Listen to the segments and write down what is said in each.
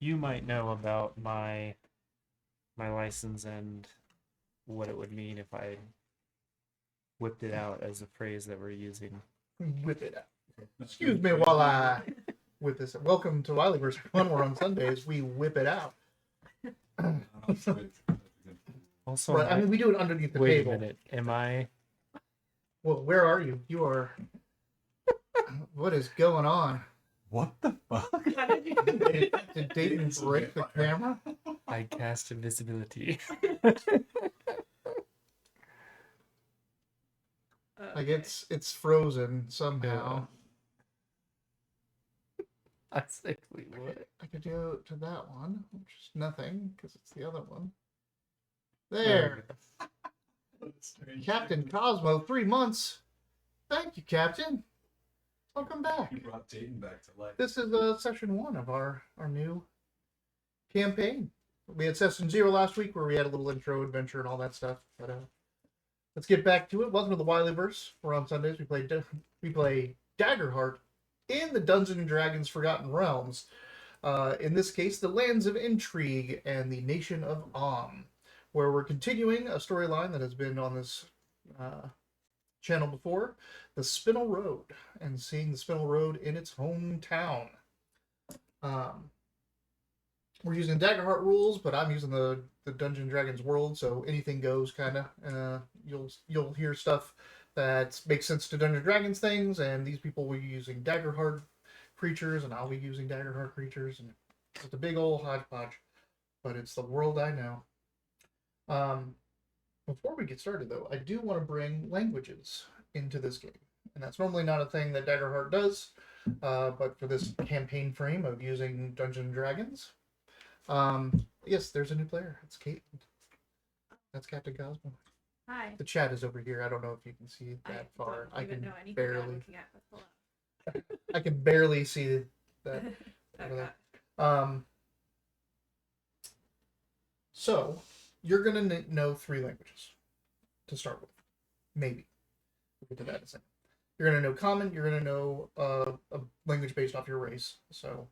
you might know about my license and what it would mean if I whipped it out as a phrase that we're using. Whip it out. Excuse me while I whip this. Welcome to Wileyverse. When we're on Sundays, we whip it out. Also, Right, I mean, we do it underneath the wait table. a minute. Am I? Well, where are you? You are. What is going on? What the fuck? Did Dayton break the camera? I cast invisibility. Like it's frozen somehow. I say, wait, what? I could go to that one, which is nothing because it's the other one. There. Captain Cosmo, 3 months. Thank you, Captain. Welcome back. You brought Dayton back to life. This is session 1 of our new campaign. We had session 0 last week where we had a little intro adventure and all that stuff. But let's get back to it. Welcome to the Wileyverse. We're on Sundays. We play Daggerheart in the Dungeons and Dragons Forgotten Realms. In this case, the Lands of Intrigue and the Nation of Om, where we're continuing a storyline that has been on this channel before, the Spinel Road, and seeing the Spinel Road in its hometown. We're using Daggerheart rules, but I'm using the Dungeons & Dragons world, so anything goes, kind of. You'll hear stuff that makes sense to Dungeons & Dragons things, and these people will be using Daggerheart creatures, and I'll be using Daggerheart creatures, and it's a big old hodgepodge, but it's the world I know. Before we get started, though, I do want to bring languages into this game, and that's normally not a thing that Daggerheart does, but for this campaign frame of using Dungeons & Dragons, yes, there's a new player. It's Caitlin. That's Captain Cosmo. Hi. The chat is over here. I don't know if you can see that far. I can barely. I can barely see that. Okay. So you're gonna know 3 languages to start with, maybe. We'll get to that in a second. You're gonna know Common. You're gonna know a language based off your race. So,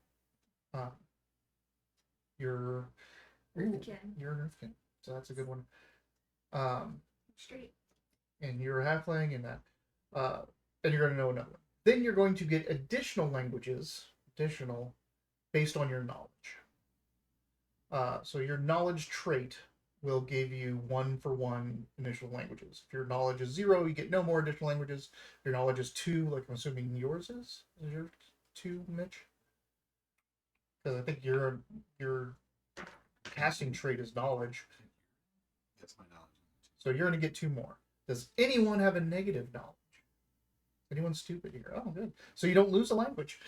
you're Earthkin. You're an Earthkin, so that's a good one. Straight. And you're a halfling, and that, and you're gonna know another one. Then you're going to get additional languages, based on your knowledge. So your knowledge trait will give you 1-for-1 initial languages. If your knowledge is 0, you get no more additional languages. If your knowledge is 2, like I'm assuming yours is. Is yours 2, Mitch? Because I think your casting trait is knowledge. That's my knowledge. So you're going to get 2 more. Does anyone have a negative knowledge? Anyone stupid here? Oh, good. So you don't lose a language.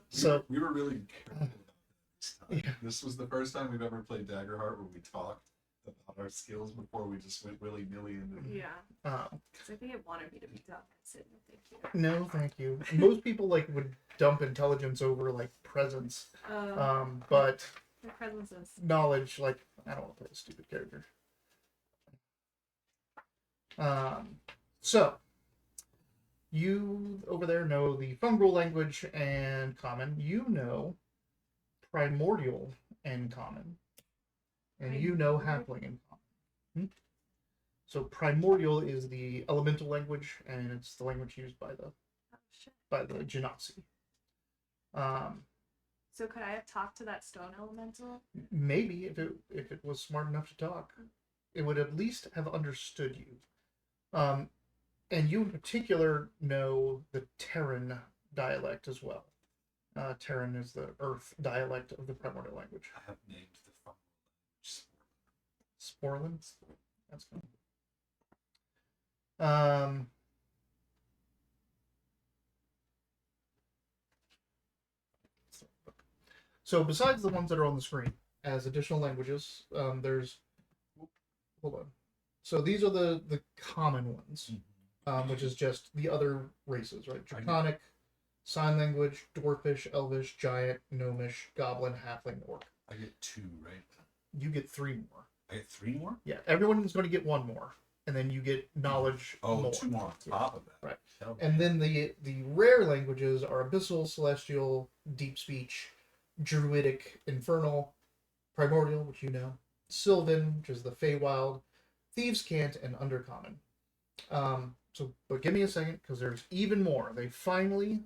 So we were really careful about this time. Yeah. This was the first time we've ever played Daggerheart where we talked about our skills before we just went willy-nilly into Yeah. Because I think it wanted me to be dumb. I said no, thank you. No, thank you. Most people would dump intelligence over presence. But The presence is. knowledge, I don't want to play a stupid character. So you over there know the Fungal language and Common. You know Primordial and Common. And you know Halfling and Common. So Primordial is the elemental language, and it's the language used by the Genasi. So could I have talked to that stone elemental? Maybe if it was smart enough to talk, it would at least have understood you. And you in particular know the Terran dialect as well. Terran is the Earth dialect of the Primordial language. I have named the fungal language Sporlin? That's cool. So besides the ones that are on the screen as additional languages, there's... Hold on. So these are the common ones, which is just the other races, right? Draconic, Sign Language, Dwarfish, Elvish, Giant, Gnomish, Goblin, Halfling, Orc. I get 2, right? You get 3 more. I get 3 more? Yeah, everyone's going to get 1 more. And then you get knowledge more. 2 more on top of that. Right. Hell, And then the rare languages are Abyssal, Celestial, Deep Speech, Druidic Infernal, Primordial, which you know, Sylvan, which is the Feywild, Thieves' Cant, and Undercommon. But give me a second, because there's even more. They finally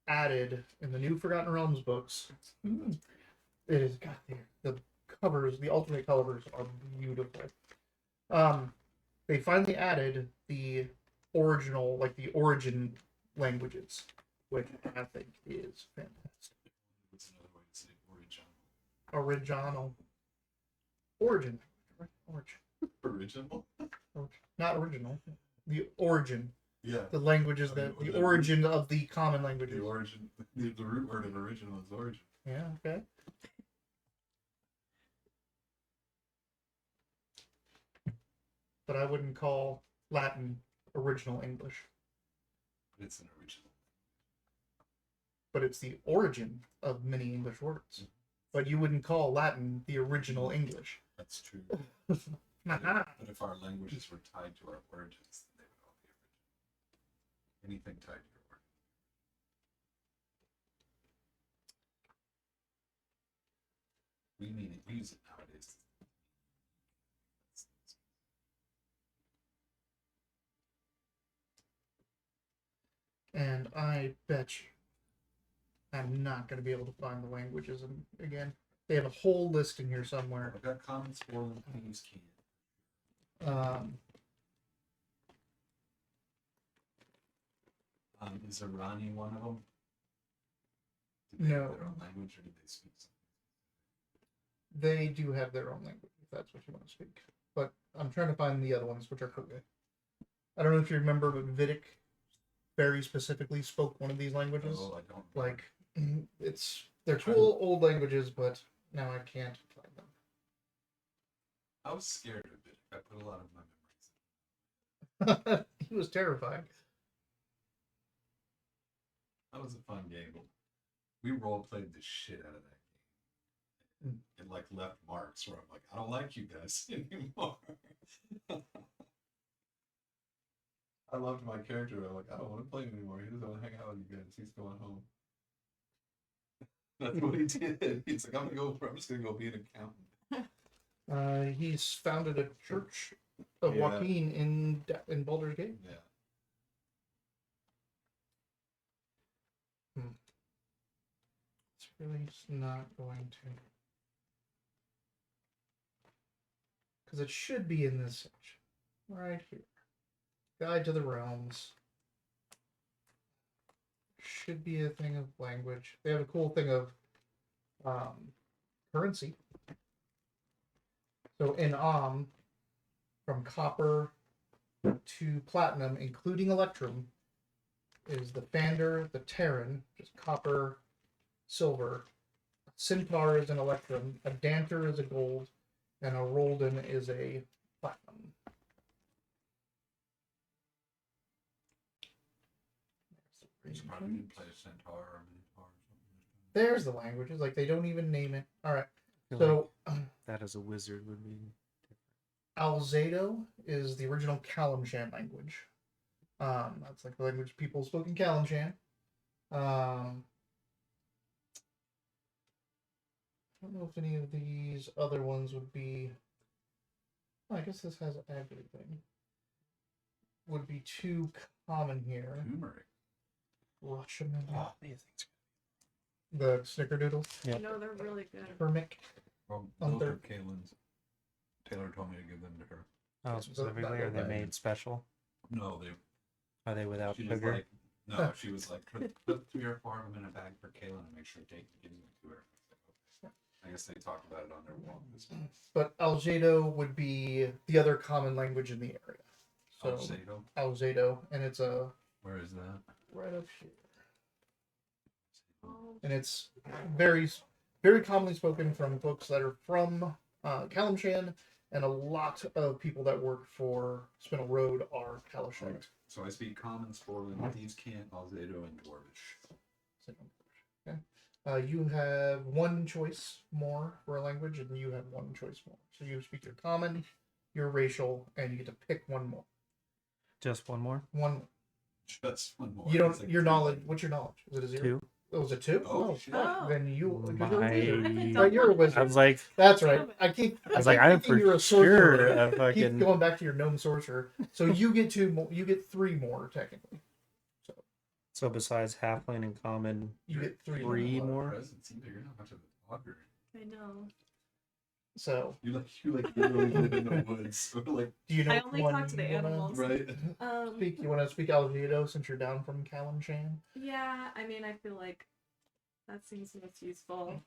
added in the new Forgotten Realms books. It is the covers, the alternate covers are beautiful. They finally added the original, like the origin languages, which I think is fantastic. What's another way to say Original. Origin. original? Not original. The origin. Yeah. The languages that the origin of the common languages. The origin, the root word of original is origin. Yeah. Okay. But I wouldn't call Latin original English. But it's an original. But it's the origin of many English words. But you wouldn't call Latin the original English. That's true. But if our languages were tied to our origins, then they would all be original. Anything tied to your origin. We mean it. We use it nowadays. And I bet you I'm not going to be able to find the languages again. They have a whole list in here somewhere. I've got common spore and thieves' cant. Is Irani one of them? Did they No. have their own language, or did they speak something? They do have their own language, if that's what you want to speak. But I'm trying to find the other ones, which are cool. I don't know if you remember, but Vidic very specifically spoke one of these languages. Oh, I don't. Like, they're cool old languages, but now I can't find them. I was scared of it. I put a lot of my memories in. He was terrifying. That was a fun game. We role played the shit out of that game. It like left marks where I'm like, I don't like you guys anymore. I loved my character. I'm like, I don't want to play him anymore. He doesn't want to hang out with you guys. He's going home. That's what he did. He's like, I'm just gonna go be an accountant. He's founded a church of Joaquin in Baldur's Gate. Yeah. It's really not going to, because it should be in this section right here. Guide to the Realms. Should be a thing of language. They have a cool thing of currency. So in from copper to platinum, including electrum, is the Fander, the Terran, just copper, silver. A Centaur is an electrum. A Danter is a gold, and a Roldan is a platinum. You probably didn't play a centaur or a minotaur or something. There's the languages. Like, they don't even name it. All right. I feel So like that as a wizard would be Alzado is the original Kalimshan language. That's like the language people spoke in Kalimshan. I don't know if any of these other ones would be. I guess this has everything. Would be too common here. Turmeric. Russian. oh, these things. The snickerdoodle. Yeah. No, they're really good. Hermic. Well, On those third. are Kaylin's. Taylor told me to give them to her. Oh, specifically, are they made special? No, they. Are they without She was sugar? like, no, she was like, put 3 or 4 of them in a bag for Kaylin and make sure Dayton gives them to her. I guess they talked about it on their walk this month. But Alzado would be the other common language in the area. So Alzado? Alzado, and it's Where is that? right up here. Oh, And it's very, very commonly spoken from folks that are from Kalimshan, and a lot of people that work for Spinel Road are Kalashite. Right. So I speak Common, Sporland, Thieves' Cant, Alzado, and Dwarvish. Okay. You have one choice more for a language, and you have one choice more. So you speak your common, your racial, and you get to pick one more. Just one more? One. Just one more. You don't. It's like Your 3 knowledge. languages. What's your knowledge? Is it a 0? 2? Oh, was it 2? Oh, shit. Oh. Then you. My- You're a wizard. Gryffindor. But you're a wizard. I was like, That's Damn right. it. I was like, keep I'm thinking for you're a sure sorcerer. a Keep fucking. going back to your gnome sorcerer. So you get 2 more. You get 3 more technically. So besides halfling and common, You get 3 Three. You have a lot of more? presents either. You're not much of a talker. I know. So You literally live in the woods. Like, do you know? I only one talk to the you wanna animals. right? Speak. You want to speak Algedo since you're down from Kalimshan? Yeah, I mean, I feel like that seems most useful.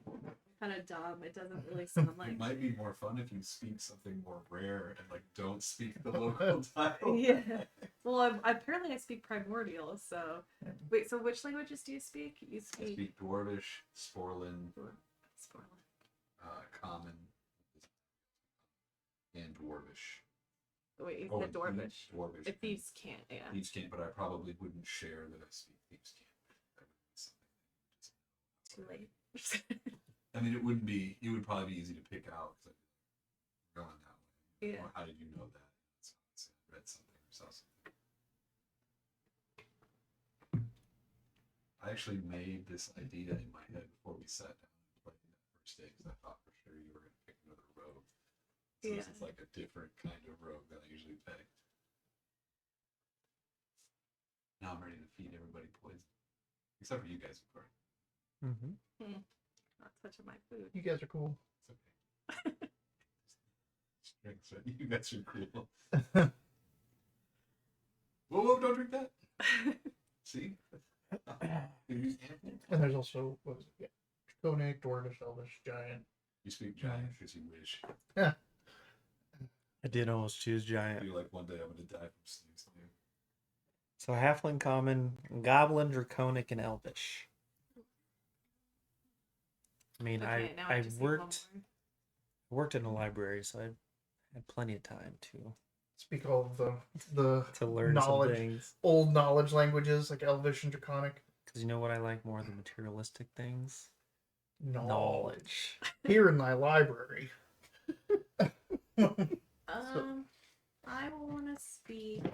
Kind of dumb. It doesn't really sound like. It might be more fun if you speak something more rare and like don't speak the local title. Yeah. Well, apparently I speak primordial. So wait. So which languages do you speak? You I speak. speak Dwarvish, Sporlin, Sporlin. Common, and Dwarvish. Wait, you Oh, said and Dwarvish. Dwarvish. If thieves can't, yeah. Thieves can't, but I probably wouldn't share that I speak Thieves can't. Too late. I mean, it wouldn't be. It would probably be easy to pick out. Cause I'm going that way. Yeah. Or how did you know that? So I read something or saw something. I actually made this idea in my head before we sat down and played that first day because I thought for sure you were going to pick another rogue. So Yeah. this is like a different kind of rogue than I usually pick. Now I'm ready to feed everybody poison. Except for you guys, of course. Mm-hmm. Not touching my food. You guys are cool. It's okay. Drinks, right? You guys are cool. Whoa, don't drink that. See? And there's also what was it? Yeah, Draconic, Dwarvish, Elvish, Giant. You speak giant because you wish. I did almost choose I giant. feel like one day I'm going to die from snakes. So halfling, common, goblin, draconic, and elvish. I mean, Okay, now I I just need one worked in a library, so I had plenty of time Speak all of the to learn Knowledge. some things. old knowledge languages like Elvish and Draconic. Because you know what I like more than materialistic things? Knowledge. Here in my library. I want to speak.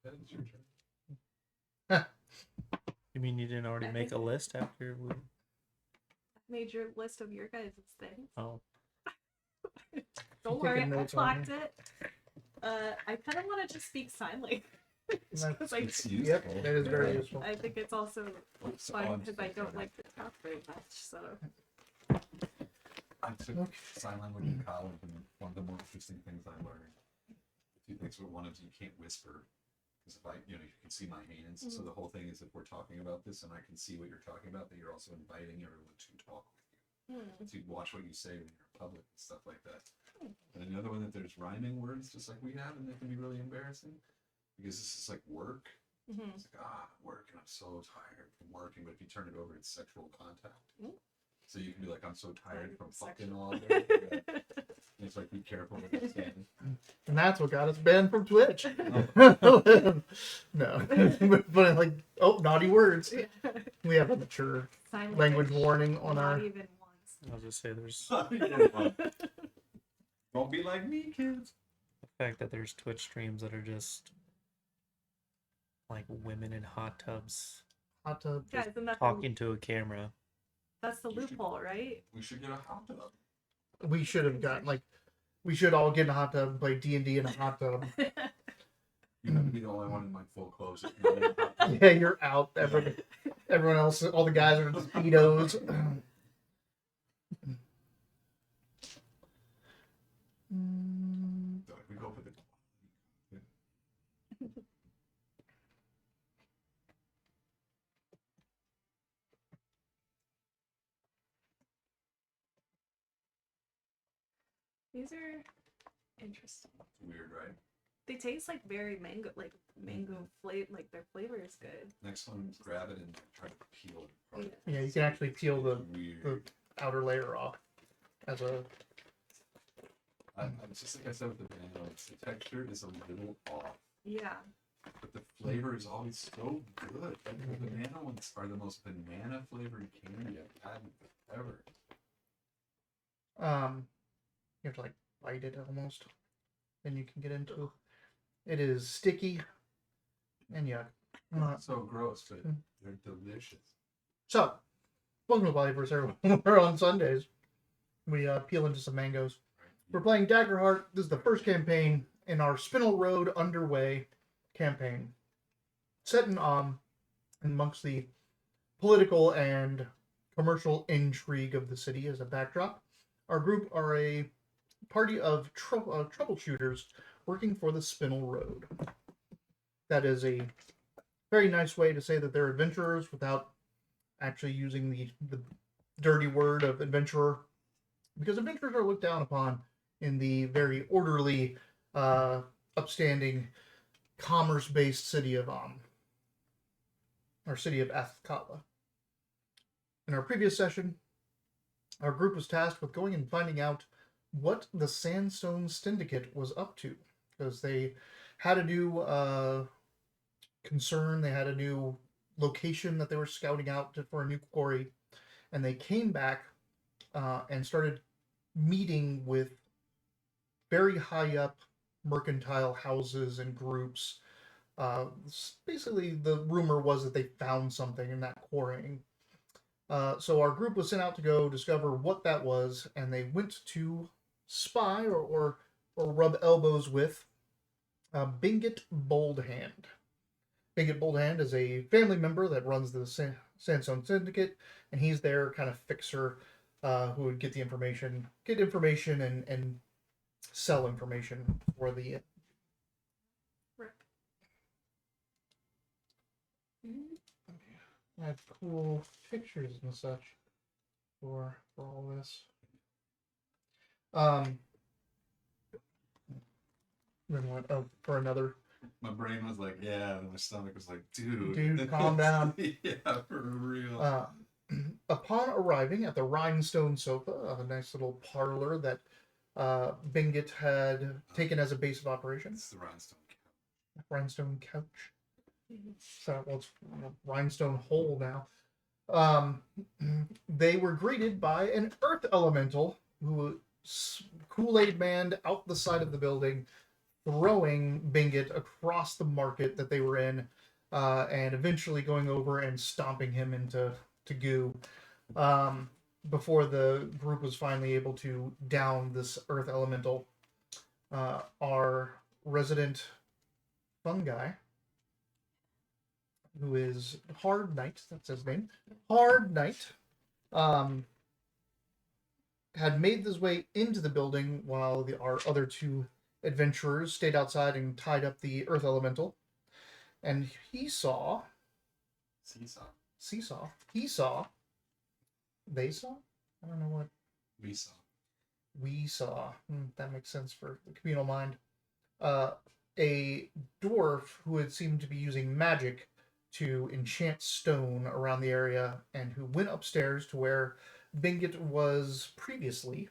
That is your turn. You mean you didn't already make a list after we? Made your list of your guys' things. Oh, Don't taking worry, I notes on clocked it. I kind of want to just speak sign language. Because It's Yep, useful. that is very Yeah. useful. I think it's also So fun I'm because I don't thinking- like to talk very much. So I took Okay. sign language in college, and one of the more interesting things I learned. Two things. One is you can't whisper, because if you can see my hands. So the whole thing is, if we're talking about this and I can see what you're talking about, that you're also inviting everyone to talk with you. So you watch what you say when you're in public and stuff like that. And another one, that there's rhyming words, just like we have, and they can be really embarrassing, because this is like work. It's like, I'm working, I'm so tired from working. But if you turn it over, it's sexual contact. So you can be like, I'm so tired from fucking all day. Yeah. And it's like, be careful what you're saying. And that's what got us banned from Twitch. Oh. No. But like, oh, naughty words. We have a mature sign language warning on not our. even once. I'll just say there's Don't be like me, kids. the fact that there's Twitch streams that are just like women in hot tubs Hot tub. Yeah, isn't that talking to a camera. that's the loophole, right? We should get a hot tub. We should have gotten like, we should all get in a hot tub and play D&D in a hot tub. You have to be the only one in like full clothes. Yeah, you're out. Everyone else, all the guys are in speedos. We go for the. These are interesting. It's weird, right? They taste like very mango flavor. Like their flavor is good. Next one, grab it and try to peel it apart. Yeah, you can actually peel the Weird. outer layer off as a. I'm just like I said with the banana, the texture is a little off, Yeah. but the flavor is always so good. Like the banana ones are the most banana flavored candy I've had ever. You have to like bite it almost, then you can get into. It is sticky and yuck. So gross, but they're delicious. So, welcome to Polyverse, everyone. We're on Sundays. We peel into some mangoes. We're playing Daggerheart. This is the first campaign in our Spinel Road Underway campaign. Set in amongst the political and commercial intrigue of the city as a backdrop. Our group are a party of troubleshooters working for the Spinel Road. That is a very nice way to say that they're adventurers without actually using the dirty word of adventurer, because adventurers are looked down upon in the very orderly, upstanding, commerce-based city of Athkatla. In our previous session, our group was tasked with going and finding out what the Sandstone Syndicate was up to, because they had a new concern, they had a new location that they were scouting out for a new quarry, and they came back and started meeting with very high up mercantile houses and groups. Basically, the rumor was that they found something in that quarrying. So our group was sent out to go discover what that was, and they went to spy or rub elbows with Bingit Boldhand. Bingit Boldhand is a family member that runs the Sandstone Syndicate, and he's their kind of fixer who would get information and sell information for the. I have cool pictures and such for all this. Then what? Oh, for another. My brain was like, yeah, and my stomach was like, Dude, calm down. Yeah, for real. Upon arriving at the Rhinestone Sofa, a nice little parlor that Bingit had taken as a base of operations. It's the rhinestone couch. Rhinestone couch. So, well, it's Rhinestone hole now. They were greeted by an earth elemental who Kool-Aid manned out the side of the building, throwing Bingit across the market that they were in, and eventually going over and stomping him into goo, before the group was finally able to down this earth elemental. Our resident fungi, who is Hard Knight, that's his name, Hard Knight, had made his way into the building while our other two adventurers stayed outside and tied up the earth elemental. And he saw... He saw... They saw? I don't know what... We saw. That makes sense for the communal mind. A dwarf who had seemed to be using magic to enchant stone around the area, and who went upstairs to where Bingit was previously,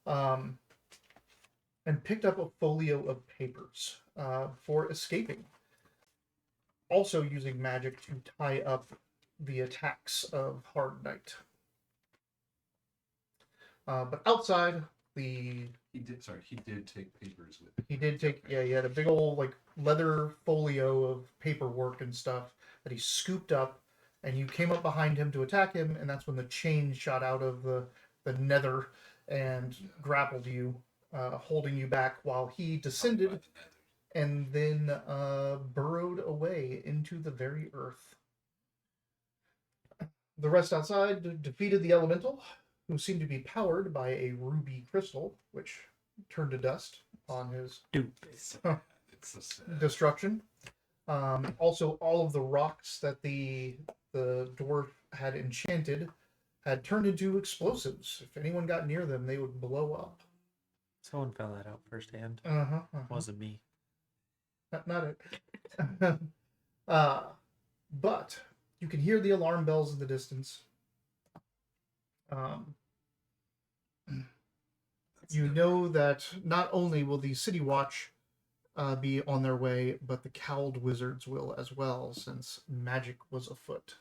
and picked up a folio of papers for escaping. Also using magic to tie up the attacks of Hard Knight. But outside, He did take papers with him. He did take, yeah, he had a big old, like, leather folio of paperwork and stuff that he scooped up, and you came up behind him to attack him, and that's when the chain shot out of the nether and grappled you, holding you back while he descended and then burrowed away into the very earth. The rest outside defeated the elemental, who seemed to be powered by a ruby crystal, which turned to dust on his destruction. Also, all of the rocks that the dwarf had enchanted had turned into explosives. If anyone got near them, they would blow up. Someone found that out firsthand. Wasn't me. Not it. But you can hear the alarm bells in the distance. You know that not only will the City Watch be on their way, but the Cowled Wizards will as well, since magic was afoot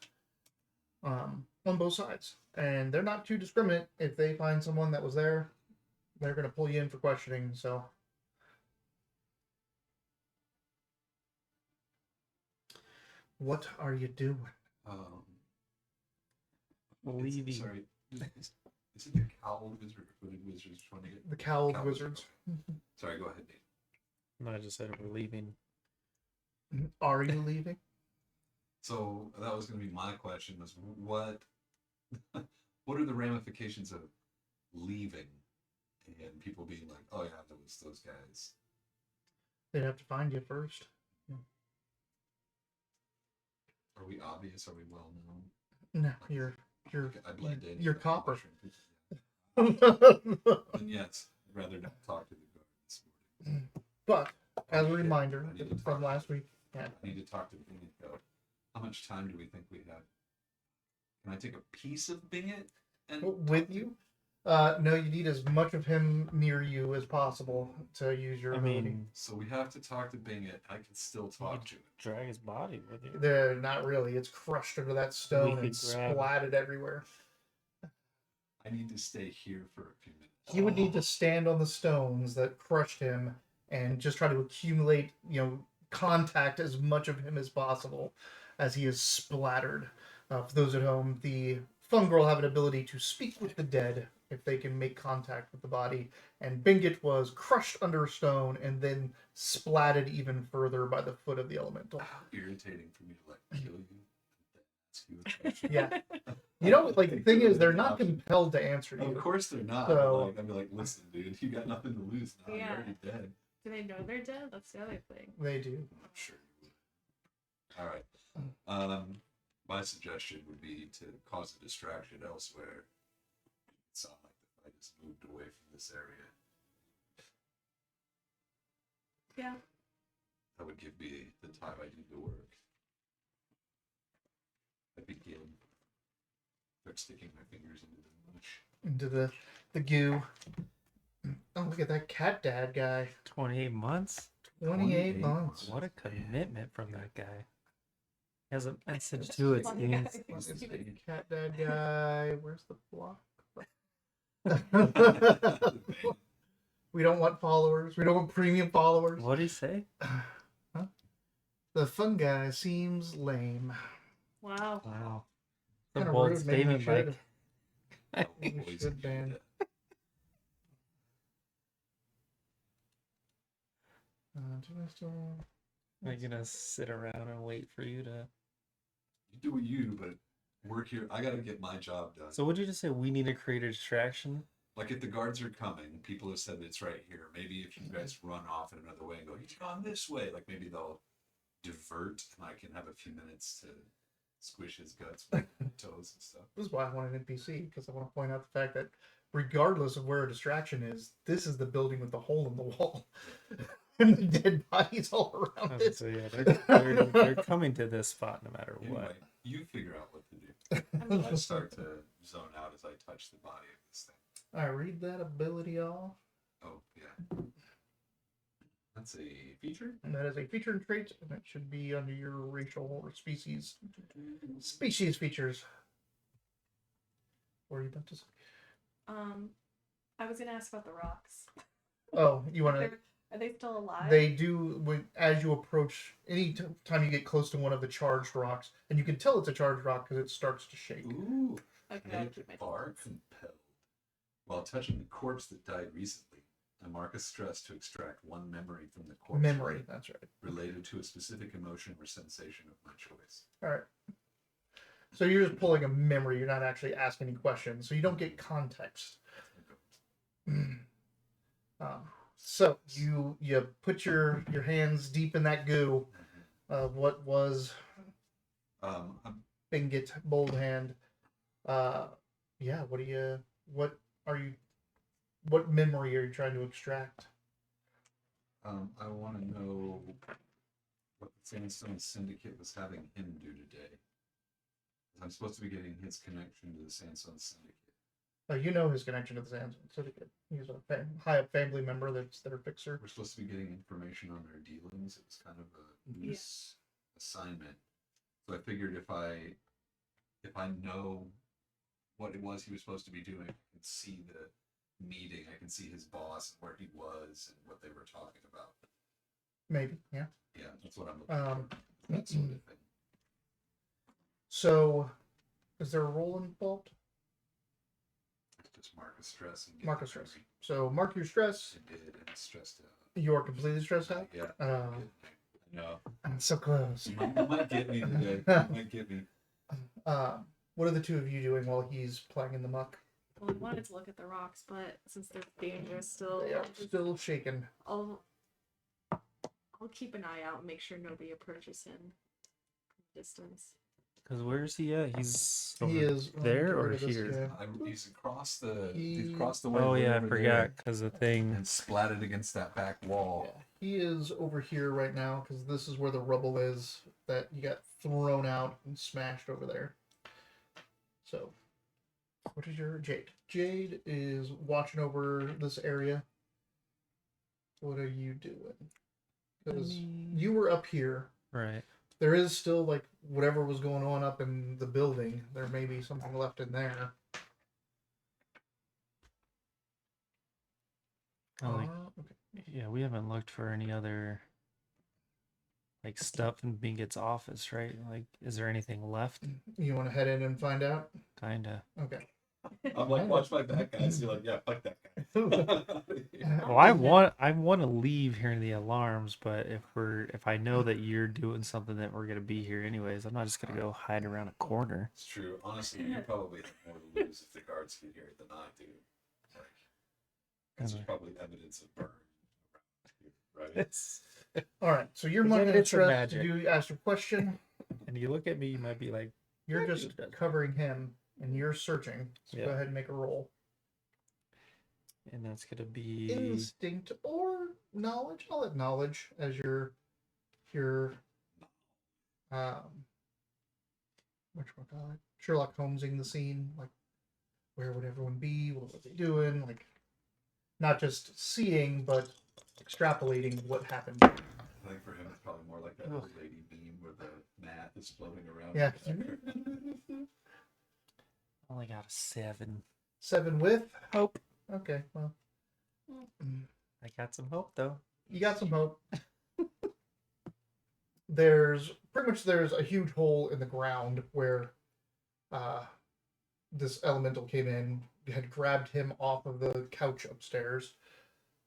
on both sides. And they're not too discriminate. If they find someone that was there, they're going to pull you in for questioning, so... What are you doing? Leaving. Sorry, is it the cowled wizard or hooded wizards trying to get The cowled Cowled wizards. Sorry, go ahead, Nate. No, I just said we're leaving. Are you leaving? So that was going to be my question: was what what are the ramifications of leaving and people being like, "Oh yeah, that was those guys." They'd have to find you first. Are we obvious? Are we well known? No, you're I blend in. you're copper. And yes, I'd rather not talk to the guard this morning. But as a Oh, shit. reminder I need to from talk last to- week, yeah, I need to talk to Bingit though. How much time do we think we have? Can I take a piece of Bingit and with you. No, you need as much of him near you as possible to use your I ability. mean, So we have to talk to Bingit. I can still talk to it. drag his body with you. They're not really. It's crushed under that stone could and grab- splatted everywhere. I need to stay here for a few minutes. He would need to stand on the stones that crushed him and just try to accumulate, contact as much of him as possible as he is splattered. For those at home, the Fungrel have an ability to speak with the dead if they can make contact with the body, and Bingit was crushed under a stone and then splatted even further by the foot of the elemental. Irritating for me to kill you. Ask you a question. Yeah. The thing is, they're not compelled to answer you. Of course they're not. So- I'd be like, listen, dude, you got nothing to lose now. Yeah. You're already dead. Do they know they're dead? That's the other thing. They do. I'm sure you would. All right. My suggestion would be to cause a distraction elsewhere. It sounds like the fight has moved away from this area. Yeah. That would give me the time I need to work. I begin. Start sticking my fingers into the mush. Into the goo. Oh, look at that cat dad guy. 28 months? 28 months. What a commitment from that guy. He has a message to it. Funny Dean. guy. It's the cat dad guy. Where's the block? We don't want followers. We don't want premium followers. What did he say? Huh? The fun guy seems lame. Wow. Wow. A Kinda bold rude, maybe we statement by should. We Boys should and do ban. that. Do I still? I'm gonna sit around and wait for you to. You do what you do, but work here. I gotta get my job done. So, what did you just say? We need to create a distraction? Like if the guards are coming, people have said it's right here. Maybe if you guys run off in another way and go, he's gone this way, like maybe they'll divert and I can have a few minutes to squish his guts with my toes and stuff. This is why I want an NPC, because I want to point out the fact that regardless of where a distraction is, this is the building with the hole in the wall. And the dead bodies all around it. So yeah, they're coming to this spot no matter Anyway, what. you figure out what to do. I start to zone out as I touch the body of this thing. I read that ability off. Oh, yeah. That's a feature? And that is a feature and trait, and it should be under your racial or species features. What are you about to say? I was gonna ask about the rocks. Oh, you want to? Are they still alive? They do as you approach. Any time you get close to one of the charged rocks, and you can tell it's a charged rock because it starts to shake. Ooh. Okay, I'll Make keep my bar distance. compelled. While touching the corpse that died recently, I mark a stress to extract one memory from the corpse. Memory, that's right. Related to a specific emotion or sensation of my choice. All right. So you're just pulling a memory. You're not actually asking any questions, so you don't get context. So you put your hands deep in that goo of what was I'm Bingit Bold Hand. Yeah. What memory are you trying to extract? I want to know what the Sandstone Syndicate was having him do today. I'm supposed to be getting his connection to the Sandstone Syndicate. You know his connection to the Sandstone Syndicate. He's a high up family member that's their fixer. We're supposed to be getting information on their dealings. It was kind of a loose assignment. So I figured if I know what it was he was supposed to be doing, I can see the meeting, I can see his boss and where he was and what they were talking about. Maybe, yeah. Yeah, that's what I'm looking for. That sort of thing. So, is there a roll involved? Just mark a stress and get Mark a the stress. memory. So mark your stress. I did, and it's stressed out. You're completely stressed out. Yeah. Uh, I know. I'm so close. You might get me today. You might get me. What are the two of you doing while he's playing in the muck? Well, we wanted to look at the rocks, but since they're dangerous still, They are still shaking. I'll keep an eye out and make sure nobody approaches him from a distance. Because where is he at? He's He over is there get or rid of this here? guy. He's across the. He- He's across the way. Oh way yeah, I over forgot there because the thing. And splatted against that back wall. Yeah, he is over here right now because this is where the rubble is that you got thrown out and smashed over there. So, what is your Jade? Jade is watching over this area. What are you doing? Because you were up here. Right. There is still like whatever was going on up in the building. There may be something left in there. Like, Okay. yeah, we haven't looked for any other like stuff in Binget's office, right? Like, is there anything left? You want to head in and find out? Kinda. Okay. I'm like, watch my back, guys. You're like, yeah, fuck that guy. Well, I want to leave hearing the alarms, but if I know that you're doing something that we're gonna be here anyways, I'm not just gonna go hide around a corner. It's true. Honestly, you probably have more to lose if the guards get here than I do. Like, 'cause there's probably evidence of burn around here, right? All right. So you're There's money evidence of interest. magic. You asked a question. And you look at me, you might be like, You're just covering him, and you're searching. So Yeah. go ahead and make a roll. and that's gonna be Instinct or knowledge. I'll let knowledge as your whatchamacallit, Sherlock Holmesing the scene. Like, where would everyone be? What were they doing? Like, not just seeing, but extrapolating what happened. I think for him, it's probably more like that old lady meme where the mat is floating around. Yeah. only got a 7. 7 with Hope. Okay, well, I got some hope though. you got some hope. There's a huge hole in the ground where this elemental came in, had grabbed him off of the couch upstairs,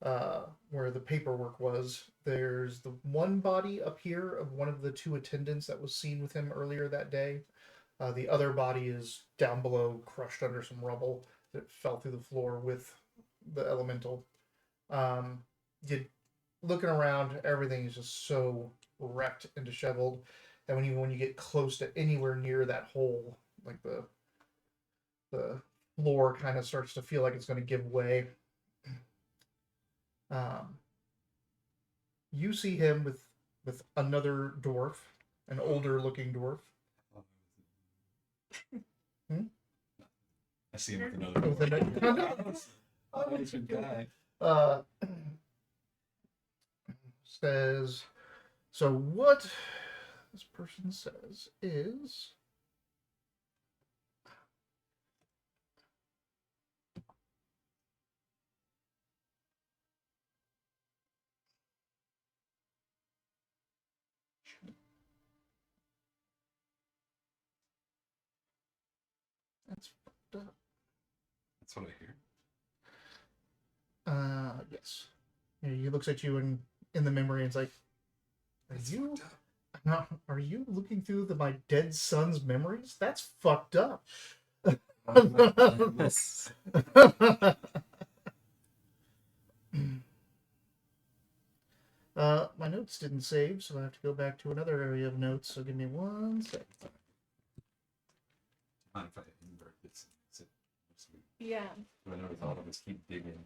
where the paperwork was. There's the one body up here of one of the 2 attendants that was seen with him earlier that day. The other body is down below, crushed under some rubble that fell through the floor with the elemental. You looking around, everything is just so wrecked and disheveled. And when you get close to anywhere near that hole, like the floor kind of starts to feel like it's going to give way. You see him with another dwarf, an older looking dwarf. I see him with another. With another Oh, he's your guy. Says, so what this person says is, that's fucked up. That's what I hear. Yes. Yeah, he looks at you and in the memory and it's like, That's you fucked up. are you looking through my dead son's memories? That's fucked up. My notes didn't save, so I have to go back to another area of notes. So give me 1 sec. Mind if I invert this? Yeah. Do I notice all of us keep digging?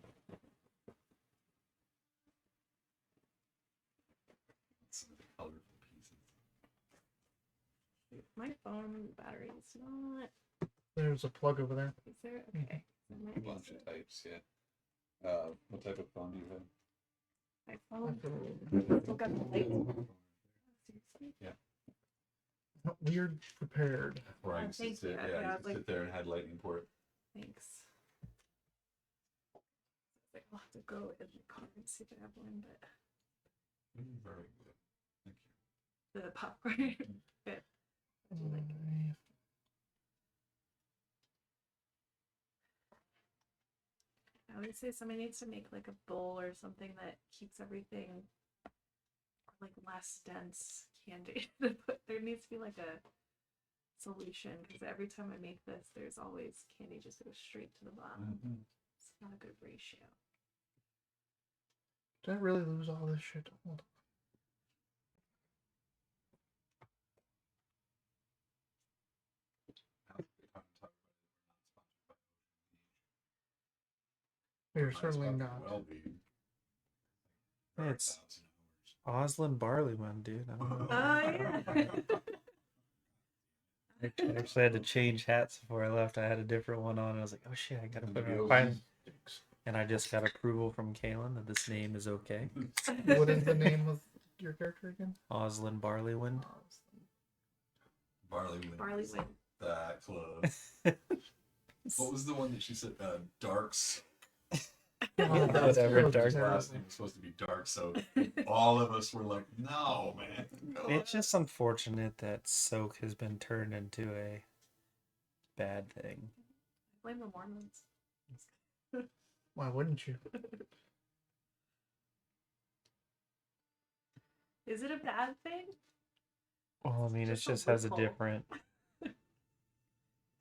Some of the colorful pieces. My phone battery is not. There's a plug over there. Is there? Okay. A bunch of types, yeah. What type of phone do you have? My phone. Still got the light. Seriously? Weird prepared. Or I Oh, can thank sit, you. yeah, Yeah, you can like- sit there and had lightning port. Thanks. Like, I'll have to go in the car and see if I have one, but Very good. Thank you. the popcorn. But I do like it. I would say somebody needs to make like a bowl or something that keeps everything like less dense candy. There needs to be like a solution because every time I make this, there's always candy just goes straight to the bottom. It's not a good ratio. Did I really lose all this shit? Hold on. You're certainly not. Well, be. Hey, it's Oslin Barleyman, dude. I don't know. Oh yeah. I actually had to change hats before I left. I had a different one on, and I was like, "Oh shit, I gotta put it on." Finally, and I just got approval from Kaylin that this name is okay. What is the name of your character again? Oslin Barleywind. Barleywind. Barleywind. That close. What was the one that she said? Darks. Whatever, Dark. Last name was supposed to be Dark, so all of us were like, "No, man." No. It's just unfortunate that Soak has been turned into a bad thing. Blame the Mormons. Why wouldn't you? Is it a bad thing? Well, I mean, it Just a just has a loophole. different.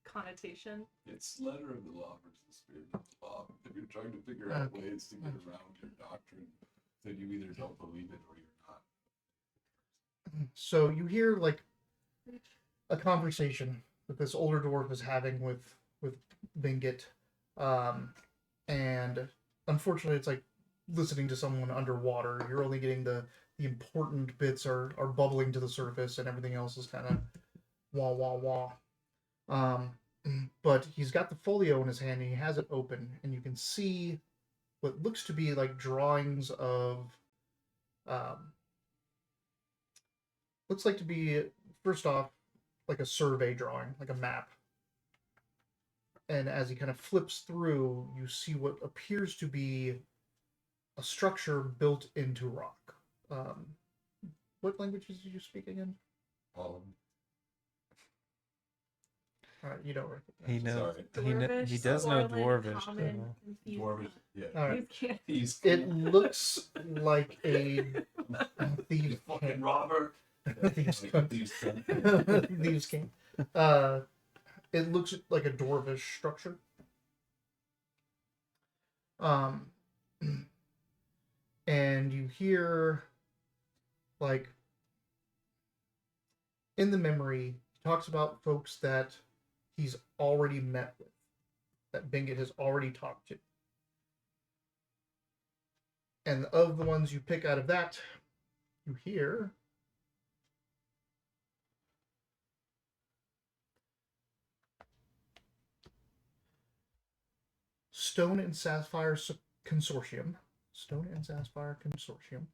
Connotation. It's letter of the law versus the spirit of the law. If you're trying to figure out ways to get around your doctrine, then you either don't believe it or you're not. So you hear like a conversation that this older dwarf is having with Bingit, and unfortunately, it's like listening to someone underwater. You're only getting the important bits are bubbling to the surface, and everything else is kind of wah wah wah. But he's got the folio in his hand and he has it open, and you can see what looks to be like drawings of looks like to be, first off, like a survey drawing, like a map. And as he kind of flips through, you see what appears to be a structure built into rock. What languages do you speak again? All of them. All right, you don't recognize. He knows. Dwarvish, He does know Swarland, Dwarvish. Common, so- confused. Dwarvish, yeah. All right. You He's It looks like a thieves' fucking camp. robber. Thieves' Like camp. thieves' camp. Thieves' camp. It looks like a dwarvish structure. And you hear, like, in the memory, he talks about folks that he's already met with, that Bingit has already talked to. And of the ones you pick out of that, you hear Stone and Sapphire Consortium. Stone and Sapphire Consortium.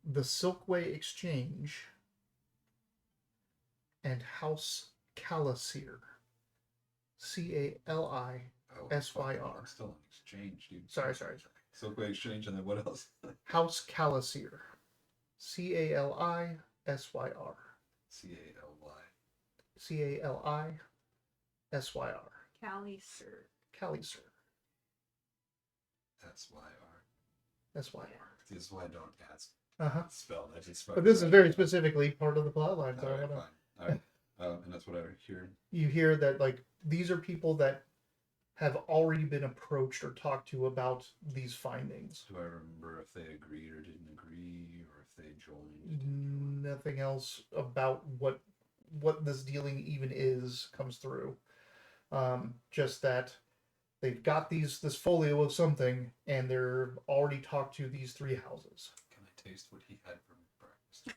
The Silkway Exchange. And House Calisyr. Calisyr. Oh, SYR. fuck, I'm still on exchange, dude. Sorry. Silkway Exchange, and then what else? House Calisyr. Calisyr. Cally. Calisyr. Cali, sir. Calisyr. SYR. This is why I don't ask. Spelled. I just. But this is very specifically part of the plotline. So All right, I wanna... fine. All right. And that's what I hear. You hear that, like, these are people that have already been approached or talked to about these findings. Do I remember if they agreed or didn't agree, or if they joined? Nothing else about what this dealing even is comes through. Just that they've got this folio of something, and they're already talked to these three houses. Can I taste what he had for breakfast?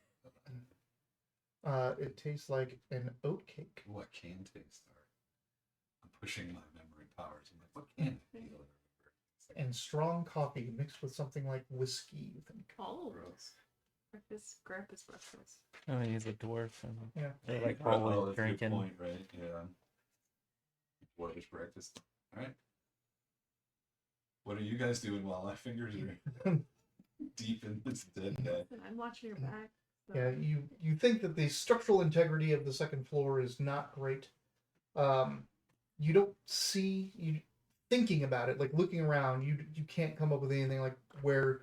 It tastes like an oat cake. Ooh, I can taste. All right. I'm pushing my memory powers. I'm like, what can I feel? It's like, And strong coffee mixed with something like whiskey, you think. Oh, gross. grandpa's breakfast. I mean, he's a dwarf, and Yeah. they're like Well, always that's a good drinking. point, right? Yeah. Dwarvish breakfast. All right. What are you guys doing while my fingers are deep in this dead guy? And I'm watching your back. So. Yeah, you think that the structural integrity of the second floor is not great. You don't see, thinking about it, like looking around, you can't come up with anything like where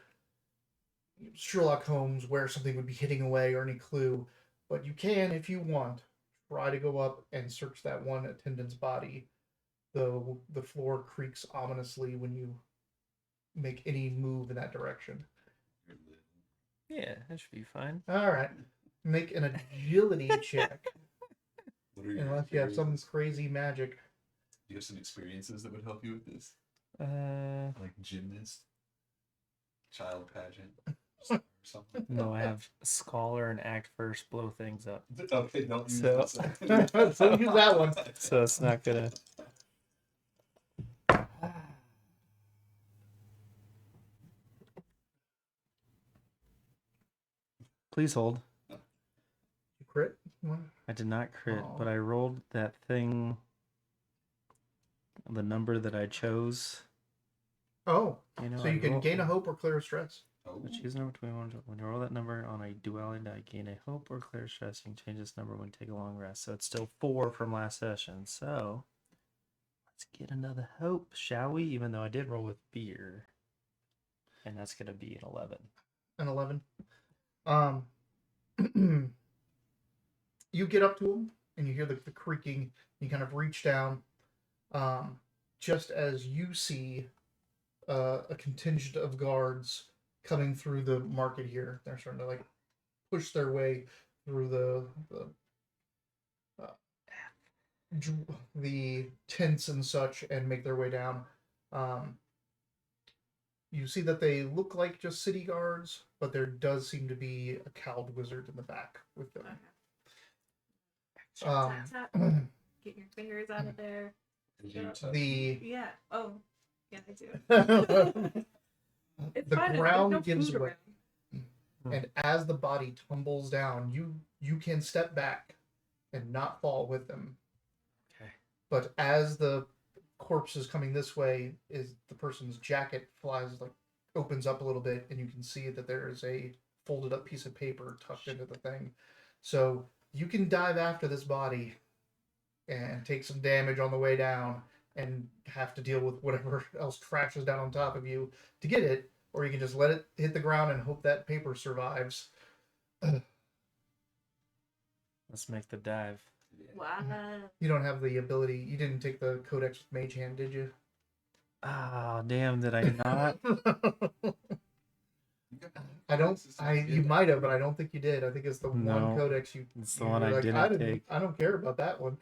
Sherlock Holmes, where something would be hitting away or any clue. But you can, if you want, try to go up and search that one attendant's body. The floor creaks ominously when you make any move in that direction. Yeah, that should be fine. All right, make an agility check. What are your Unless you have some experiences? crazy magic. Do you have some experiences that would help you with this? Uh, Like gymnast, child pageant, or something? no, I have scholar and act first, blow things up. Okay, don't use So- this. So use that one. So it's not gonna. Please hold. You crit? I did not crit, Aw. but I rolled that thing. The number that I chose. Oh, You know, so you can gain a hope or clear a stress. Oh, Choose a number between one. When you roll that number on a duality die, gain a hope or clear stress. You can change this number when you take a long rest. So it's still 4 from last session. So let's get another hope, shall we? Even though I did roll with fear, and that's gonna be an 11. An 11. You get up to him and you hear the creaking. You kind of reach down. Just as you see a contingent of guards coming through the market here. They're starting to like push their way through the tents and such and make their way down. You see that they look like just city guards, but there does seem to be a cowled wizard in the back with them. Okay. Tap, tap. Get your fingers out of there. did you touch The Yeah. Oh, yeah, I do. the It's fine. There's ground no gives food way, around. and as the body tumbles down, you can step back and not fall with them. Okay. But as the corpse is coming this way, is the person's jacket opens up a little bit, and you can see that there is a folded up piece of paper tucked into the thing. So you can dive after this body and take some damage on the way down and have to deal with whatever else crashes down on top of you to get it, or you can just let it hit the ground and hope that paper survives. Let's make the dive. Yeah. Wow. You don't have the ability. You didn't take the codex with Mage Hand, did you? Ah, damn! Did I not? You got I don't. codexes I to you get might have, that. but I don't think you did. I think it's the one No, codex you. it's the you one were I like, didn't take. I don't care about that one.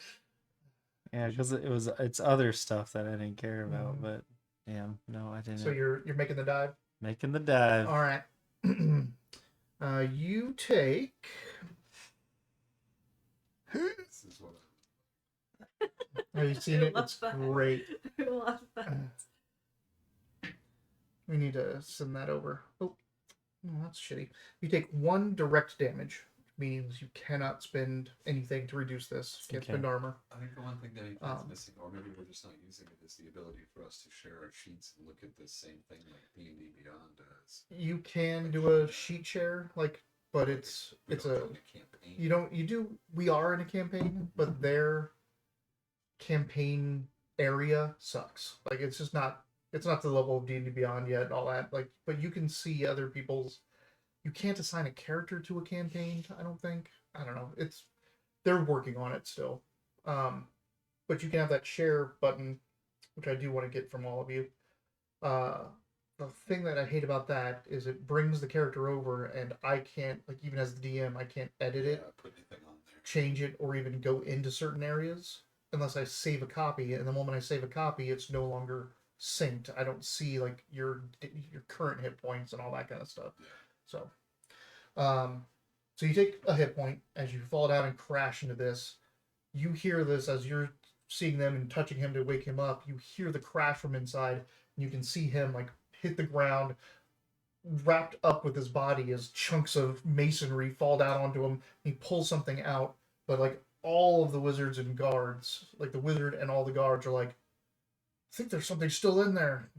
Yeah, because it's other stuff that I didn't care about. Mhm. But damn, no, I didn't. So you're making the dive. Making the dive. All right. You take. This is what Have you seen I it? love It's that. great. I love that. We need to send that over. Oh, no, that's shitty. You take 1 direct damage, which means you cannot spend anything to reduce this. Can't Okay. spend armor. I think the one thing that Ethan's Um, missing, or maybe we're just not using it, is the ability for us to share our sheets and look at the same thing like D&D Beyond does. You can do a sheet share, but it's We it's don't a go into campaign. you do. We are in a campaign, but their campaign area sucks. Like it's just not. It's not to the level of D&D Beyond yet. All that but you can see other people's. You can't assign a character to a campaign. I don't think. I don't know. They're working on it still. But you can have that share button, which I do want to get from all of you. The thing that I hate about that is it brings the character over, and I can't, even as the DM, I can't edit it, Put anything on there. change it, or even go into certain areas unless I save a copy. And the moment I save a copy, it's no longer synced. I don't see your current hit points and all that kind of stuff. Yeah. So you take a hit point as you fall down and crash into this. You hear this as you're seeing them and touching him to wake him up. You hear the crash from inside, and you can see him hit the ground, wrapped up with his body as chunks of masonry fall down onto him. He pulls something out, but all of the wizards and guards, the wizard and all the guards are I think there's something still in there.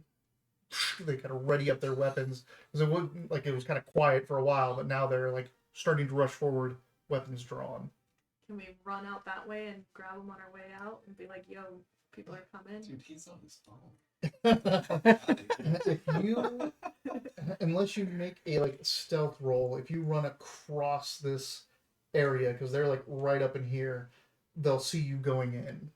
They kind of ready up their weapons because it was kind of quiet for a while, but now they're starting to rush forward, weapons drawn. Can we run out that way and grab them on our way out and be like, yo, people are coming? Dude, he's on his phone. If you, unless you make a like stealth roll, if you run across this area, because they're like right up in here, they'll see you going in.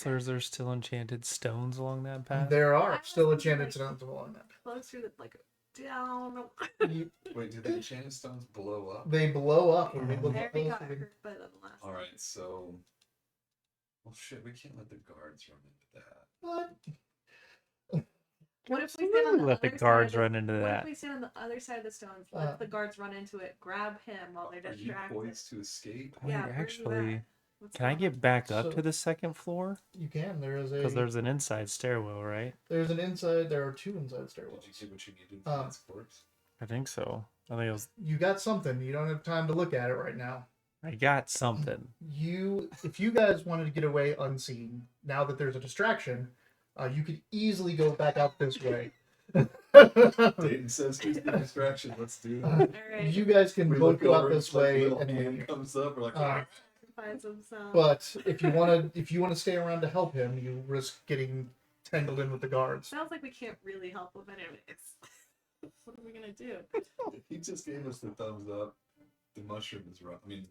There's still enchanted stones along that path. There I are was still thinking, enchanted like, stones along that. Closer to like down. You- Wait, do the enchanted stones blow up? They blow up when we look Mary closely. got hurt by them last All right, time. so. Well, shit, we can't let the guards run into that. What? What if we stand on the Let the other guards side of run into What if that. we stand on the other side of the stones, let the guards run into it, grab him while they're Are you distracted? poised to escape? Wait, Yeah, bring me actually, back. What's can I going get on? back up So- to the second floor? You can. Because there's an inside stairwell, right? There's an inside. There are two inside Did you stairwells. get what you needed for that corpse? I think so. I think it was. You got something. You don't have time to look at it right now. I got something. If you guys wanted to get away unseen, now that there's a distraction, you could easily go back out this way. Dayton says, "Here's the distraction. Let's do it." All right. You guys can We both look go out over, this it's like a way little and hand leave. comes up. We're like, Find some sound. But if you want to stay around to help him, you risk getting tangled in with the guards. Sounds like we can't really help him anyways. What are we gonna do? he just gave us the thumbs up. The mushroom is rough. I mean,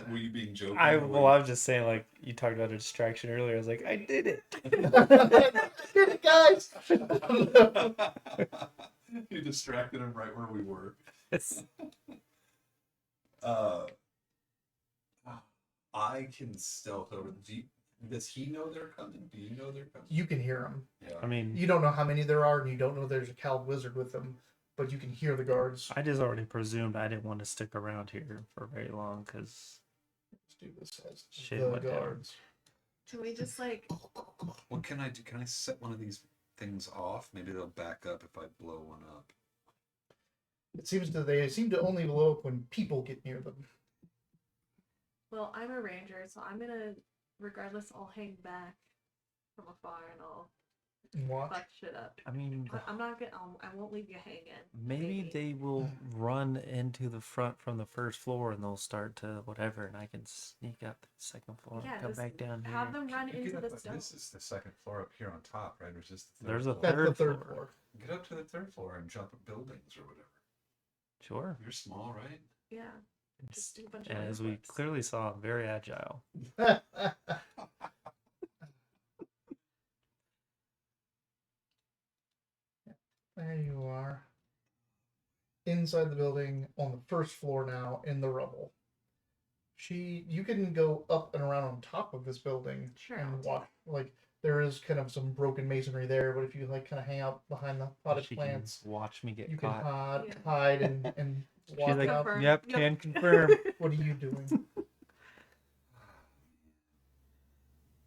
were you being joking? I or were was just saying, like, you talked about a distraction earlier. I was like, I did it. Did it, guys? you distracted him right where we were. It's- I can stealth over. Does he know they're coming? Do you know they're coming? You can hear them. Yeah. I mean, You don't know how many there are, and you don't know there's a Cal wizard with them, but you can hear the guards. I just already presumed I didn't want to stick around here for very long because Let's do this as Shit the went down. guards. Can we just like? What can I do? Can I set one of these things off? Maybe they'll back up if I blow one up. They seem to only blow up when people get near them. Well, I'm a ranger, so I'm gonna, regardless, I'll hang back from afar and I'll And watch. fuck shit up. I mean, I'm not gonna. I won't leave you hanging. maybe they will run into the front from the first floor and they'll start to whatever, and I can sneak up to the second floor Yeah, and come just back down here. Have them run You into get the up- stone. This is the second floor up here on top, right? Or is this the There's a floor? That's the third third floor. floor. Get up to the third floor and jump at buildings or whatever. Sure. You're small, right? Yeah. Just do a bunch of And as we flips. clearly saw, very agile. There you are. Inside the building on the first floor now in the rubble. You can go up and around on top of this building Sure, and I'll do watch. Like there is kind of some broken masonry there, but if you like kind of hang out behind the potted She can plants, watch me get you can caught. hide and walk She's like, up. Confirm. yep, Yep. can confirm. What are you doing?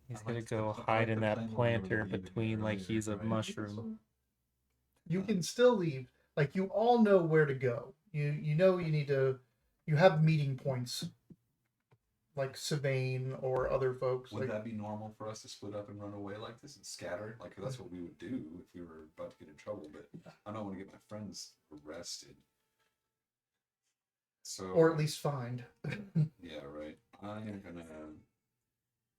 He's I gonna like the- go I like hide the in plan that when we were planter leaving between like earlier, he's a right? mushroom. You can still leave. Like you all know where to go. You know you need to. You have meeting points. Like Sylvain or other folks. Would Like that be normal for us to split up and run away like this and scatter? Like that's what we would do if we were about to get in trouble. But I don't want to get my friends arrested. So, or at least find. yeah, right. I am gonna.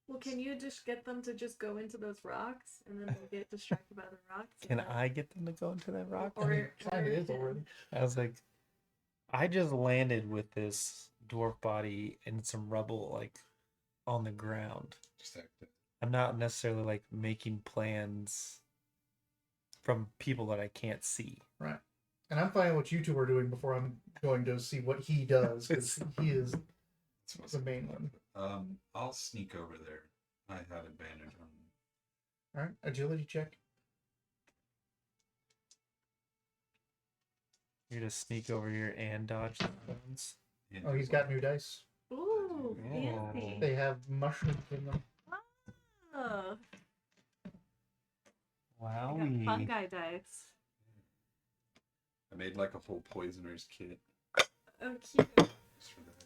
Well, can you just get them to just go into those rocks and then they'll get distracted by the rocks? and Can then- I get them to go into that rock? I mean, Or- kind of or is him. already. I was like, I just landed with this dwarf body and some rubble like on the ground. Just act- I'm not necessarily like making plans from people that I can't see. Right. And I'm finding what you two are doing before I'm going to see what he does because he is that's what's- the main one. I'll sneak over there. I have advantage on. All right, agility check. You're to sneak over here and dodge the stones. Oh, he's got new dice. Ooh, Oh. fancy. They have mushrooms in them. Oh, Wow. I got fungi dice. I made like a whole poisoner's kit. Oh, cute. Just for that.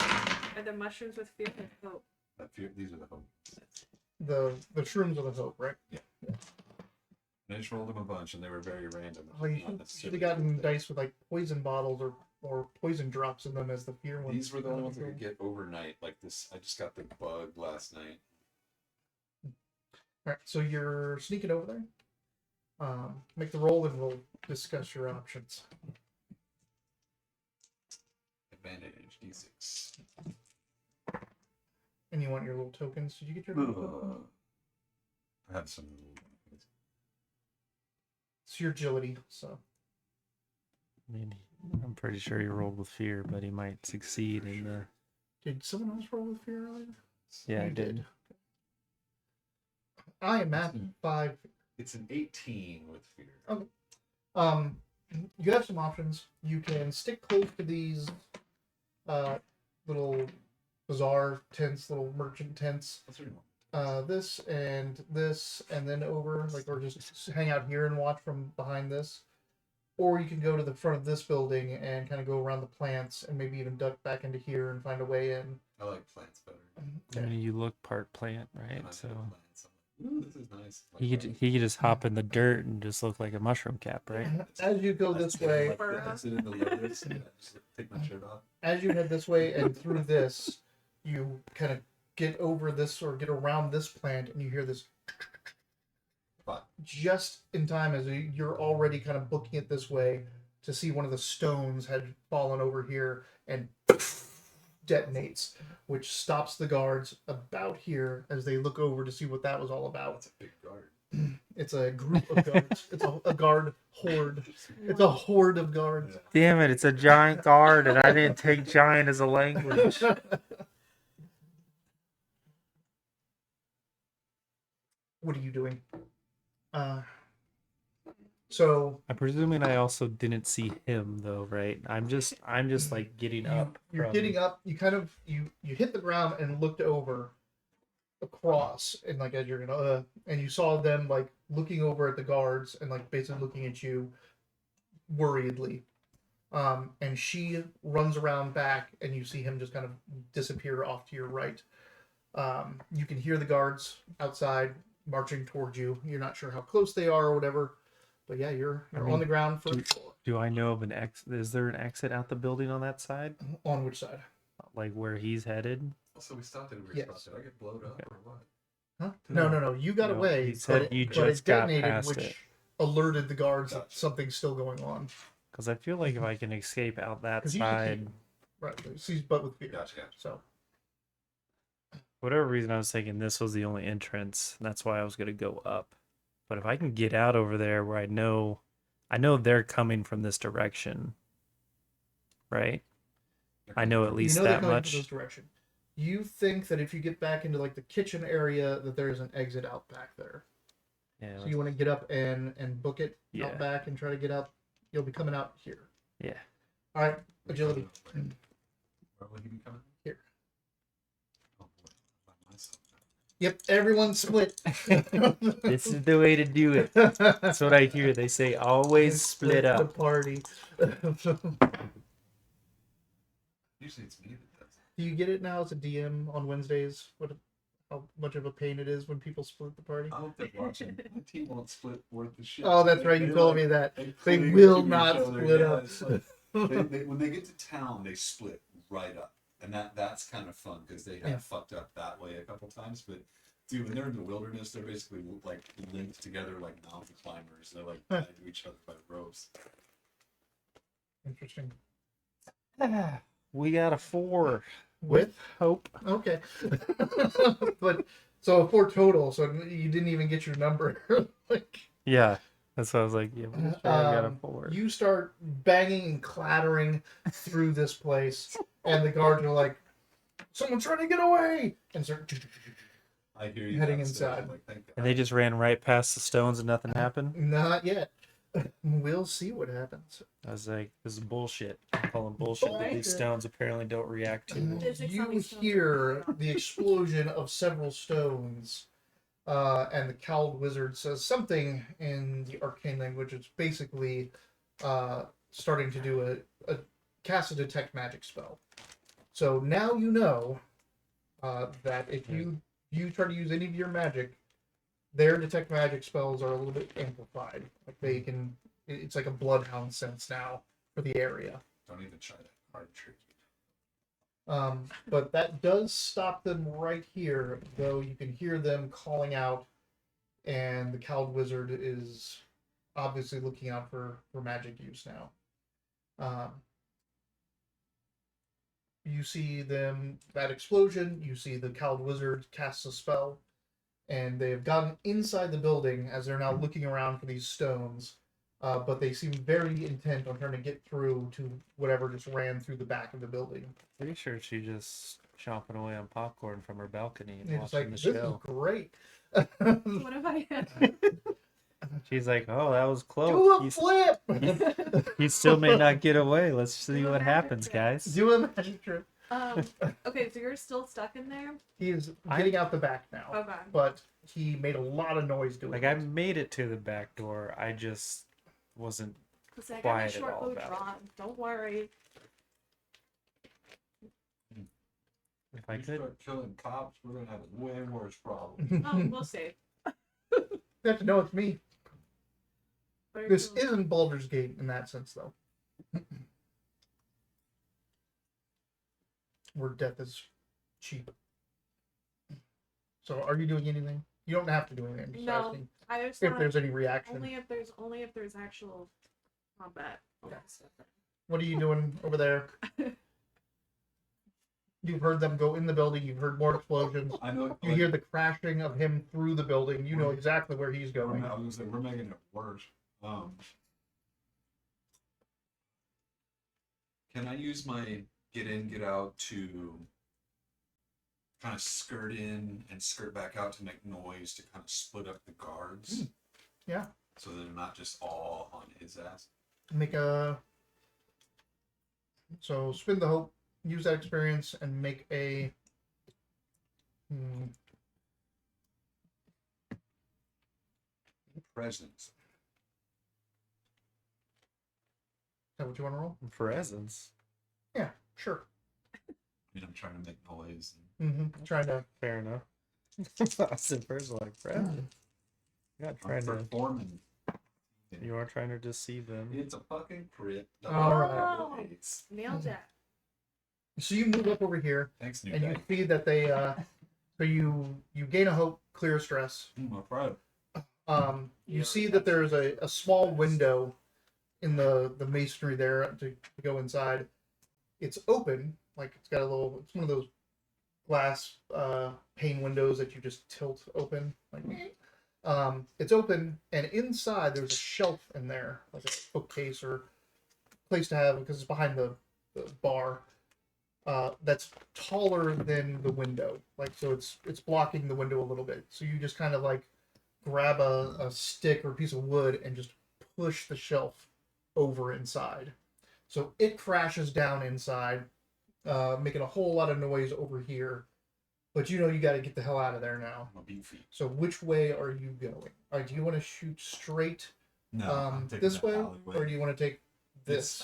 Yeah, Are there mushrooms with fear and hope? these are the hope. The shrooms of the hope, right? I just rolled them a bunch, and they were very random. Oh, you not should necessarily have gotten good. dice with like poison bottles or poison drops in them as the fear ones. These were the only ones I could get overnight. Like this, I just got the bug last night. All right, so you're sneaking over there. Make the roll, and we'll discuss your options. Advantage D6. And you want your little tokens? Did you get your little tokens? I have some. It's your agility, so. I mean, I'm pretty sure he rolled with fear, but he might succeed in the. Did someone else roll with fear earlier? Yeah, I You did. I am at 5. It's an 18 with fear. Okay. You have some options. You can stick close to these little bazaar tents, little merchant tents. What's your one? This, and then over, like, or just hang out here and watch from behind this. Or you can go to the front of this building and kind of go around the plants and maybe even duck back into here and find a way in. I like plants better. I mean, you look part plant, right? When I So see plants, I'm like, ooh, this is nice. Like, he could just hop in the dirt and just look like a mushroom cap, right? As you go this way, I sit in the lettuce and I just take my shirt off. as you head this way and through this, you kind of get over this or get around this plant, and you hear this just in time as you're already kind of booking it this way to see one of the stones had fallen over here and detonates, which stops the guards about here as they look over to see what that was all about. That's a big guard. It's a group of guards. It's a guard horde. It's a horde of guards. Damn it! It's a giant guard, and I didn't take giant as a language. What are you doing? So I'm presuming I also didn't see him though, right? I'm just like getting up. You're from- getting up. You kind of you hit the ground and looked over across, and like as you're gonna and you saw them like looking over at the guards and like basically looking at you worriedly. And she runs around back, and you see him just kind of disappear off to your right. You can hear the guards outside marching towards you. You're not sure how close they are or whatever, but yeah, you're on the ground for Do I know of an exit? Is there an exit out the building on that side? on which side? Like where he's headed? Also, we stopped at a weird Yes. spot. Did I get blown up or what? Huh? No. No. You got No, away, he but said it, you but it just got detonated, past which it. alerted the guards that Gotcha. something's still going on. Because I feel like if I can escape out that 'Cause you can side, Right, sees but with fear. Gotcha. So whatever reason I was thinking this was the only entrance, and that's why I was gonna go up. But if I can get out over there where I know they're coming from this direction, right? I know at you least know they're that coming much. from this direction. You think that if you get back into like the kitchen area, that there's an exit out back there. Yeah, So you want to get up and book it Yeah. out back and try to get out. You'll be coming out here. yeah. All right, agility. Where would he be coming? Here. Oh boy, by myself. Yep, everyone split. This is the way to do it. That's what I hear. They say always split the up. party. Usually it's me that does it. Do you get it now as a DM on Wednesdays? How much of a pain it is when people split the party? I hope they're watching. My team won't split worth the shit. Oh, that's right. You They, told like, me that. they They cling will to each not other. split Yeah, up. it's like- when they get to town, they split right up, and that's kind of fun because they have Yeah. fucked up that way a couple times. But dude, when they're in the wilderness, they're basically like linked together like mountain climbers. They're like tied to each other by ropes. Interesting. We got a 4 With hope. okay, but so 4 total. So you didn't even get your number. Like Yeah, that's what I was like. Yeah, I'm sure I got a 4. you start banging and clattering through this place, and the guards are like, "Someone's trying to get away!" And start I hear you Heading downstairs, inside. I'm like, thank God. And they just ran right past the stones and nothing happened. not yet. We'll see what happens. I was like, this is bullshit. I'm calling bullshit that these Bullshit. stones apparently don't react to. Physics You on these stones hear are- the explosion of several stones, and the cowled wizard says something in the arcane language. It's basically starting to do a cast a detect magic spell. So now you know that if you try to use any of your magic, their detect magic spells are a little bit amplified. Like they can, it's like a bloodhound sense now for the area. Don't even try that hard trick. But that does stop them right here, though you can hear them calling out and the cowled wizard is obviously looking out for magic use now. You see that explosion, you see the cowled wizard casts a spell, and they have gotten inside the building as they're now looking around for these stones. But they seem very intent on trying to get through to whatever just ran through the back of the building. Pretty sure she just chomping away on popcorn from her balcony and And it's watching like, the this is show. great. What have I had? She's like, "Oh, that was close. Do a flip! He still may not get away. Let's see Do a what magic happens, trick. guys." Do a magic trick. Okay, so you're still stuck in there? He is getting out the back now, Okay. but he made a lot of noise doing Like it. I made it to the back door. I just wasn't. Because I got my Quiet at short all bow about it. drawn. Don't worry. If I You could, start killing cops, we're gonna have a way worse problem. Oh, we'll see. You have to know it's me. Very This cool. isn't Baldur's Gate in that sense, though. Where death is cheap. So, are you doing anything? You don't have to do anything. I'm just No, asking I just if want there's any reaction. only if there's actual combat. All that stuff. What are you doing over there? You've heard them go in the building. You've heard more explosions. I know. You hear the crashing of him through the building. You know exactly where he's going. I was gonna say we're making it worse. Can I use my get in, get out to kind of skirt in and skirt back out to make noise to kind of split up the guards? Yeah. So they're not just all on his ass. Make a. So spin the hope. Use that experience and make a. Presence. Is that what you want to roll? presents. Yeah, sure. I'm trying to make noise. Trying to. Fair enough. I said first like presents. You're not trying to. Performing. You are trying to deceive them. It's a fucking crit. All right. Oh, nailed it. So you move up over here, Thanks, new and you guy. see that they. So you gain a hope, clear stress. My pride. You see that there's a small window in the masonry there to go inside. It's open, like it's got a little. It's one of those glass pane windows that you just tilt open. Like, it's open, and inside there's a shelf in there, like a bookcase or place to have because it's behind the bar. That's taller than the window, like so it's blocking the window a little bit. So you just kind of like grab a stick or a piece of wood and just push the shelf over inside. So it crashes down inside, making a whole lot of noise over here. But you know you got to get the hell out of there now. I'm a beefy. So which way are you going? Do you want to shoot straight No, I'm taking this the way, alleyway. or do you want to take this?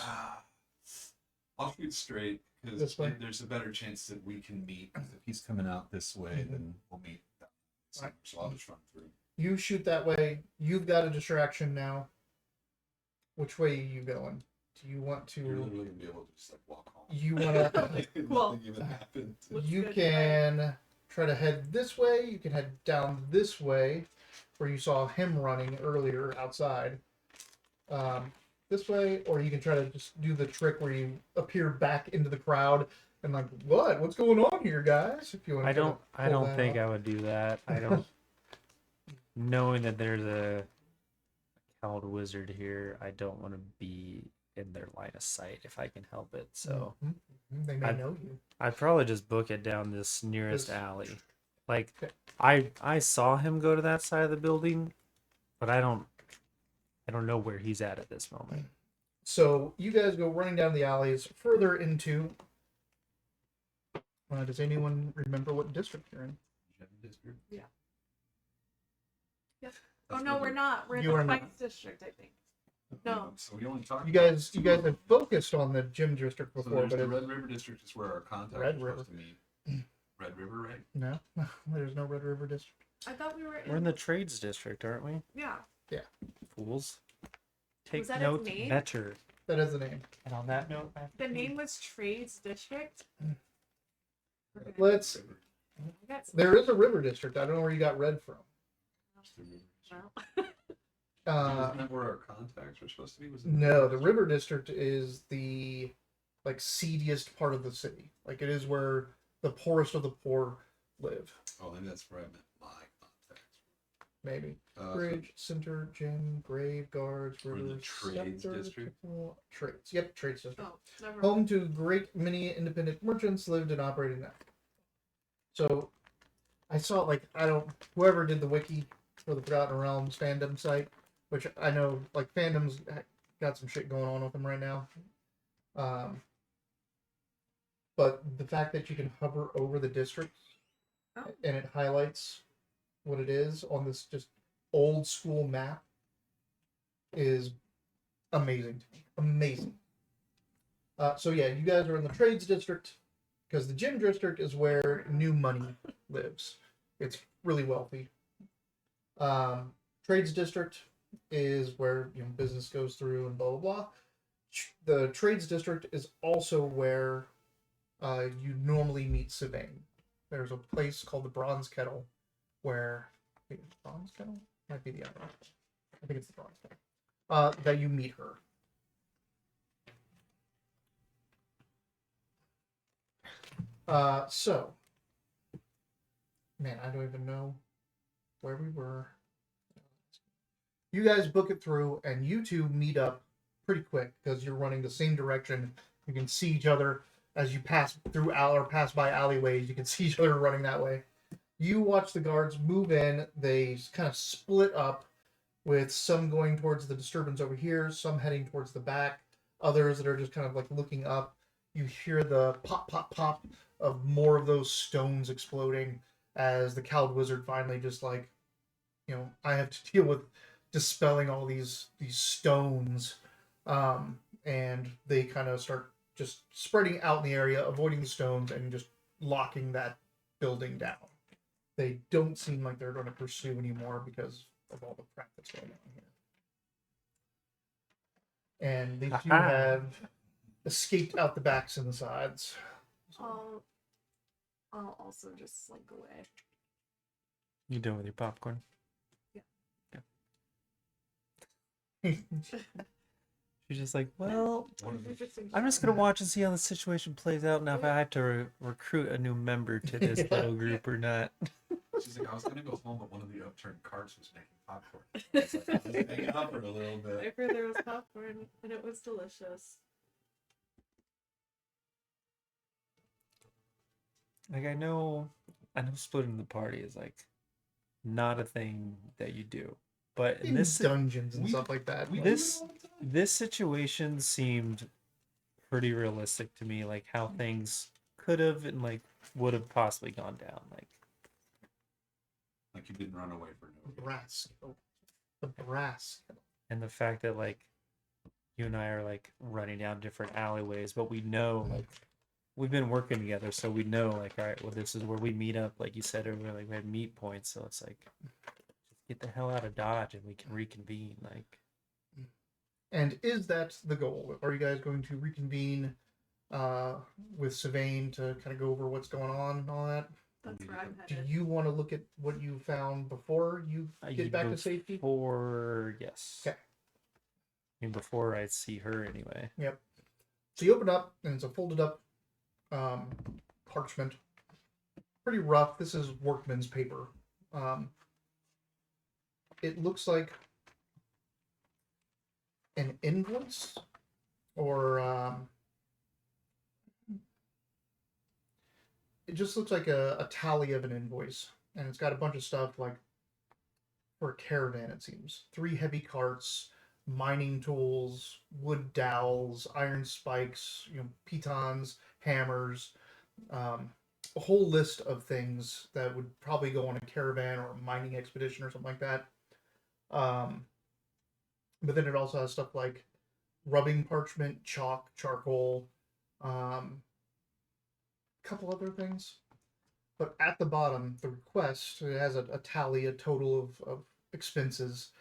I'll shoot straight because This way? there's a better chance that we can meet. If he's coming out this way, then we'll meet. Right. So I'll just run through. You shoot that way. You've got a distraction now. Which way are you going? Do you want You're to? literally gonna be able to just like walk home. You want to? Like, Cool. nothing even happened. Looks You good, can try to head this way. You can head down this way, where you saw him running earlier outside. This way, or you can try to just do the trick where you appear back into the crowd and like, what's going on here, guys? If you want, I don't think I would do that. I don't. Knowing that there's a cowled wizard here, I don't want to be in their line of sight if I can help it. So they may I'd- know you. I'd probably just book it down this nearest This- alley. Like Okay. I saw him go to that side of the building, but I don't know where he's at this moment. So you guys go running down the alleys further into. Does anyone remember what district you're in? Yeah. Oh no, we're not. We're in You the are not. Spice District, I think. No. So we only talked. You about guys two have of them. focused on the gym district So before, there's but the it's, Red River District is where our contact Red is River. supposed to meet. Red River, right? no, there's no Red River district. I thought we were in. We're in the trades district, aren't we? Yeah. Fools. Take that its note name? better. That is the name. And on that note, The name was Trades District. Okay. Let's. I got some- There is a river district. I don't know where you got red from. watch the river. No. Isn't that where our contacts are supposed to be? Was it No, the River District is the like seediest part of the city. Like it is where the poorest of the poor live. Oh, maybe that's where I meant my contacts. Maybe So Bridge, Center, Gym, Grave, Guards, We're in the River, Trades Scepter, District? Temple, Trades. Yep, Trades District. Oh, never Home mind. to great many independent merchants lived and operated now. So I saw whoever did the wiki for the Forgotten Realms fandom site, which I know like fandom's got some shit going on with them right now. But the fact that you can hover over the district Oh. and it highlights what it is on this just old school map is amazing to me. Amazing. So yeah, you guys are in the trades district because the gym district is where new money lives. It's really wealthy. Trades district is where business goes through and blah blah blah. The trades district is also where you normally meet Sylvain. There's a place called the Bronze Kettle where Bronze Kettle might be the other one. I think it's the Bronze Kettle. That you meet her. So, man, I don't even know where we were. You guys book it through, and you two meet up pretty quick because you're running the same direction. You can see each other as you pass through or pass by alleyways. You can see each other running that way. You watch the guards move in. They kind of split up, with some going towards the disturbance over here, some heading towards the back, others that are just kind of like looking up. You hear the pop, pop, pop of more of those stones exploding as the Cowed Wizard finally just like, I have to deal with dispelling all these stones, and they kind of start just spreading out in the area, avoiding the stones, and just locking that building down. They don't seem like they're going to pursue anymore because of all the crap that's going on here. And these two have escaped out the backs and the sides. I'll also just slink away. You done with your popcorn? She's just like, well, I'm just gonna watch and see how the situation plays out. Now, if I have to recruit a new member to this little group or not. She's like, I was gonna go home, but one of the upturned carts was making popcorn. I was like, I'm just hanging out for a little I bit. heard there was popcorn, and it was delicious. Like, I know splitting the party is like not a thing that you do, but in this dungeons and stuff like that. This situation seemed pretty realistic to me, like how things could have and like would have possibly gone down. Like you didn't run away for no brass. The brass. And the fact that like you and I are like running down different alleyways, but we know like we've been working together, so we know like, all right, well, this is where we meet up. Like you said earlier, like we had meet points, so it's like just get the hell out of Dodge and we can reconvene. Like, and is that the goal? Are you guys going to reconvene with Sylvain to kind of go over what's going on and all that? That's where I'm Do headed. you want to look at what you found before you get back to safety? Yes. Okay. I mean, before I see her anyway. Yep. So you open up, and it's a folded up parchment. Pretty rough. This is workman's paper. It looks like an invoice, or it just looks like a tally of an invoice, and it's got a bunch of stuff like for a caravan. It seems 3 heavy carts, mining tools, wood dowels, iron spikes, pitons, hammers, a whole list of things that would probably go on a caravan or a mining expedition or something like that. But then it also has stuff like rubbing parchment, chalk, charcoal, a couple other things. But at the bottom, the request, it has a tally, a total of expenses.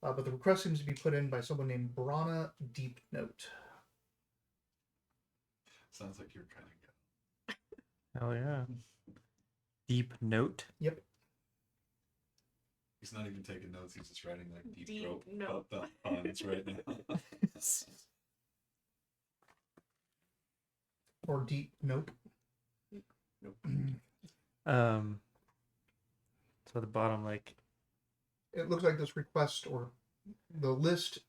But the request seems to be put in by someone named Brana Deep Note. Sounds like you're kind of good. Hell yeah. Deep Note? Yep. He's not even taking notes. He's just writing like deep Deep throat note. puns right now. Or deep nope. So the bottom, like, It looks like this request or the list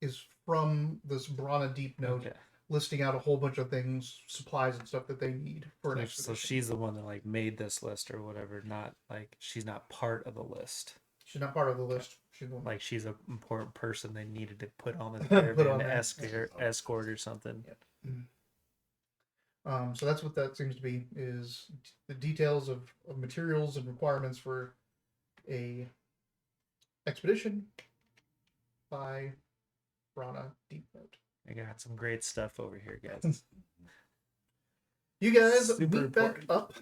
is from this Brana Deep Note, okay. listing out a whole bunch of things, supplies and stuff that they need for an So expedition. she's the one that like made this list or whatever. Not like she's not part of the list. She's not part of the list. She's the one. Like she's an important person they needed to put on this Put caravan on there. escort or something. So that's what that seems to be, is the details of materials and requirements for a expedition by Brana Deep Note. I got some great stuff over here, guys. You guys Super meet back important. up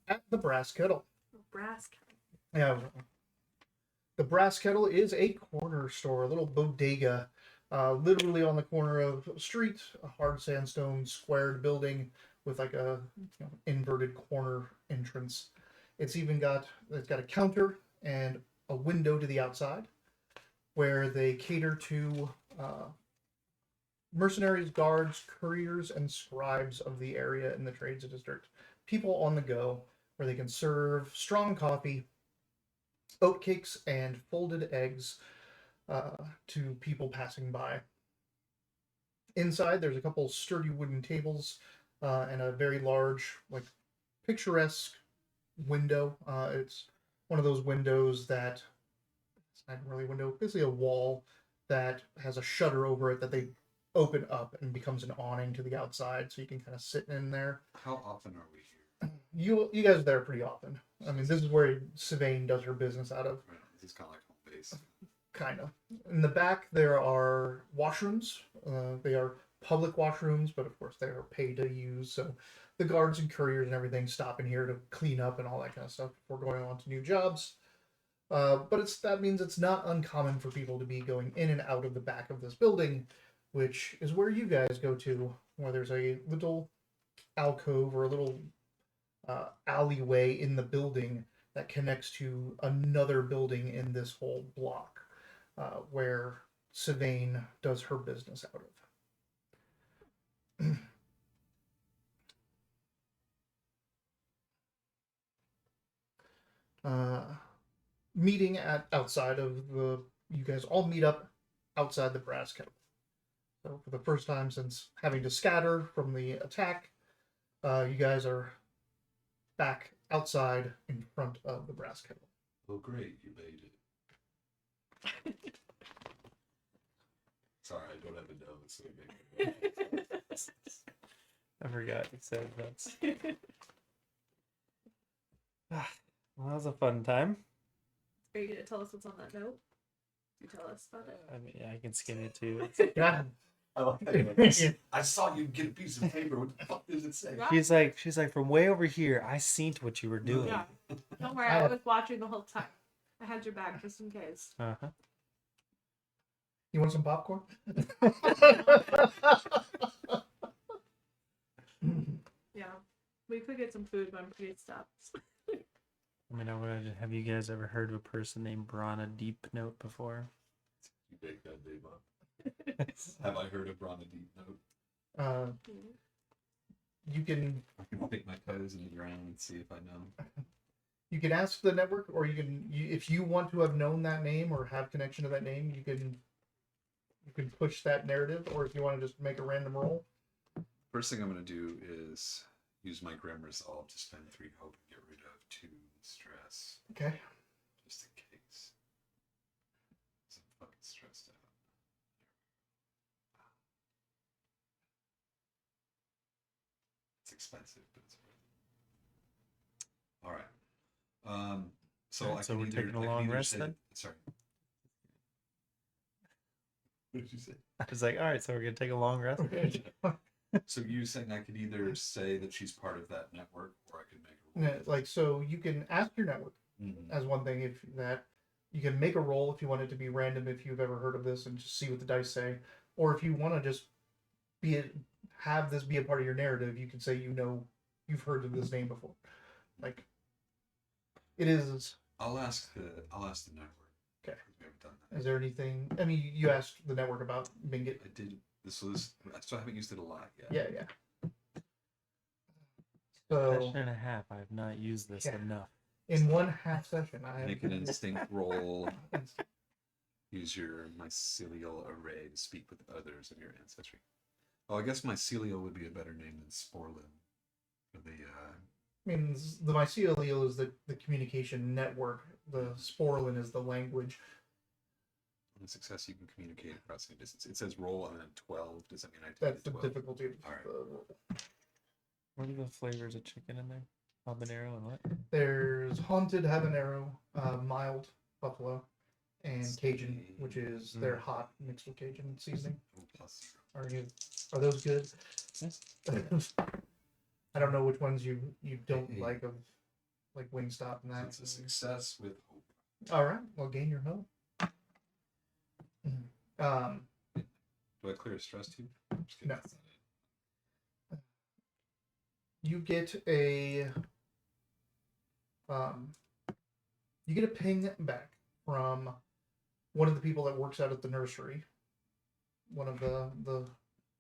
at the Brass Kettle. Brass. Yeah, the Brass Kettle is a corner store, a little bodega, literally on the corner of a street, a hard sandstone squared building with like a inverted corner entrance. It's got a counter and a window to the outside, where they cater to mercenaries, guards, couriers, and scribes of the area in the trades district. People on the go, where they can serve strong coffee, oatcakes, and folded eggs to people passing by. Inside, there's a couple sturdy wooden tables and a very large, like, picturesque window. It's one of those windows that it's not really a window, basically a wall that has a shutter over it that they open up and becomes an awning to the outside, so you can kind of sit in there. How often are we here? You guys are there pretty often. I mean, this is where Sylvain does her business out of. Right, this is kind of like home base. Kind of. In the back, there are washrooms. They are public washrooms, but of course they are pay to use. So the guards and couriers and everything stop in here to clean up and all that kind of stuff before going on to new jobs. But that means it's not uncommon for people to be going in and out of the back of this building, which is where you guys go to, where there's a little alcove or a little alleyway in the building that connects to another building in this whole block, where Sylvain does her business out of. Meeting outside of you guys all meet up outside the Brass Kettle. So for the first time since having to scatter from the attack, you guys are back outside in front of the Brass Kettle. Oh, great, you made it. Sorry, I don't have a nose, so you make it. I forgot you said that's. Well, that was a fun time. Are you gonna tell us what's on that note? You tell us about it. I mean, yeah, I can skim it too. Yeah. I like that. I saw you get a piece of paper. What the fuck does it say? She's like, from way over here, I seen what you were doing. Yeah. Don't worry, I was watching the whole time. I had your back just in case. Uh-huh. You want some popcorn? Yeah. We could get some food, but I'm pretty stuffed. I mean, have you guys ever heard of a person named Brana Deep Note before? You make that name up. Have I heard of Brana Deep Note? You can I can stick my toes in the ground and see if I know. you can ask the network, or if you want to have known that name or have connection to that name, you can push that narrative, or if you want to just make a random roll. First thing I'm going to do is use my Grim Resolve to spend 3 hope and get rid of 2 stress. Okay. Just in case. 'Cause I'm fucking stressed out. It's expensive, but it's worth it. Alright. So Alright, I so can we're either, taking a I can long either rest say, then? Sorry. What did you say? I was like, all right, so we're gonna take a long rest. So you saying I could either say that she's part of that network, or I could make a Yeah, roll? like, so you can ask your network Mhm. as one thing, if that you can make a roll if you want it to be random, if you've ever heard of this, and just see what the dice say, or if you want to just have this be a part of your narrative, you can say you've heard of this name before. Like, it is I'll ask the network. Okay. We haven't done that. Is there anything? I mean, you asked the network about Bingit. I did. This was. I still haven't used it a lot yet. Yeah. So Session and a half. I have not used this Yeah. enough. in one half session, I Make an have instinct roll. Use your mycelial array to speak with others of your ancestry. Oh, I guess mycelial would be a better name than sporlin. For the means the mycelial is the communication network. The sporlin is the language. on success, you can communicate across any distance. It says roll and then 12. Does that mean I take That's a the 12? difficulty of All right. the What are the flavors of chicken in there? Habanero and what? There's haunted habanero, mild buffalo, and Cajun, which is their hot mixed with Cajun seasoning. Oh, plus. Are those good? I don't know which ones you don't like of like Wingstop and that. It's a success with hope. All right, well, gain your hope. Do I clear a stress tube? I'm just kidding, No. that's not it. You get a ping back from one of the people that works out at the nursery, one of the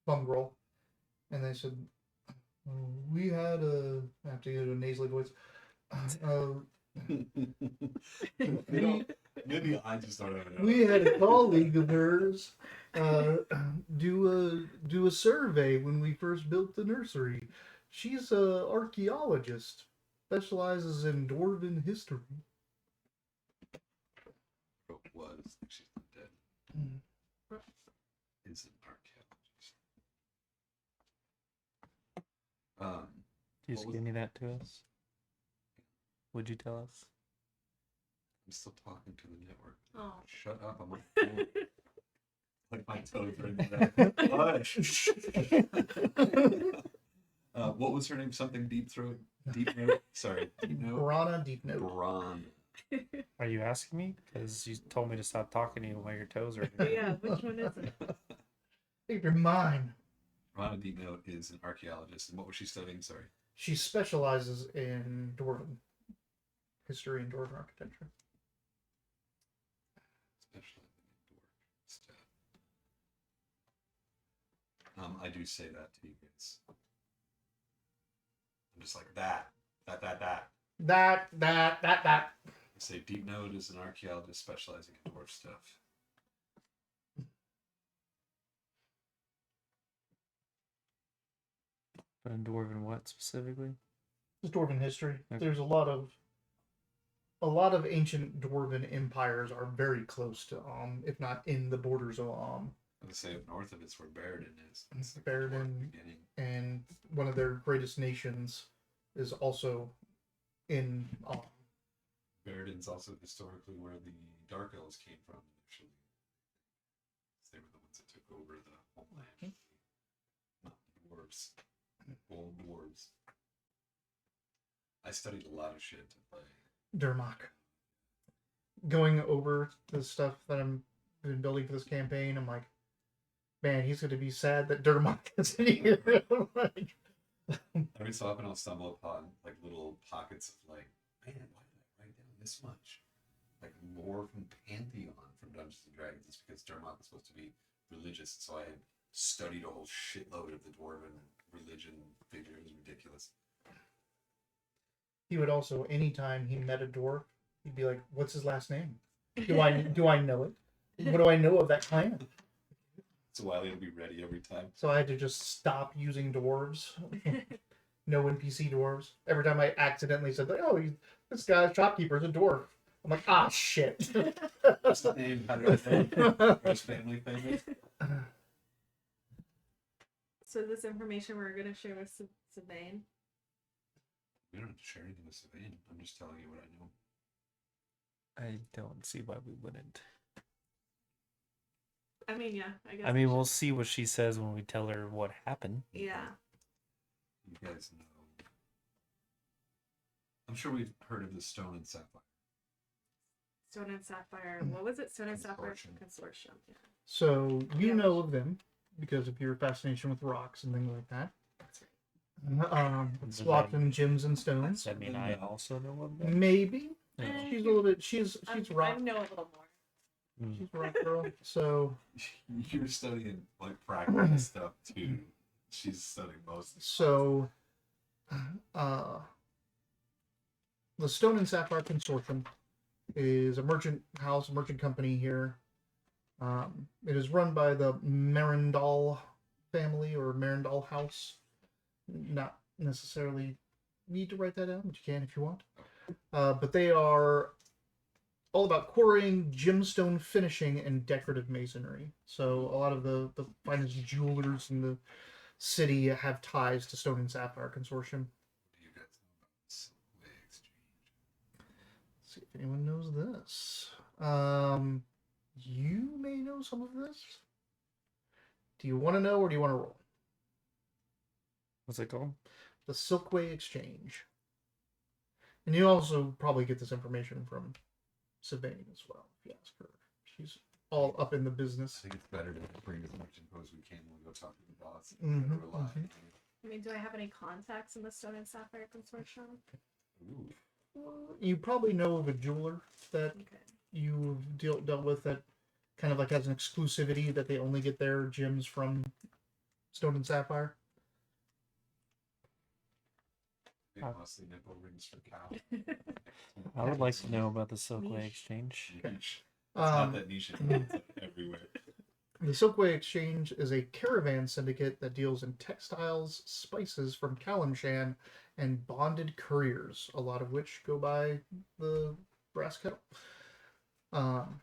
bumgirl, and they said we had a I have to use a nasally voice. Maybe I just don't have it. We had a colleague of hers do a survey when we first built the nursery. She's a archaeologist, specializes in dwarven history. Was she's not dead. Is an archaeologist. Do you What was- skinny that to us? Would you tell us? I'm still talking to the network. Oh. Shut up! I'm on the phone. Like my toes are in that. What was her name? Something deep throat, deep note. Sorry, deep note. Piranha Deep Note. Bron. Are you asking me? Because you told me to stop talking to you while your toes are. Yeah, which one is it? Keep your mind. Rana Deep Note is an archaeologist, and what was she studying? Sorry. She specializes in dwarven history and dwarven architecture. Specializing in dwarf stuff. I do say that to you guys. I'm just like that. That. I say Deep Note is an archaeologist specializing in dwarf stuff. But in dwarven what specifically? It's dwarven history. Okay. There's a lot of ancient dwarven empires are very close to if not in the borders of I would say up north of it's where Baradin is. That's the Baradin. beginning. and one of their greatest nations is also in Baradin's also historically where the Dark Elves came from initially. They were the ones that took over the homeland. Not dwarves. Old dwarves. I studied a lot of shit to play. Dermok. Going over the stuff that I'm been building for this campaign, I'm like, man, he's gonna be sad that Dermok isn't here. Like, Every so often I'll stumble upon like little pockets of like, man, why did I write down this much? Like lore from Pantheon from Dungeons and Dragons. It's because Dermok was supposed to be religious, so I had studied a whole shitload of the dwarven religion figure. It was ridiculous. he would also, anytime he met a dwarf, he'd be like, "What's his last name? Do I know it? What do I know of that clan?" So Wiley will be ready every time. So I had to just stop using dwarves. No NPC dwarves. Every time I accidentally said, like, "Oh, this guy's shopkeeper is a dwarf," I'm like, "Ah, shit." What's the name? How do I know? His family famous? So this information we're gonna share with Sabine. We don't have to share anything with Savannah. I'm just telling you what I know. I don't see why we wouldn't. I mean, yeah, I guess. I mean, we'll see what she says when we tell her what happened. Yeah. You guys know. I'm sure we've heard of the Stone and Sapphire. Stone and Sapphire. What was it? Stone and Sapphire Consortium. Consortium. Yeah. So you Yeah. know of them because of your fascination with rocks and things like that. That's right. It's locked in gems and stones. I mean, I also know of them. Maybe. Yeah. She's a little bit. She's I rock. know a little more. Mm. She's a rock girl. So You're studying like practical stuff too. She's studying most. so, the Stone and Sapphire Consortium is a merchant house, a merchant company here. It is run by the Marindal family or Marindal House. Not necessarily need to write that down, but you can if you want. But they are all about quarrying, gemstone finishing, and decorative masonry. So a lot of the finest jewelers in the city have ties to Stone and Sapphire Consortium. What do you guys know about this way exchange? Let's see if anyone knows this. You may know some of this. Do you want to know or do you want to roll? What's it called? The Silkway Exchange. And you also probably get this information from Sylvain as well, if you ask her. She's all up in the I business. think it's better to bring as much info as we can when we go talk to the boss. Mhm, Rely on mhm. you. I mean, do I have any contacts in the Stone and Sapphire Consortium? Ooh. You probably know of a jeweler that Okay. you've dealt with that kind of like has an exclusivity that they only get their gems from Stone and Sapphire. Big mostly nipple rings for cow. I would like to know about the Silkway Niche. Exchange. Okay. Niche. It's not Um, that niche anymore. It's like everywhere. The Silkway Exchange is a caravan syndicate that deals in textiles, spices from Kalimshan, and bonded couriers, a lot of which go by the brass kettle. Um,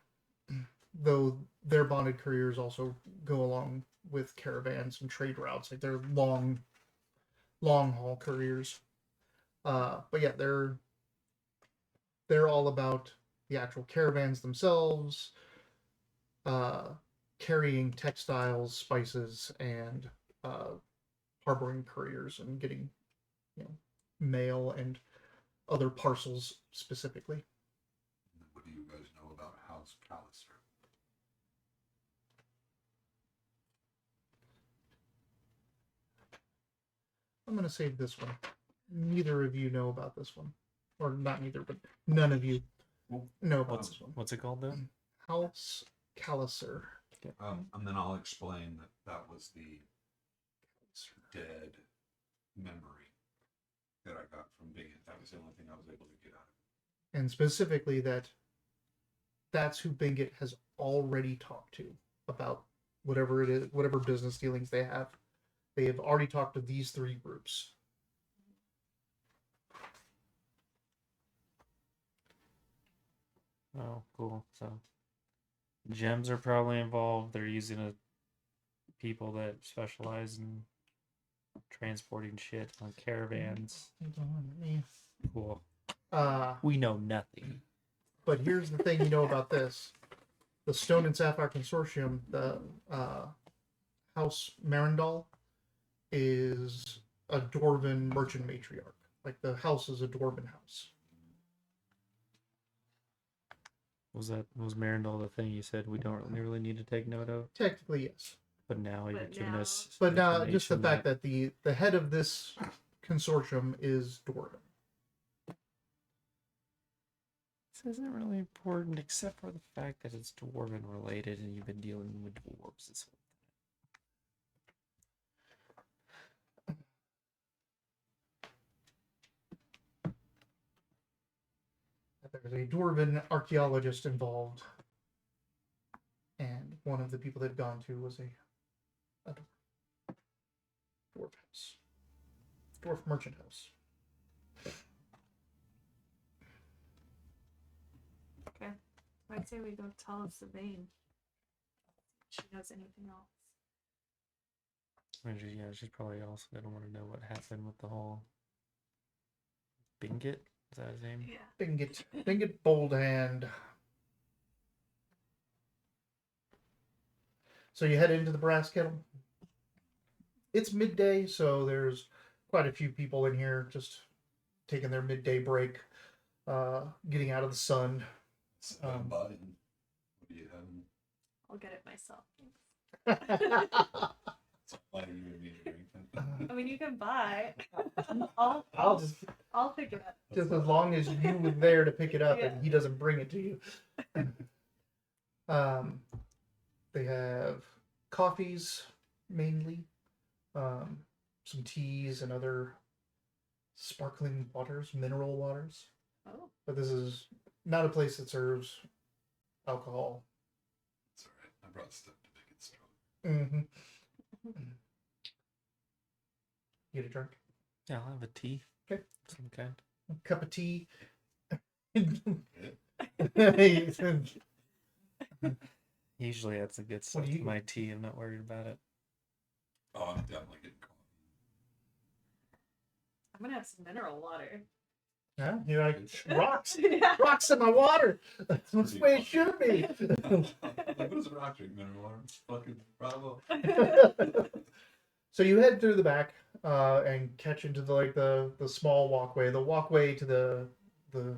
though their bonded couriers also go along with caravans and trade routes, like they're long haul couriers. But yeah, they're all about the actual caravans themselves, carrying textiles, spices, and harboring couriers and getting, mail and other parcels specifically. What do you guys know about House Palliser? I'm gonna save this one. Neither of you know about this one, or not neither, but none of you know about this one. What's it called though? House Calliser. And then I'll explain that that was the dead memory that I got from Bigot. That was the only thing I was able to get out of it. And specifically that's who Binget has already talked to about whatever it is, whatever business dealings they have. They have already talked to these three groups. Oh, cool. So gems are probably involved. They're using people that specialize in transporting shit on caravans. Hold on, let me- Cool. Uh, We know nothing. but here's the thing you know about this. The Stone and Sapphire Consortium, the House Marindal, is a Dwarven merchant matriarch. Like the house is a Dwarven house. Was Marindal the thing you said we don't really need to take note of? Technically, yes. But now you're But giving now- us. But just the information fact that the head of this consortium is Dwarven. this isn't really important, except for the fact that it's dwarven related, and you've been dealing with dwarves this whole There's a Dwarven archaeologist involved, and one of the people they've gone to was a dwarf house, dwarf merchant house. Okay. I'd say we go tell Sylvain. If she knows anything else. time. Yeah, she's probably also gonna want to know what happened with the whole Binget. Is that his name? Yeah. Binget Boldhand. So you head into the brass kettle. It's midday, so there's quite a few people in here just taking their midday break, getting out of the sun. Sit down by and what do you have? I'll get it myself. Why do you need a drink? I'm mean, you can buy. I'll I'll pick it up. just as long as you were there to pick it up Yeah. and he doesn't bring it to you. They have coffees mainly, some teas and other sparkling waters, mineral waters. Oh. But this is not a place that serves alcohol. It's alright. I brought stuff to make it strong. Mm-hmm. Get a drink? Yeah, I'll have a tea. Okay. Some kind. A cup of tea. Usually that's a good stuff do to you- my tea. I'm not worried about it. Oh, I'm definitely getting coffee. I'm gonna have some mineral water. Yeah, you're like, rocks. Yeah. Rocks in my water. That's the Pretty way it fun. should be. Like, what is a rock drink? Mineral water? Fucking bravo. So you head through the back and catch into the small walkway. The walkway to to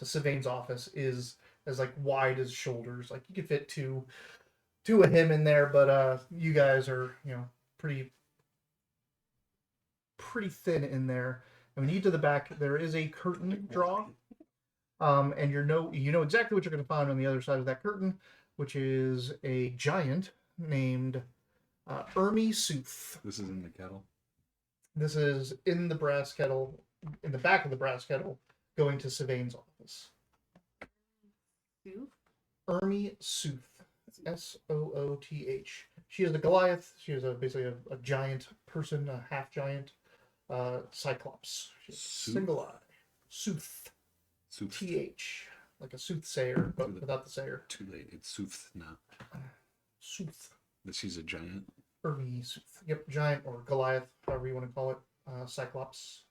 Sylvain's office is as like wide as shoulders. Like you could fit two of him in there, but you guys are pretty thin in there. And when you get to the back, there is a curtain draw. And you know exactly what you're going to find on the other side of that curtain, which is a giant named Ermi Sooth. This is in the kettle. This is in the brass kettle, in the back of the brass kettle, going to Sylvain's office. Soup? Ermi Sooth. Sooth. She is a Goliath. She is basically a giant person, a half giant cyclops. She has a Sooth? single eye. Sooth. Sooth. TH. Like a soothsayer, but without the sayer. Too late. It's Sooth now. Sooth. But she's a giant. Ermi Sooth. Yep, giant or Goliath, however you want to call it. Cyclops.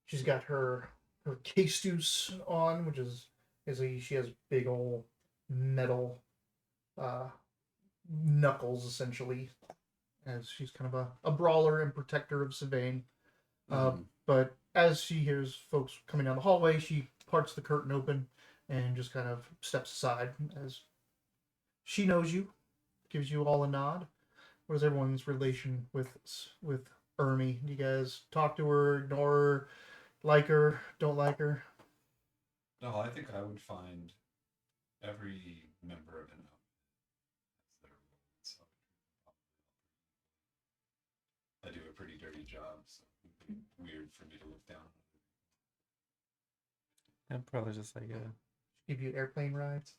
She's got her caestus on, which is basically she has big old metal knuckles essentially, as she's kind of a brawler and protector of Sylvain. But as she hears folks coming down the hallway, she parts the curtain open and just kind of steps aside as she knows you, gives you all a nod. What is everyone's relation with Ermi? Do you guys talk to her, ignore her, like her, don't like her? No, I think I would find every member of an outfit as their role. So I do a pretty dirty job, so it would be weird for me to look down. I'm probably just like a Give you airplane rides.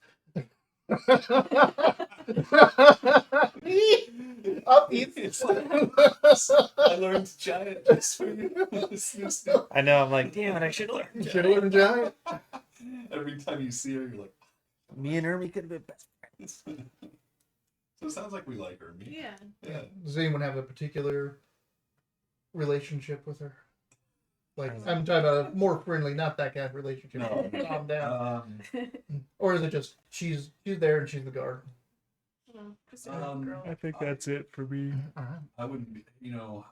Up east. I learned giant just for you. I know. I'm like, damn it! I should learn. Should have learned giant. Every time you see her, you're like, Me and Ermi could have been best friends. so it sounds like we like her. Me. Yeah. Yeah. Does anyone have a particular relationship with her? Like, I'm talking about a more friendly, not that kind of relationship. No. Calm down. Or is it just she's there and she's the guard? Well, just a good girl. I think that's it for me. I wouldn't be,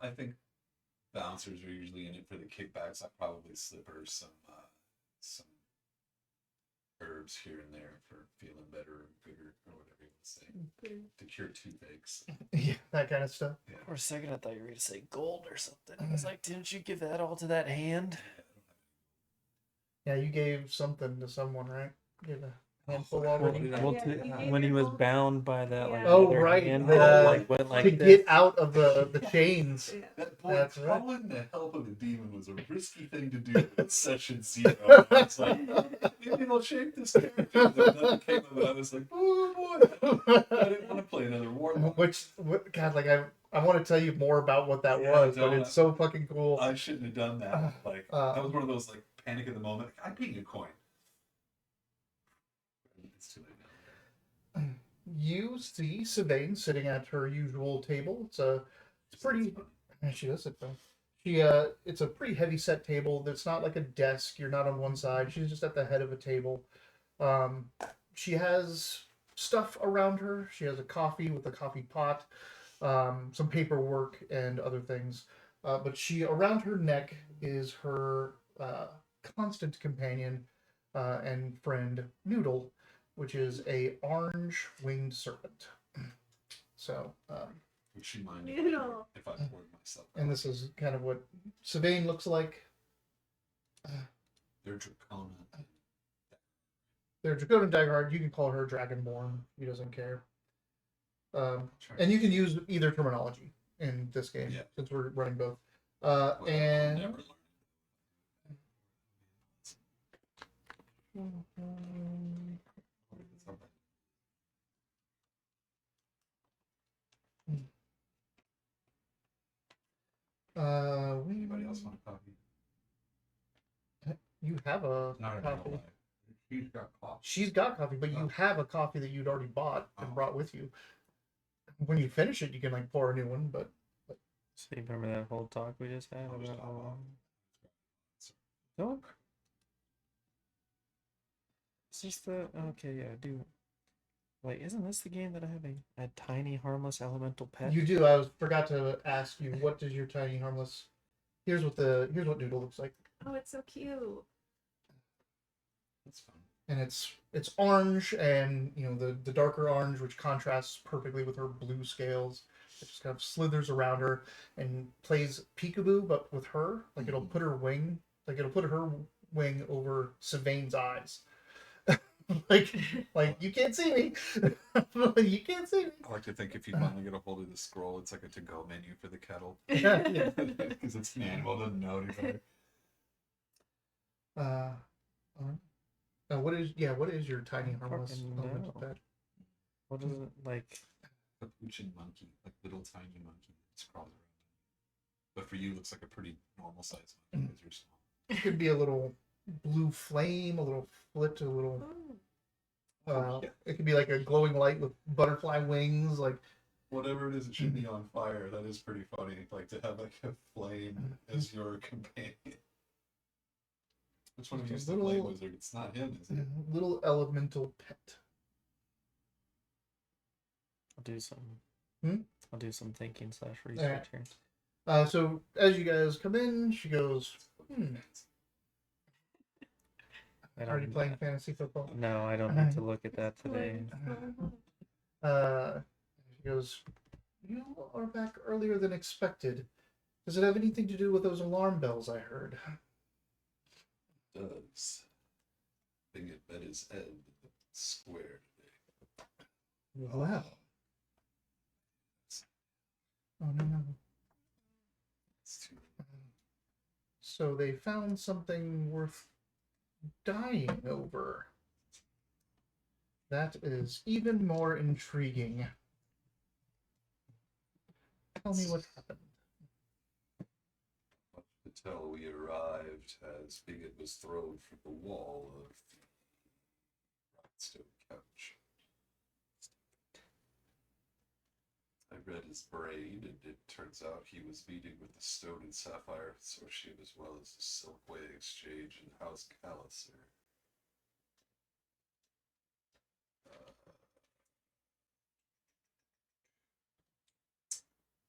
I think bouncers are usually in it for the kickbacks. I'd probably slip her some herbs here and there for feeling better or gooder or whatever you want to say. To cure toothaches. Yeah, that kind of stuff. For a second, I thought you were going to say gold or something. I was like, didn't you give that all to that hand? Yeah, you gave something to someone, right? Gave a handful Well, already. when he was bound by that, like, Oh, other right, hand, the- like went like to this. get out of the chains. Yeah. That boy, That's right. calling the help of a demon was a risky thing to do at session 0. It's like, maybe they'll shape this character. And then nothing came of it. I was like, oh boy, I didn't want to play another warlock. God, like I want to tell you more about what that Yeah, was, but don't. it's so fucking cool. I shouldn't have done that. Like, that was one of those, like, panic of the moment. I'm paying a coin. It's too late now. You see Sylvain sitting at her usual table. It's pretty. She does sit down. It's a pretty heavy set table. It's not like a desk. You're not on one side. She's just at the head of a table. She has stuff around her. She has a coffee with a coffee pot, some paperwork and other things. But around her neck is her constant companion and friend Noodle, which is a orange winged serpent. So, Would she mind You know. if I poured myself? and this is kind of what Sylvain looks like. They're Dracona. They're Dracona and Daggerheart. You can call her Dragonborn. He doesn't care. And you can use either terminology in this game Yeah. since we're running both. Well, I'll And never learn. Anybody else want a copy? you have a Not in coffee. real life. She's got coffee. She's got coffee, but you Oh. have a coffee that you'd already bought and Oh. brought with you. When you finish it, you can like pour a new one. But So you remember that whole talk we just had I'll just about hop how on. no? It's just the okay, yeah, dude. Like, isn't this the game that I have a tiny harmless elemental pet? you do. Forgot to ask you, what does your tiny harmless? Here's what Noodle looks like, Oh, it's so cute. That's fun. and it's orange, and you know the darker orange, which contrasts perfectly with her blue scales. It just kind of slithers around her and plays peekaboo, but with her, like it'll put her wing over Sylvain's eyes. like you can't see me. You can't see me. I like to think if you finally get a hold of the scroll, it's like a to-go menu for the kettle. Yeah. Because it's an animal, doesn't know anything. What is your tiny harmless Fucking elemental no. pet? What is it like? A Capuchin monkey, like little tiny monkey that's crawling around. But for you, it looks like a pretty normal size monkey because you're small. It could be a little blue flame, a little flit, a little. Oh, Yeah. It could be like a glowing light with butterfly wings, like. Whatever it is, it should be on fire. That is pretty funny. Like to have like a flame as your companion. Which one of you is the flame Little- wizard? It's not him, is it? Little elemental pet. I'll do some. Hmm? I'll do some thinking / research Alright. here. So as you guys come in, she goes, I "Are you don't- playing fantasy football?" No, I don't need to look at that today. She goes, "You are back earlier than expected. Does it have anything to do with those alarm bells I heard?" Does. Thing it bet his head square today. Wow. Oh no. It's too So they found something worth dying over. That is even more intriguing. Tell me what happened. much to tell. We arrived as Bigot was thrown from the wall of the rhinestone couch. I read his brain, and it turns out he was meeting with the Stone and Sapphire Consortium as well as the Silkway Exchange and House Calliser.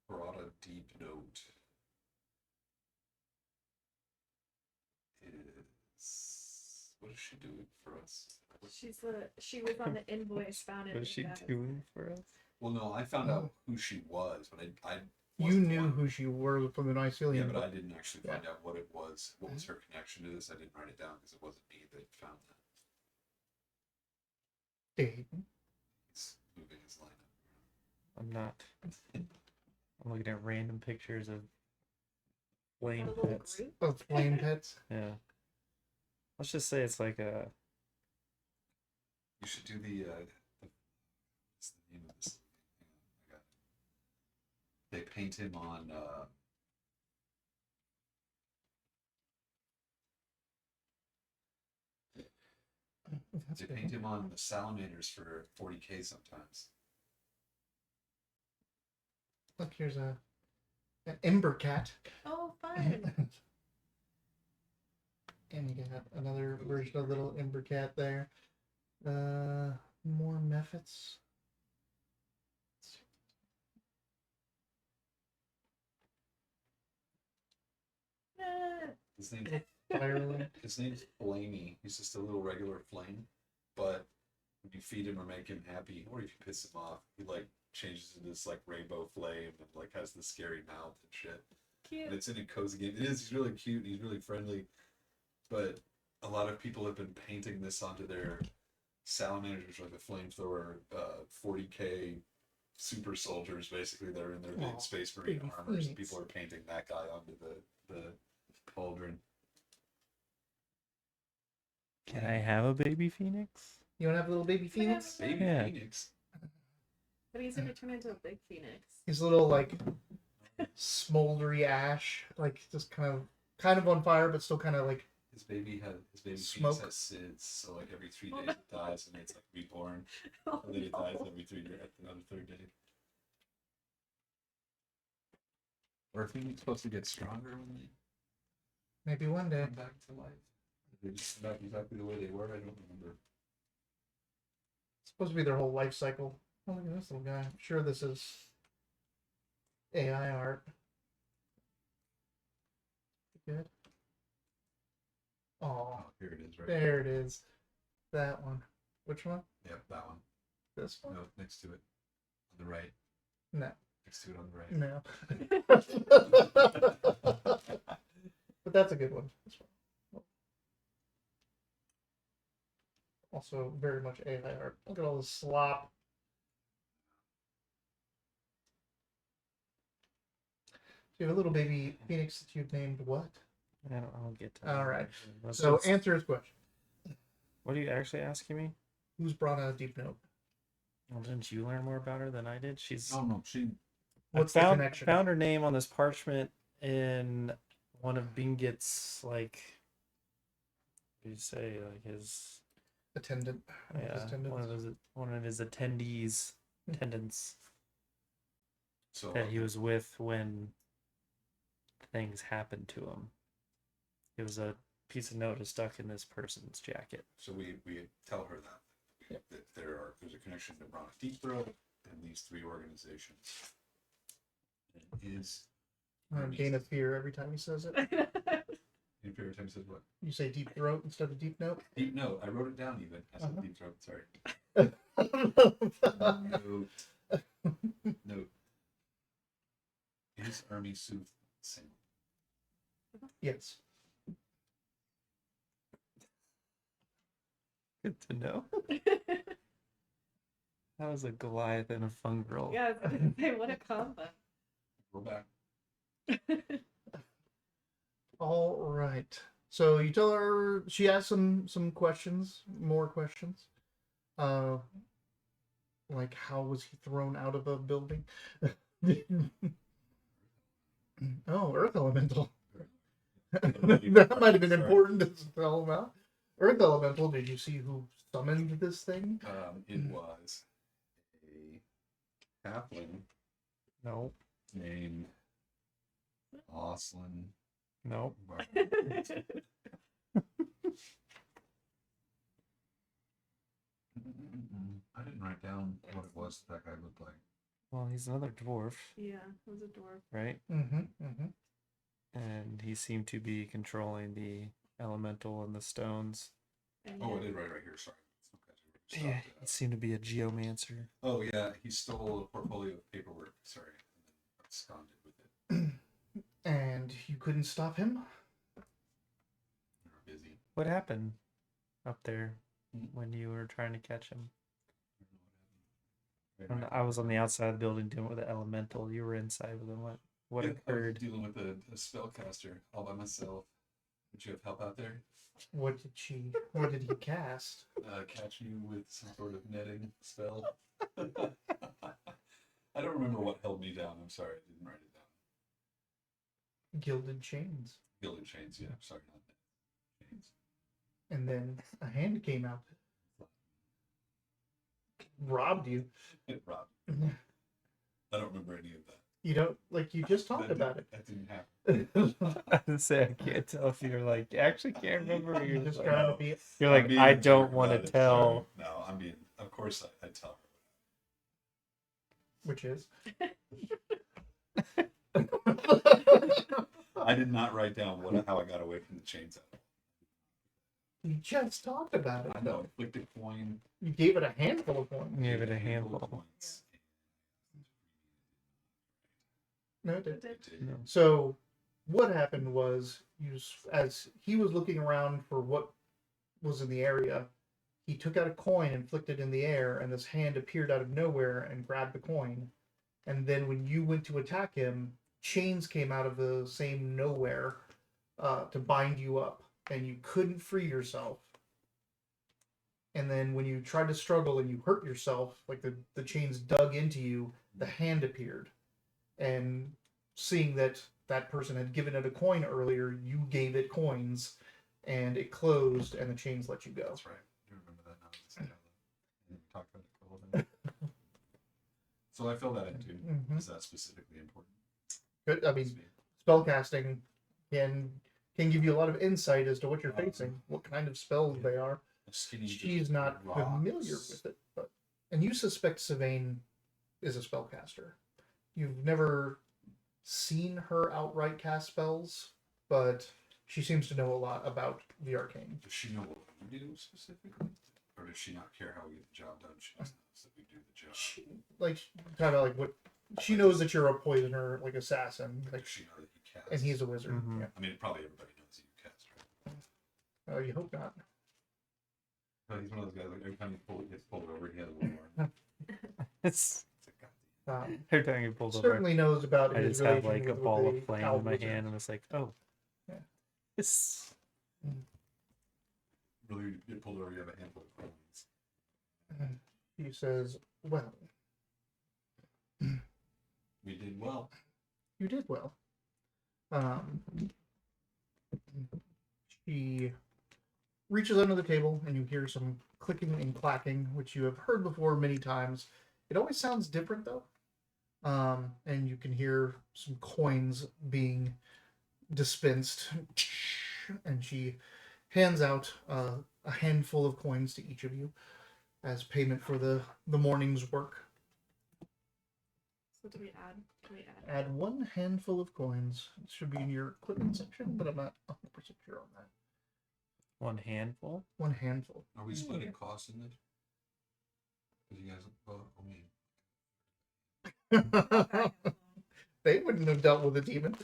Brought a deep note. What is she doing for us? She was on the invoice found it. What is she doing for us? Well, no, I found out who she was, but I You wasn't knew one- who she were from the Mycelium. Yeah, but I didn't actually Yeah. find out what it was. What was her connection to this? I didn't write it down because it wasn't me that found that. Dayton. He's moving his lineup. I'm not. I'm looking at random pictures of flame A little pets. group. Oh, flame pets. Yeah. Let's just say it's like a. You should do the what's the name of this? Hang on, I got it. They paint him on That's they good. paint him on the salamanders for 40K sometimes. Look, here's an ember cat. Oh, fun. And you got another version of little ember cat there. More mephits. His name Firelight. His name's Blamey. He's just a little regular flame, but when you feed him or make him happy, or if you piss him off, he like changes into this like rainbow flame and like has the scary mouth and shit. Cute. And it's in a cozy game. It is. He's really cute. He's really friendly. But a lot of people have been painting this onto their salamanders, which are like the flamethrower, 40K super soldiers, basically. That are in their big Aw, space marine baby armors. Phoenix. People are painting that guy onto the cauldron. Can I have a baby phoenix? You want to have a little baby phoenix? Baby Yeah. Phoenix. But he's gonna turn into a big phoenix. He's a little like smoldery ash, like just kind of on fire, but still kind of like His baby Smoke. Phoenix has SIDS, so like every 3 days it dies and it's like reborn. Oh, And then it dies no. every 3 days on the third day. Or are Phoenix supposed to get stronger when they maybe one day. come back to life? They just come back exactly the way they were. I don't remember. It's supposed to be their whole life cycle. Oh, look at this little guy. I'm sure this is AI art. Good. Oh, Oh, here it is, right? there it is. That one. Which one? Yep, that one. This one? No, next to it. On the right. No. Next to it on the right. No. But that's a good one. This one. Also, very much AI art. Look at all this slop. So you have a little baby phoenix that you've named what? I'll get to that. All right. Let's So just- answer his question. what are you actually asking me? Who's brought a deep note? Well, didn't you learn more about her than I did? She's No, she. What's I the found, connection? found her name on this parchment in one of Bingit's, like, what do you say, like his, Attendant. One of his yeah, attendants. one of his attendees, attendants So that he was with when things happened to him. It was a piece of notice stuck in this person's jacket. So we tell her that there's a connection to Rana Deep Throat and these 3 organizations. And his Gain of fear every time he says it. your favorite time says what? You say deep throat instead of deep note. Deep note. I wrote it down even. I said Uh-huh. Deep Throat. Sorry. Note. His army soothed sing. Yes. Good to know. That was a Goliath and a fungal. Yeah, I was gonna say, what a combo. Go back. All right. So you tell her she has some questions, more questions. Like how was he thrown out of a building? Oh, Earth Elemental. That might have been Sorry. important to tell him out. Earth Elemental, did you see who summoned this thing? It was a halfling Nope. named Oslin. Nope. I didn't write down what it was that guy looked like. Well, he's another dwarf, Yeah, it was a dwarf. right? And he seemed to be controlling the elemental and the stones. And Oh, I yeah, did write right here. Sorry. Yeah, he seemed to be a geomancer. Oh yeah, he stole a portfolio of paperwork. Sorry, and then absconded with it. And you couldn't stop him? We were busy. What happened up there Hmm? when you were trying to catch him? I don't know what happened. I was on the outside of the building dealing with the elemental. You were inside with him. What Yeah, I was occurred? dealing with a spellcaster all by myself. Would you have help out there? What did he cast? Catch you with some sort of netting spell. I don't remember what held me down. I'm sorry, I didn't write it down. Gilded chains. Gilded chains, yeah. I'm sorry, not net chains. And then a hand came out. Robbed you. It robbed. I don't remember any of that. You don't, like, you just talked That about didn't- That didn't happen. it. I was say I can't tell if you're like actually can't remember. Or You're you're just like, trying no. to be. you're I'm like being I a don't jerk want about to it, tell. sorry. No, I'm being. Of course, I tell Which is? her. I did not write down how I got away from the chainsaw. You just talked about it. I know. Flicked a coin. You gave it a handful of points. You gave it a handful of handful. points. No, it did. It did. It did. No. So, what happened was, as he was looking around for what was in the area, he took out a coin and flicked it in the air, and this hand appeared out of nowhere and grabbed the coin. And then when you went to attack him, chains came out of the same nowhere to bind you up, and you couldn't free yourself. And then when you tried to struggle and you hurt yourself, like the chains dug into you, the hand appeared. And seeing that that person had given it a coin earlier, you gave it coins, and it closed, and the chains let you go. That's right. I remember that now. That we talked about it a little bit. So I fill that in too. Mhm. Is that specifically important? Good. I mean, spellcasting can give you a lot of insight as to what you're facing, what kind of spells they are. Skinny She's just not familiar rocks. with it, and you suspect Sylvain is a spellcaster. You've never seen her outright cast spells, but she seems to know a lot about the arcane. Does she know what we do specifically? Or does she not care how we get the job done? She just knows that we do the job. She, kind of like what she knows that you're a poisoner, like assassin, Does like, she know that he casts? and he's a wizard. Mhm. Yeah. I mean, probably everybody knows that you cast, right? You hope not. No, he's one of those guys, like, every time he gets pulled over, he has a little warning. It's It's like, God, every time you pulled over, Certainly knows about I his just have relation like a with ball the of flame owl in my wizard. hand, and it's like, oh, Yeah. It's really get pulled over, you have a handful of coins. He says, "Well, We did well. you did well." She reaches under the table, and you hear some clicking and clacking, which you have heard before many times. It always sounds different, though. And you can hear some coins being dispensed. And she hands out a handful of coins to each of you as payment for the morning's work. So do we add? Can we add? Add one handful of coins. It should be in your equipment section, but I'm not 100% sure on that. one handful. One handful. Are we splitting costs in this? Because you guys, I mean, They wouldn't have dealt with a demon.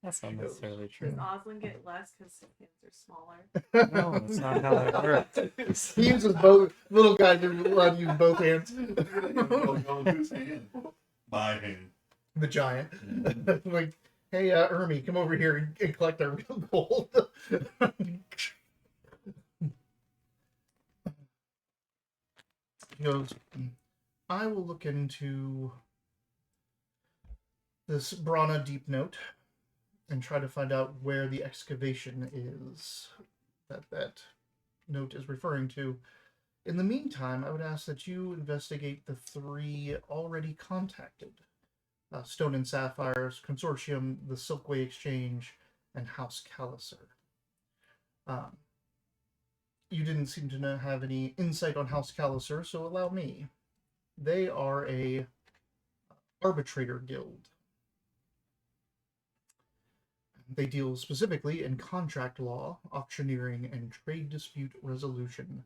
That's not She goes, necessarily true. Does Oslin get less because his hands are smaller? No, that's not how that works. He uses both. Little guy didn't allowed to use both hands. Whose hand? My hand. The giant. Like, hey, Ermi, come over here and collect our real gold. He goes, I will look into this Brana Deep Note and try to find out where the excavation is that note is referring to. In the meantime, I would ask that you investigate the 3 already contacted. Stone and Sapphires, Consortium, the Silkway Exchange, and House Calliser. You didn't seem to have any insight on House Calliser, so allow me. They are a arbitrator guild. They deal specifically in contract law, auctioneering, and trade dispute resolution.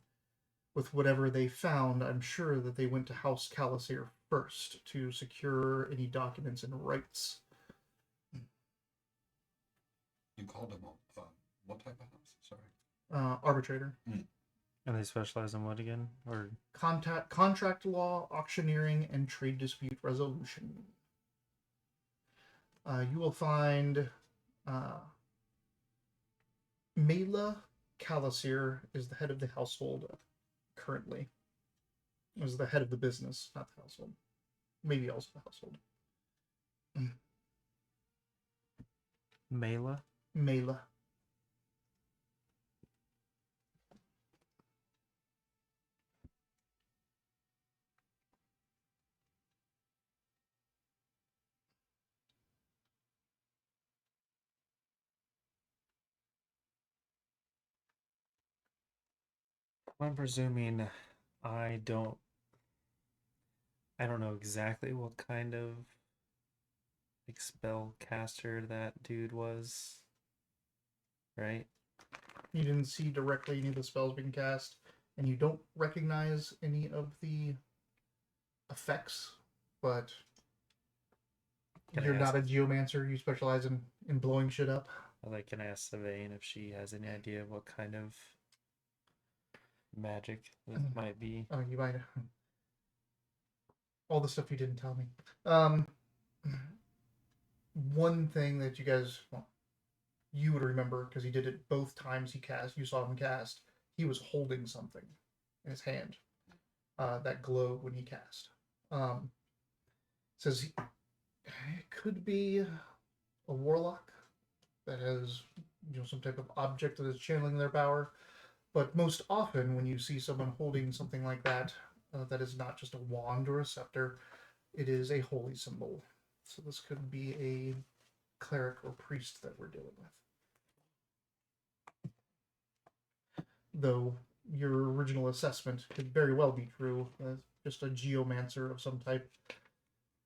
With whatever they found, I'm sure that they went to House Calliser first to secure any documents and rights. You called them what type of house? Sorry. Arbitrator. And they specialize in what again? Or Contract law, auctioneering, and trade dispute resolution. You will find Mela Calliser is the head of the household currently. Is the head of the business, not the household. Maybe also the household. Mela? Mela. I'm presuming I don't know exactly what kind of like spell caster that dude was. Right? You didn't see directly any of the spells being cast. and you don't recognize any of the effects, but Can I you're not ask- a geomancer. You specialize in blowing shit up. Can I ask Sylvain if she has any idea of what kind of magic this might be? Oh, you might. All the stuff you didn't tell me. Um, one thing that you guys, well, you would remember because he did it both times he cast. You saw him cast. He was holding something in his hand. That glowed when he cast. Says it could be a warlock that has some type of object that is channeling their power. But most often, when you see someone holding something like that, that is not just a wand or a scepter, it is a holy symbol. So this could be a cleric or priest that we're dealing with. Though your original assessment could very well be true, just a geomancer of some type,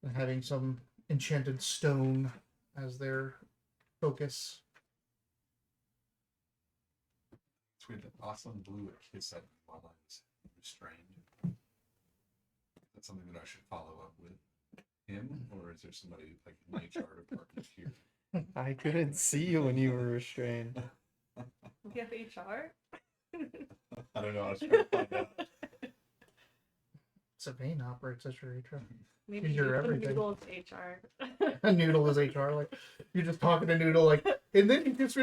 and having some enchanted stone as their focus. It's weird that Awesome blew a kiss at me while I was restrained. That's something that I should follow up with him, or is there somebody like in the HR department here? I couldn't see you when you were restrained. We have HR. I don't know. I was trying to find out. Sylvain operates as your HR. Maybe You're everything. Noodle is HR. A Noodle is HR. Like you're just talking to Noodle, like, and then you just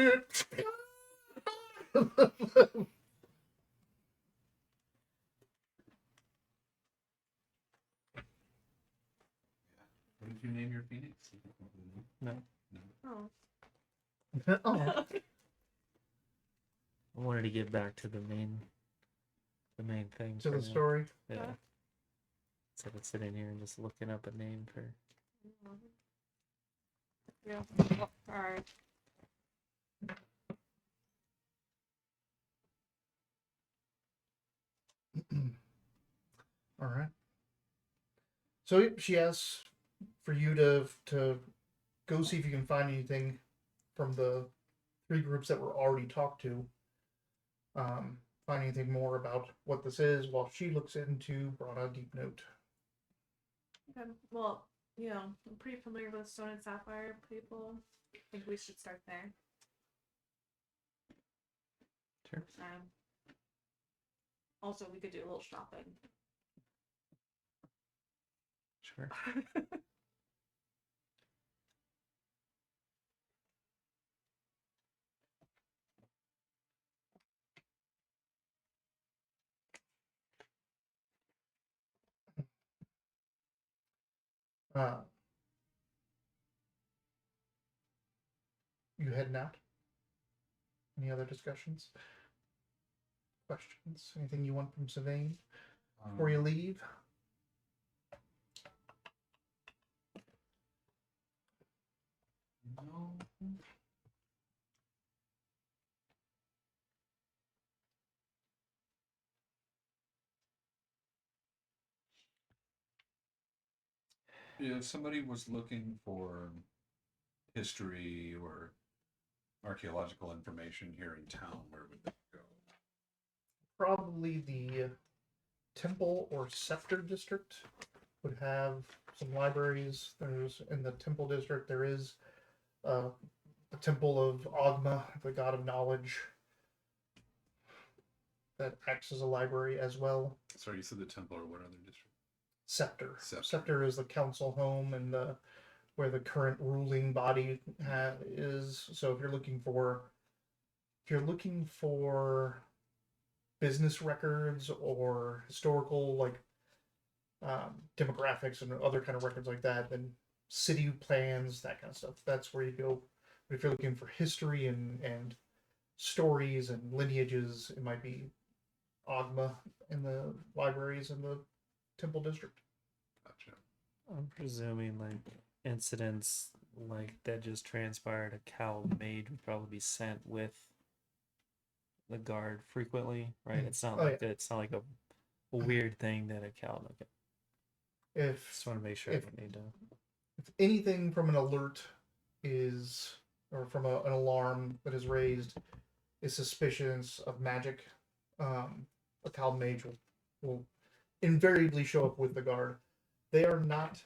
What did you name your phoenix? No. Oh. oh, I wanted to get back to the main thing. to for the now. story. Yeah. Instead of sitting here and just looking up a name for. Yeah. Alright. All right. So she asks for you to go see if you can find anything from the 3 groups that were already talked to. Find anything more about what this is while she looks into brought a deep note. Okay. Well, I'm pretty familiar with Stone and Sapphire people. I think we should start there. Sure. Also, we could do a little shopping. Sure. Uh, you heading out? Any other discussions? Questions? Anything you want from Sylvain before you leave? No. If somebody was looking for history or archaeological information here in town, where would they go? Probably the Temple or Scepter District would have some libraries. There's in the Temple District there is the Temple of Ogma, the God of Knowledge, that acts as a library as well. Sorry, you said the temple, or what other district? Scepter. Scepter. Scepter is the council home and where the current ruling body is. So if you're looking for business records or historical demographics and other kind of records like that, then city plans, that kind of stuff, that's where you go. But if you're looking for history and stories and lineages, it might be Ogma in the libraries in the Temple District. Gotcha. I'm presuming incidents like that just transpired. A cowled maid would probably be sent with the guard frequently, right? It's not it's not like a weird thing that a cowled. Okay. If Just want to make sure I don't need to. if anything from an alert is, or from an alarm that is raised, is suspicions of magic, a Cloud Mage will invariably show up with the guard. They are not.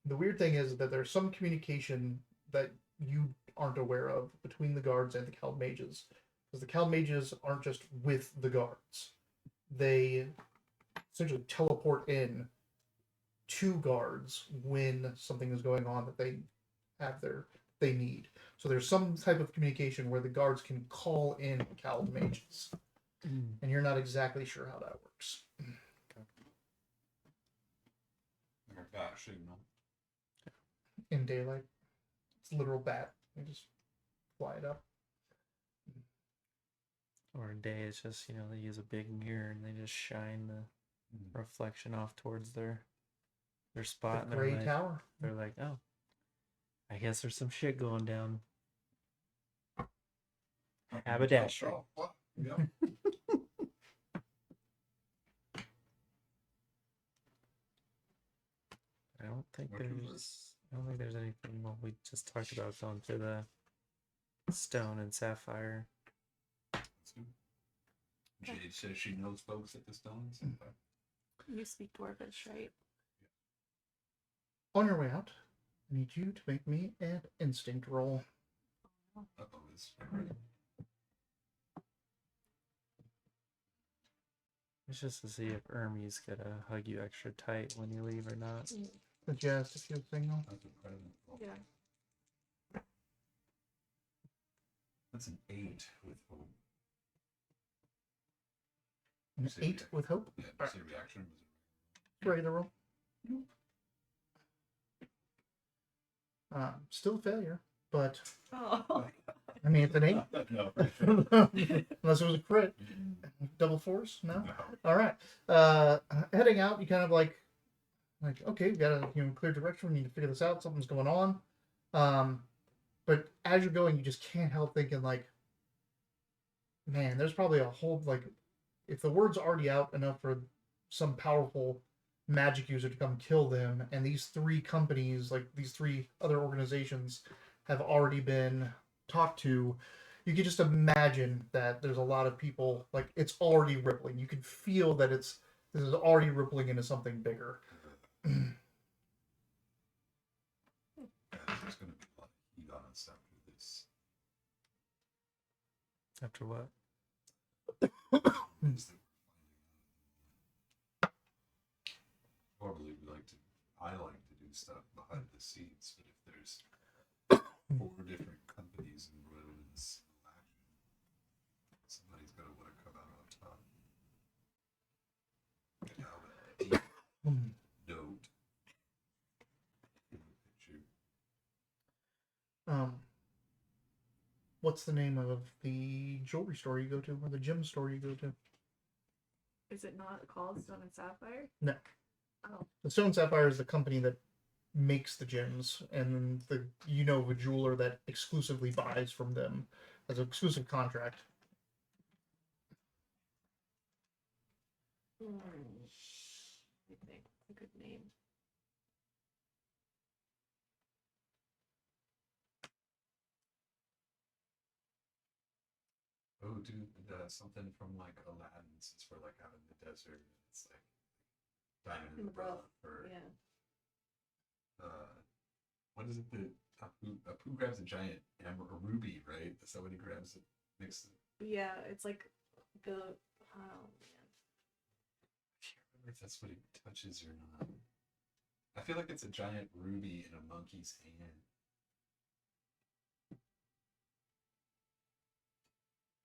The weird thing is that there's some communication that you aren't aware of between the guards and the Cloud Mages, because the Cloud Mages aren't just with the guards; they essentially teleport in to guards when something is going on that they need. So there's some type of communication where the guards can call in Cloud Mages, and you're not exactly sure how that works. Like a bat signal. In daylight, it's a literal bat. You just fly it up. Or in day, it's just, they use a big mirror and they just shine the reflection off towards their spot. The And gray tower. they're like, oh, I guess there's some shit going down. Haberdashery. Oh, what? Yeah. I don't think Which there's anything. Well, we just talked about going to the stone and sapphire. Jade says she knows folks at the Stones. You speak Dwarvish, right? On your way out, I need you to make me an instinct roll. Uh-oh, it's ready. It's just to see if Ermie's gonna hug you extra tight when you leave or not. Suggest a few signal. That's a present. Yeah. That's an 8 with hope. An Say 8 with hope. Yeah, Alright. say reaction. Regular roll. Still a failure, but Oh. I mean it's an 8. No. Unless it was a crit. Double force? No? No. Alright. Heading out, you kind of like okay, we got a clear direction, we need to figure this out, something's going on. But as you're going, you just can't help thinking man, there's probably a whole if the word's already out enough for some powerful magic user to come kill them, and these 3 companies, these 3 other organizations, have already been talked to, you can just imagine that there's a lot of people, it's already rippling. You can feel that this is already rippling into something bigger. There's going to be a lot of heat on us after this. After what? Normally I like to do stuff behind the scenes, but if there's 4 different companies embroiled in this action, somebody's going to want to come out on top. And now a deep note in the picture. What's the name of the jewelry store you go to, or the gem store you go to? Is it not called Stone and Sapphire? No. Oh. The Stone Sapphire is the company that makes the gems, and a jeweler that exclusively buys from them as an exclusive contract. I think it's a good name. Oh, dude, something from Aladdin, since we're out in the desert. It's diamond in the rough, or Yeah. what is it that Apu grabs a giant emerald, a ruby, right? That's not what he grabs. It makes it. Yeah, it's the oh man. I can't remember if that's what he touches or not. I feel like it's a giant ruby in a monkey's hand.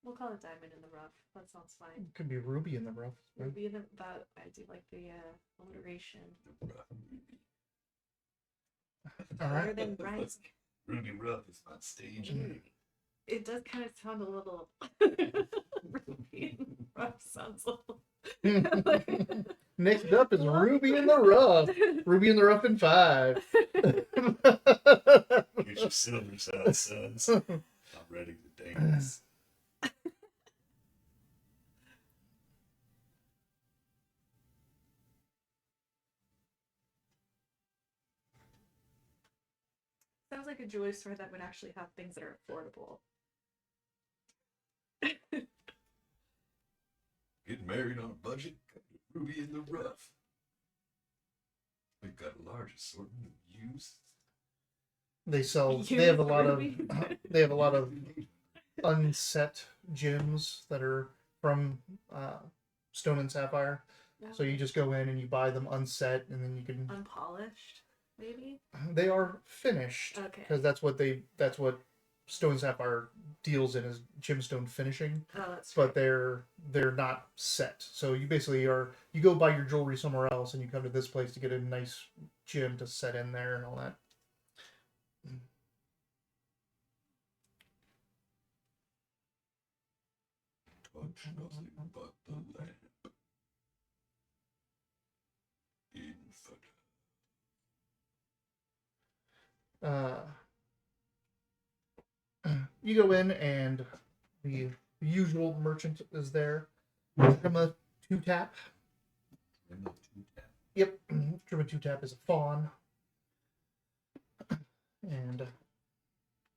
We'll call it Diamond in the Rough. That sounds fine. It could be ruby in the rough. Right? Ruby in the that I do like the alliteration. The rough ruby. All Better right. than Brian's. Ruby Rough is my stage name. It does kind of sound a little Ruby in the Rough sounds a little Next up is Ruby in the Rough. Ruby in the Rough in 5. Here's your silver side, sons. I'm ready to dance. Sounds like a jewelry store that would actually have things that are affordable. Getting married on a budget, got a ruby in the rough. We've got a large assortment of used. They sell. You They have a lot of. ruby. They have a lot of unset gems that are from Stone and Sapphire. So you just go in and you buy them unset, and then you can. Unpolished, maybe. They are finished Okay. because that's what Stone and Sapphire deals in is gemstone finishing. Oh, that's But right. they're not set. So you basically you go buy your jewelry somewhere else, and you come to this place to get a nice gem to set in there and all that. Touch nothing but the lamp. Infidel. You go in and the usual merchant is there. Trimma 2-tap. In the two-tap. Yep, Trimma 2-tap is a fawn. And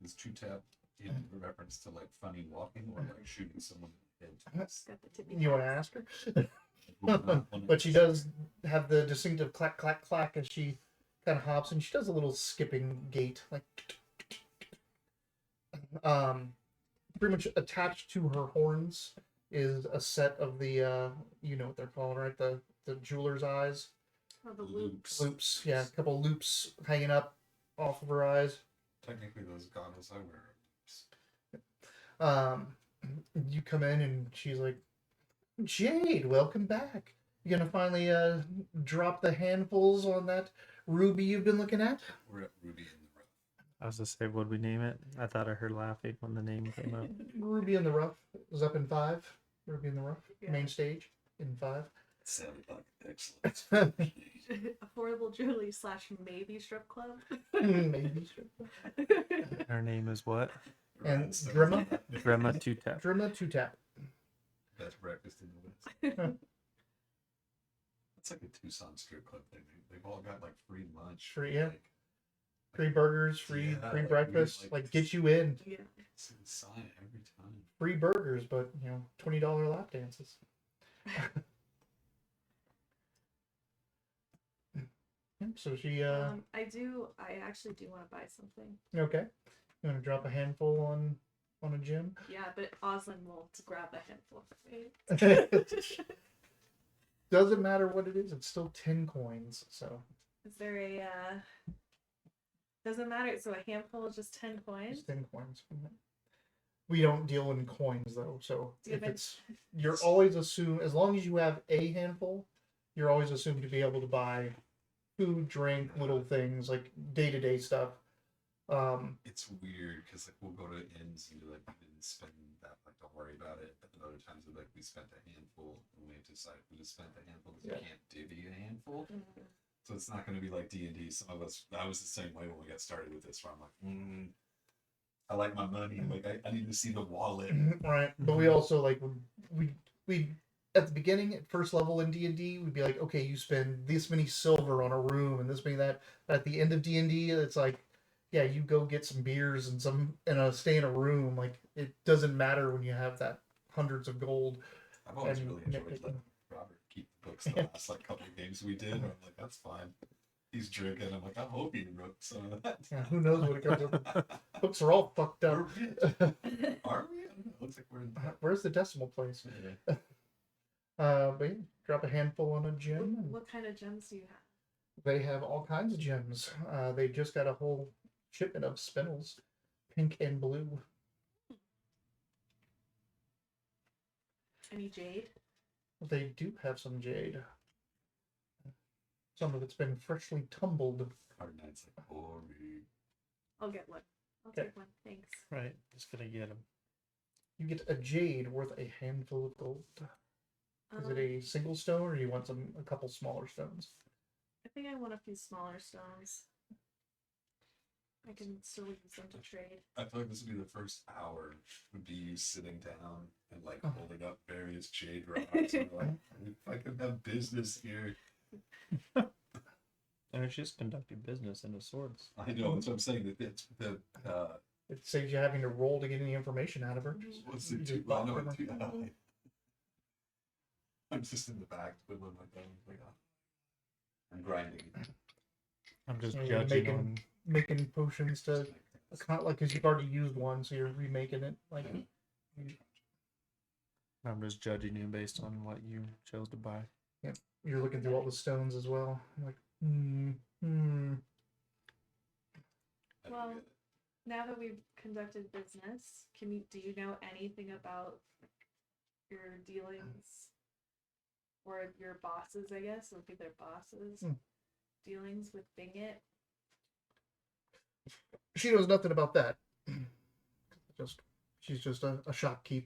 Is two-tap in reference to like funny walking or like shooting someone in the head? It's got the tippy you want to taps. ask her? But she does have the distinctive clack, clack, clack as she kind of hops, and she does a little skipping gait, like. Pretty much attached to her horns is a set of the you know what they're called, right? The jeweler's eyes. Oh, the loops. Loops, yeah, a couple loops hanging up off of her eyes. Technically, those goggles I wear are loops. You come in and she's like, Jade, welcome back. You gonna finally drop the handfuls on that ruby you've been looking at? We're at Ruby in the Rough. I was gonna say, what'd we name it? I thought I heard laughing when the name came up. Ruby in the Rough was up in 5. Ruby in the Rough, Yeah. main stage in 5. Sounded like excellent. Affordable jewelry / maybe strip club. Maybe. Her name is what? And Ryan Stone's Drimma? on that. Grandma Two Tap. Drimma 2-tap. Best breakfast in the West. It's like a Tucson strip club thing. They've all got like free lunch. Free, yeah. Like, Free burgers, free Yeah, free like, breakfast, weird, like get you in. Yeah. it's insane every time. Free burgers, but $20 lap dances. So she I actually do want to buy something. okay. You want to drop a handful on a gem? Yeah, but Oslin won't grab a handful for me. Doesn't matter what it is, it's still 10 coins. So Is there a doesn't matter, so a handful is just 10 coins? it's 10 coins. We don't deal in coins though, so Do you if have it's you're always assumed as long as you have a handful, you're always assumed to be able to buy food, drink, little things like day-to-day stuff. It's weird because like we'll go to inns and be like, we didn't spend that, like don't worry about it. But then other times we're like, we spent a handful and we have to decide if we just spent a handful because Yeah. we can't divvy a handful. Mhm. So it's not going to be like D&D. Some of us, I was the same way when we got started with this, where I'm like, I like my money. Like I need to see the wallet. Right, but we also like we at the beginning at first level in D&D we'd be like, okay, you spend this many silver on a room and this many that. At the end of D&D it's like, yeah, you go get some beers and stay in a room. Like it doesn't matter when you have that hundreds of gold. I've always And really enjoyed nitpicking. letting Robert keep the books the last like couple of games we did. I'm like, that's fine. He's drinking. I'm like, I hope he wrote some of that. Yeah, who knows what it comes up. Books are all fucked We're up. rich. Are we? I don't know. Looks like we're in Where's the decimal place? Yeah. But yeah, drop a handful on a gem. And What kind of gems do you have? they have all kinds of gems. They just got a whole shipment of spinels, pink and blue. Any jade? They do have some jade. Some of it's been freshly tumbled. Hard Knight's like, boring. I'll get one. I'll Okay. take one. Thanks. Right, just gonna get him. You get a jade worth a handful of gold. Is it a single stone, or do you want a couple smaller stones? I think I want a few smaller stones. I can still use them to trade. I feel like this would be the first hour would be you sitting down and like Oh. holding up various jade rocks and like, if I could have business here. And it's just conducting business into swords. I know, that's what I'm saying. That it's the It saves you having to roll to get any information out of her. what's You it? just Well, bought no, from her. I'm just in the back twiddling my thumbs, like, oh. I'm grinding. I'm just Yeah, you're judging on. making potions to. It's not like because you've already used one, so you're remaking it. Like I'm just judging you based on what you chose to buy. you're looking through all the stones as well. I'm like, I don't Well, get it. now that we've conducted business, do you know anything about your dealings or your bosses, I guess, would be their bosses, dealings with Bingit? She knows nothing about that. She's just a shopkeep.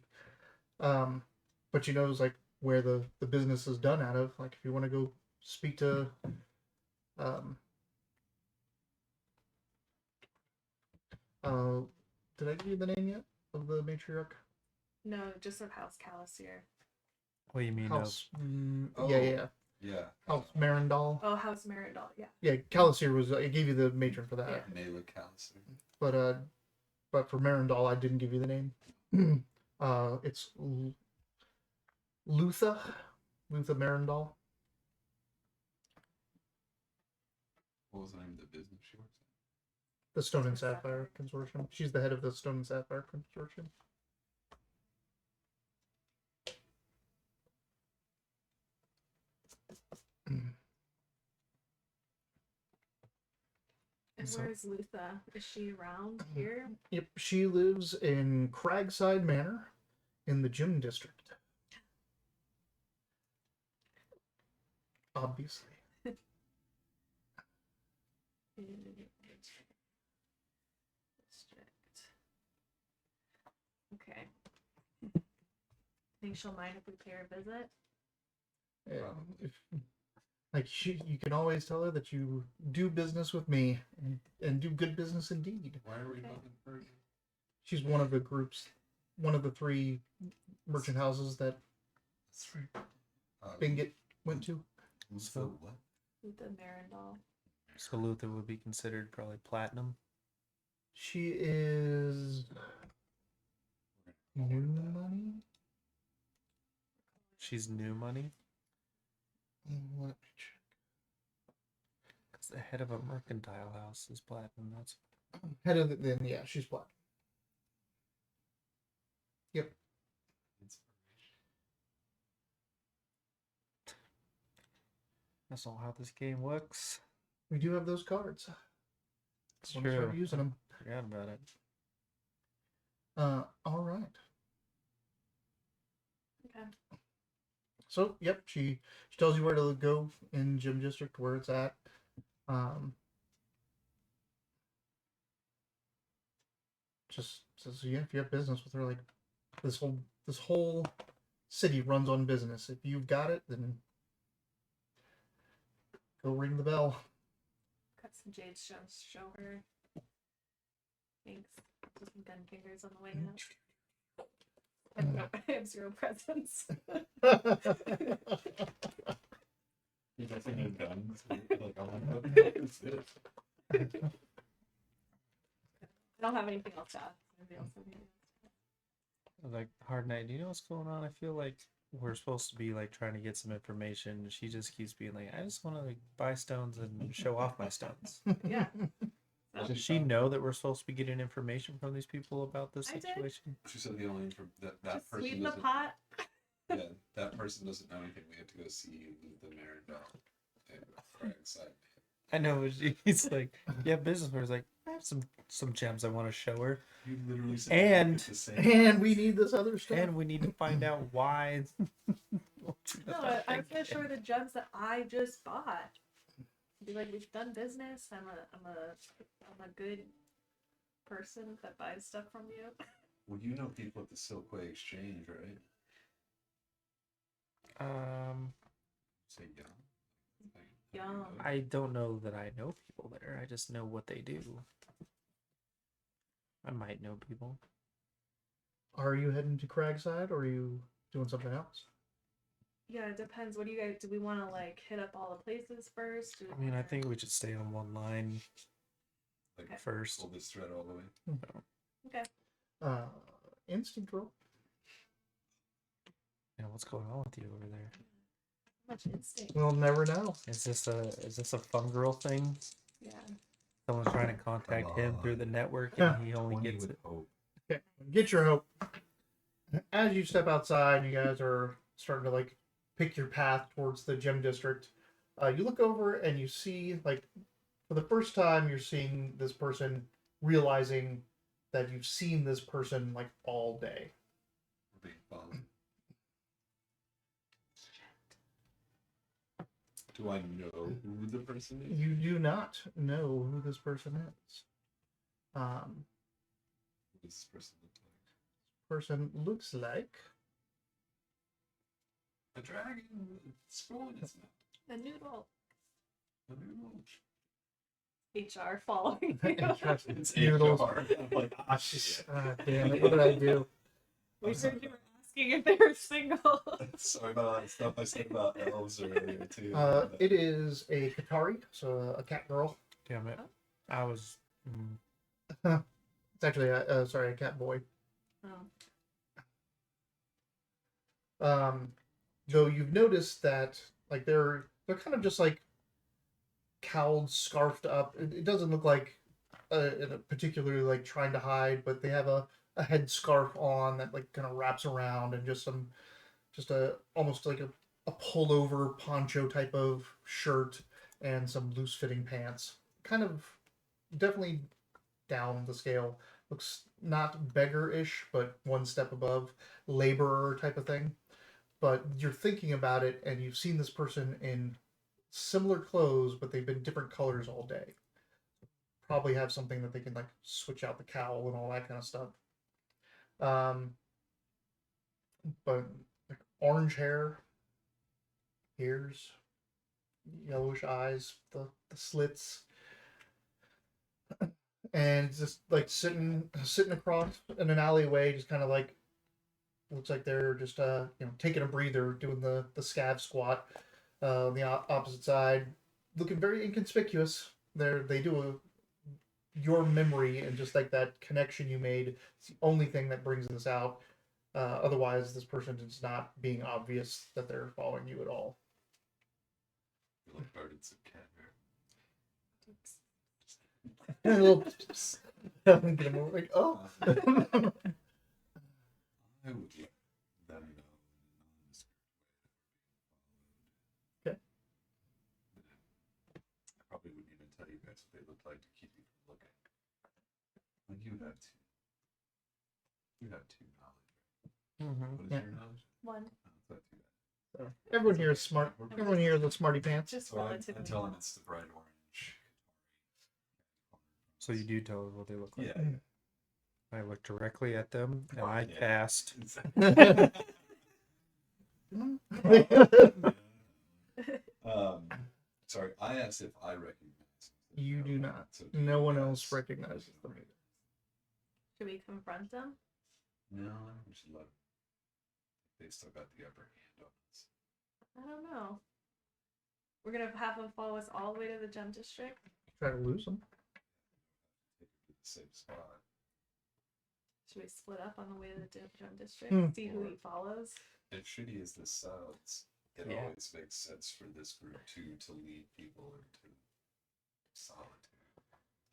But she knows like where the business is done out of. Like if you want to go speak to did I give you the name yet of the matriarch? No, just of House Calicier. What do you mean House. Oh. Yeah. Yeah. House Marindal. Oh, House Marindal, yeah. Yeah, Calicier was. I gave you the matron for that. Yeah. Nayla Callister. But for Marindal, I didn't give you the name. It's Lutha Marindal. What was the name of the business she works at? The Stone and Sapphire Consortium. She's the head of the Stone and Sapphire Consortium. And So- where is Lutha? Is she around here? Yep, she lives in Cragside Manor in the Gym District. Obviously. District. Okay. Think she'll mind if we pay her a visit? You can always tell her that you do business with me and do good business indeed. Why are we Okay. looking for her? She's one of the groups, one of the 3 merchant houses that Bingit went to. So what? Lutha Marindal. So Luther would be considered probably platinum. She is new money. She's new money. Let me check. Because the head of a mercantile house is platinum. That's Head of then yeah, she's black. Yep. Inspiration. that's not how this game works. We do have those cards. It's Want to start true. using them. Forgot about it. All right. Okay. So, yep, she tells you where to go in Gym District, where it's at. Just says, yeah, if you have business with her, like this whole city runs on business. If you've got it, then go ring the bell. Cut some jade stones, show her. Thanks. Just some gun fingers on the way out. I have 0 presents. You guys think they're done? Like, I'm like, what the heck is this? I don't have anything else to ask. Maybe else have anything else to ask. Like, Hard Night, do you know what's going on? I feel like we're supposed to be like trying to get some information. She just keeps being like, I just want to like buy stones and show off my stones. Yeah. Does she know that we're supposed to be getting information from these people about this I did. situation? She said the only that Just person sweeten the doesn't. pot. Yeah, that person doesn't know anything. We have to go see the Marindal and Cragside. I know she's like, yeah, business partner's like, I have some gems I want to show her, You literally said And- the same. And we need this other stuff. and we need to find out why. No, I was gonna show her the gems that I just bought. Be like, we've done business. I'm a good person that buys stuff from you. Well, you know people at the Silkway Exchange, right? Say young. Young. I don't know that I know people there. I just know what they do. I might know people. Are you heading to Cragside or are you doing something else? Yeah, it depends. What do you guys? Do we want to like hit up all the places first? Do we I mean, I wanna- think we should stay on one line Like, Okay. first. pull this thread all the way. Okay. Instinct roll. what's going on with you over there? Much instinct. We'll never know. Is this a fun girl thing? Yeah. Someone's trying to contact Come him through on. the network, and he only 20 gets with it. hope. Okay, get your hope. As you step outside, you guys are starting to like pick your path towards the gym district. You look over and you see like for the first time you're seeing this person realizing that you've seen this person like all day. We're being followed. Do I know who the person is? You do not know who this person is. What does this person look like? Person looks like A dragon with scroll in its mouth. The noodle. A noodle. HR following you. It's Noodles. HR. I'm like, ah, shit. damn it, what did I do? We heard you were asking if they were single. Sorry about all that stuff I said about elves earlier, too. It is a Katari, so a cat girl. Damn it! Oh. I was. It's actually a cat boy. Oh. Though you've noticed that like they're kind of just like cowled, scarfed up. It doesn't look like particularly like trying to hide, but they have a head scarf on that like kind of wraps around, and just a almost like a pullover poncho type of shirt and some loose fitting pants. Kind of definitely down the scale. Looks not beggar-ish, but one step above laborer type of thing. But you're thinking about it, and you've seen this person in similar clothes, but they've been different colors all day. Probably have something that they can like switch out the cowl and all that kind of stuff. But like orange hair, ears, yellowish eyes, the slits, and just like sitting across in an alleyway, just kind of like looks like they're just taking a breather, doing the scav squat on the opposite side, looking very inconspicuous. They do your memory and just like that connection you made. It's the only thing that brings this out. Otherwise, this person is not being obvious that they're following you at all. You look birds of cat hair. And a little get them over, like, oh. I would let them know in an honest way. Okay. I probably wouldn't even tell you guys what they look like to keep you from looking. Well, you have two. You have two knowledge. Mm-hmm. What is Yeah. your knowledge? One. Oh, it's not too bad. Everyone here is smart. Everyone here is a smarty pants. Just So I relatively. tell them it's the bright orange. So you do tell us what they look like. Yeah. I look directly at them, and I Yeah. cast. Sorry, I asked if I recognize. You do not. So do No you one guys else recognizes them. Should we confront them? No, I think we should let them. They've still got the upper hand on us. I don't know. We're gonna have them follow us all the way to the gem district. Try to lose them. Take them to the same spot. Should we split up on the way to the gem district? Hmm. See who he follows. As shitty as this sounds, it Yeah. always makes sense for this group to lead people into solitude.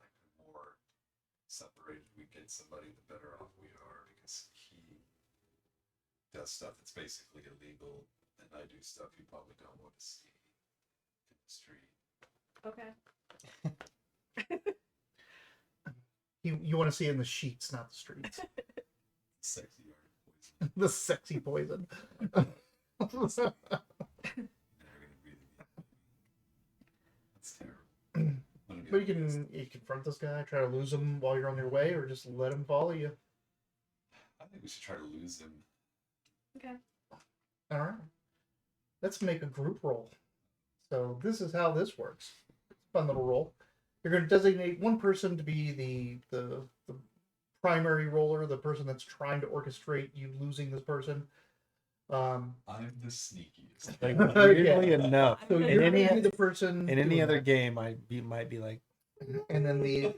Like the more separated we get somebody, the better off we are, because he does stuff that's basically illegal, and I do stuff you probably don't want to see in the street. Okay. You want to see it in the sheets, not the streets. Sexy art poison. The sexy poison. You're never gonna breathe again. That's terrible. But you can confront this guy, try to lose him while you're on your way, or just let him follow you. I think we should try to lose him. Okay. All right. Let's make a group roll. So this is how this works. Fun little roll. You're going to designate one person to be the primary roller, the person that's trying to orchestrate you losing this person. I'm the sneakiest. Like, Yeah. weirdly enough, So in you're any going to be the person in any doing other that. game, might be like, And then the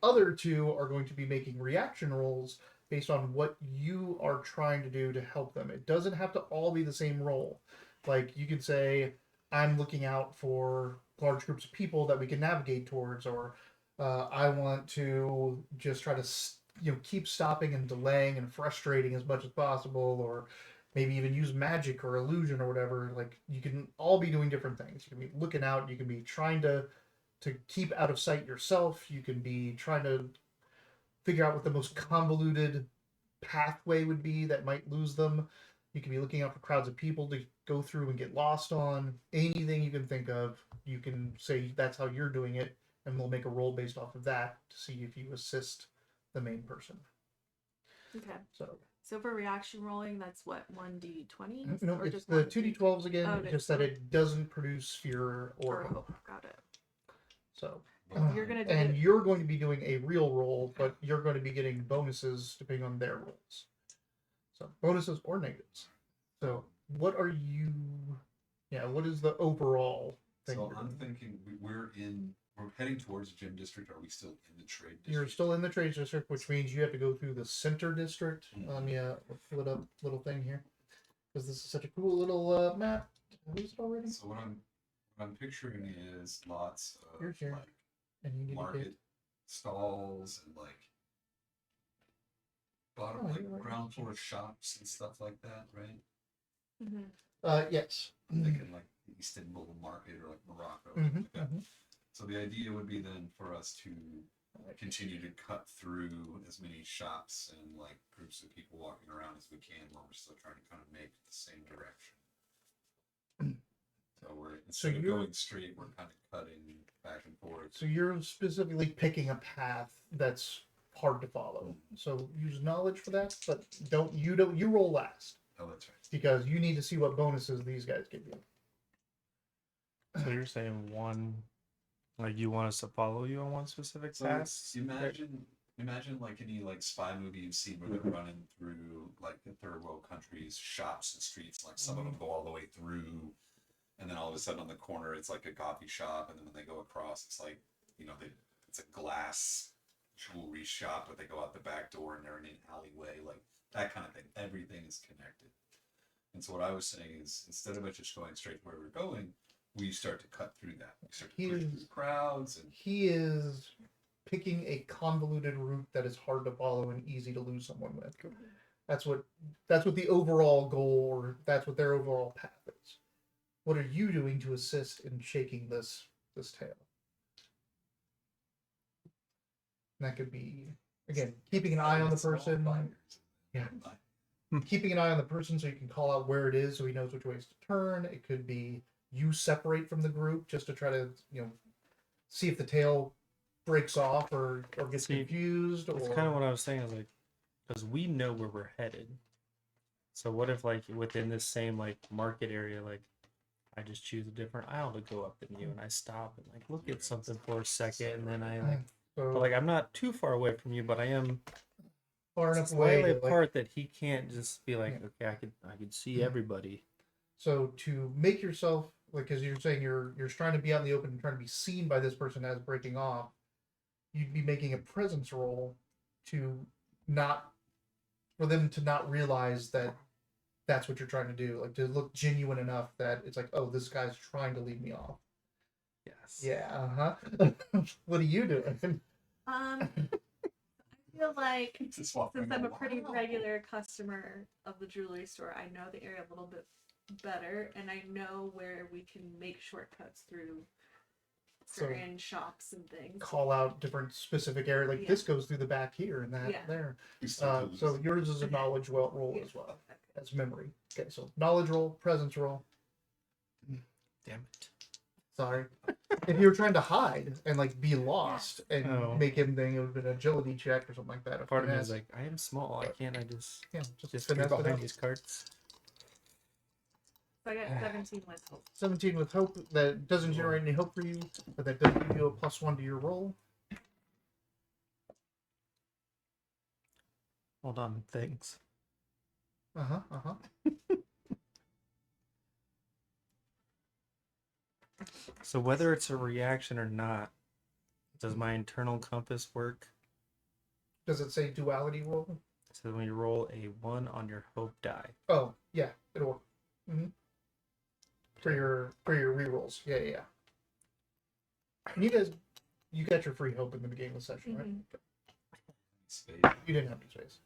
other two are going to be making reaction rolls based on what you are trying to do to help them. It doesn't have to all be the same role. Like you could say, I'm looking out for large groups of people that we can navigate towards, or I want to just try to keep stopping and delaying and frustrating as much as possible, or maybe even use magic or illusion or whatever. Like you can all be doing different things. You can be looking out. You can be trying to keep out of sight yourself. You can be trying to figure out what the most convoluted pathway would be that might lose them. You can be looking out for crowds of people to go through and get lost on. Anything you can think of, you can say that's how you're doing it, and we'll make a roll based off of that to see if you assist the main person. Okay. So for reaction rolling, that's what, 1d20? no, Or it's just the one 2d12s again. Oh, it's it just is. that it doesn't produce fear or or hope. hope. Got it. So You're gonna do and it. you're going to be doing a real roll, but you're going to be getting bonuses depending on their rolls. So bonuses or negatives. So what are you? Yeah, what is the overall thing? So you're I'm doing? thinking we're heading towards the gym district. Are we still in the trade district? You're still in the trade district, which means you have to go through the center district. Yeah, we'll pull it up, little thing here, because this is such a cool little map. Have we used it already? So what I'm picturing is lots of Here's your- like And you need to market get stalls and like bottom Oh, like you're right. ground floor shops and stuff like that, right? Mm-hmm. yes. I'm thinking like the Istanbul market or like Morocco or something like that. So the idea would be then for us to continue to cut through as many shops and like groups of people walking around as we can while we're still trying to kind of make the same direction. So we're instead of you're- going straight, we're kind of cutting back and forth. So you're specifically picking a path that's hard to follow. So use knowledge for that, but you roll last Oh, that's right. because you need to see what bonuses these guys give you. So you're saying one, like you want us to follow you on one specific So path? imagine like any like spy movie you've seen where they're running through like the third world countries, shops and streets. Like some of them go all the way through, and then all of a sudden on the corner it's like a coffee shop, and then when they go across, it's like it's a glass jewelry shop, but they go out the back door and they're in an alleyway, like that kind of thing. Everything is connected. And so what I was saying is instead of it just going straight to where we're going, we start to cut through that. We start to push through crowds and He is picking a convoluted route that is hard to follow and easy to lose someone with. That's what the overall goal, or that's what their overall path is. What are you doing to assist in shaking this tail? And that could be again keeping an eye on the person. Yeah. Keeping an eye on the person so you can call out where it is so he knows which ways to turn. It could be you separate from the group just to try to see if the tail breaks off or gets confused. That's or kind of what I was saying. I was like, because we know where we're headed. So what if like within this same like market area, like I just choose a different aisle to go up than you, and I stop and like look at something for a second, and then I like, so but like I'm not too far away from you, but I am far enough away slightly to, like, apart that he can't just be like, okay, I could see everybody. So to make yourself like, because you're saying you're trying to be out in the open and trying to be seen by this person as breaking off, you'd be making a presence roll to for them to not realize that that's what you're trying to do, like to look genuine enough that it's like, oh, this guy's trying to lead me off. Yes. Yeah. What are you doing? I feel like Just since walking I'm a along. pretty regular customer of the jewelry store, I know the area a little bit better, and I know where we can make shortcuts through So- certain shops and things. Call out different specific area, like Yeah. this goes through the back here and that Yeah. there. We start to So lose. yours is a knowledge roll Yeah. as well Okay. as memory. Okay, so knowledge roll, presence roll. Damn it. Sorry. If you were trying to hide and like be lost and Oh. make him think it would have been an agility check or something like that. Part of me finesse. is like, I am small. I can't. I just yeah, just finesse go it behind up. these carts. So I got 17 with hope. 17 with hope. That doesn't generate any hope for you, but that does give you a +1 to your roll. Hold on, thanks. Uh-huh. So whether it's a reaction or not, does my internal compass work? Does it say duality roll? So when you roll a 1 on your hope die. Oh, yeah, it'll work. Mm-hmm. For your rerolls. Yeah, yeah, yeah. And you got your free hope in the beginning of the session, right? Space. You didn't have any space.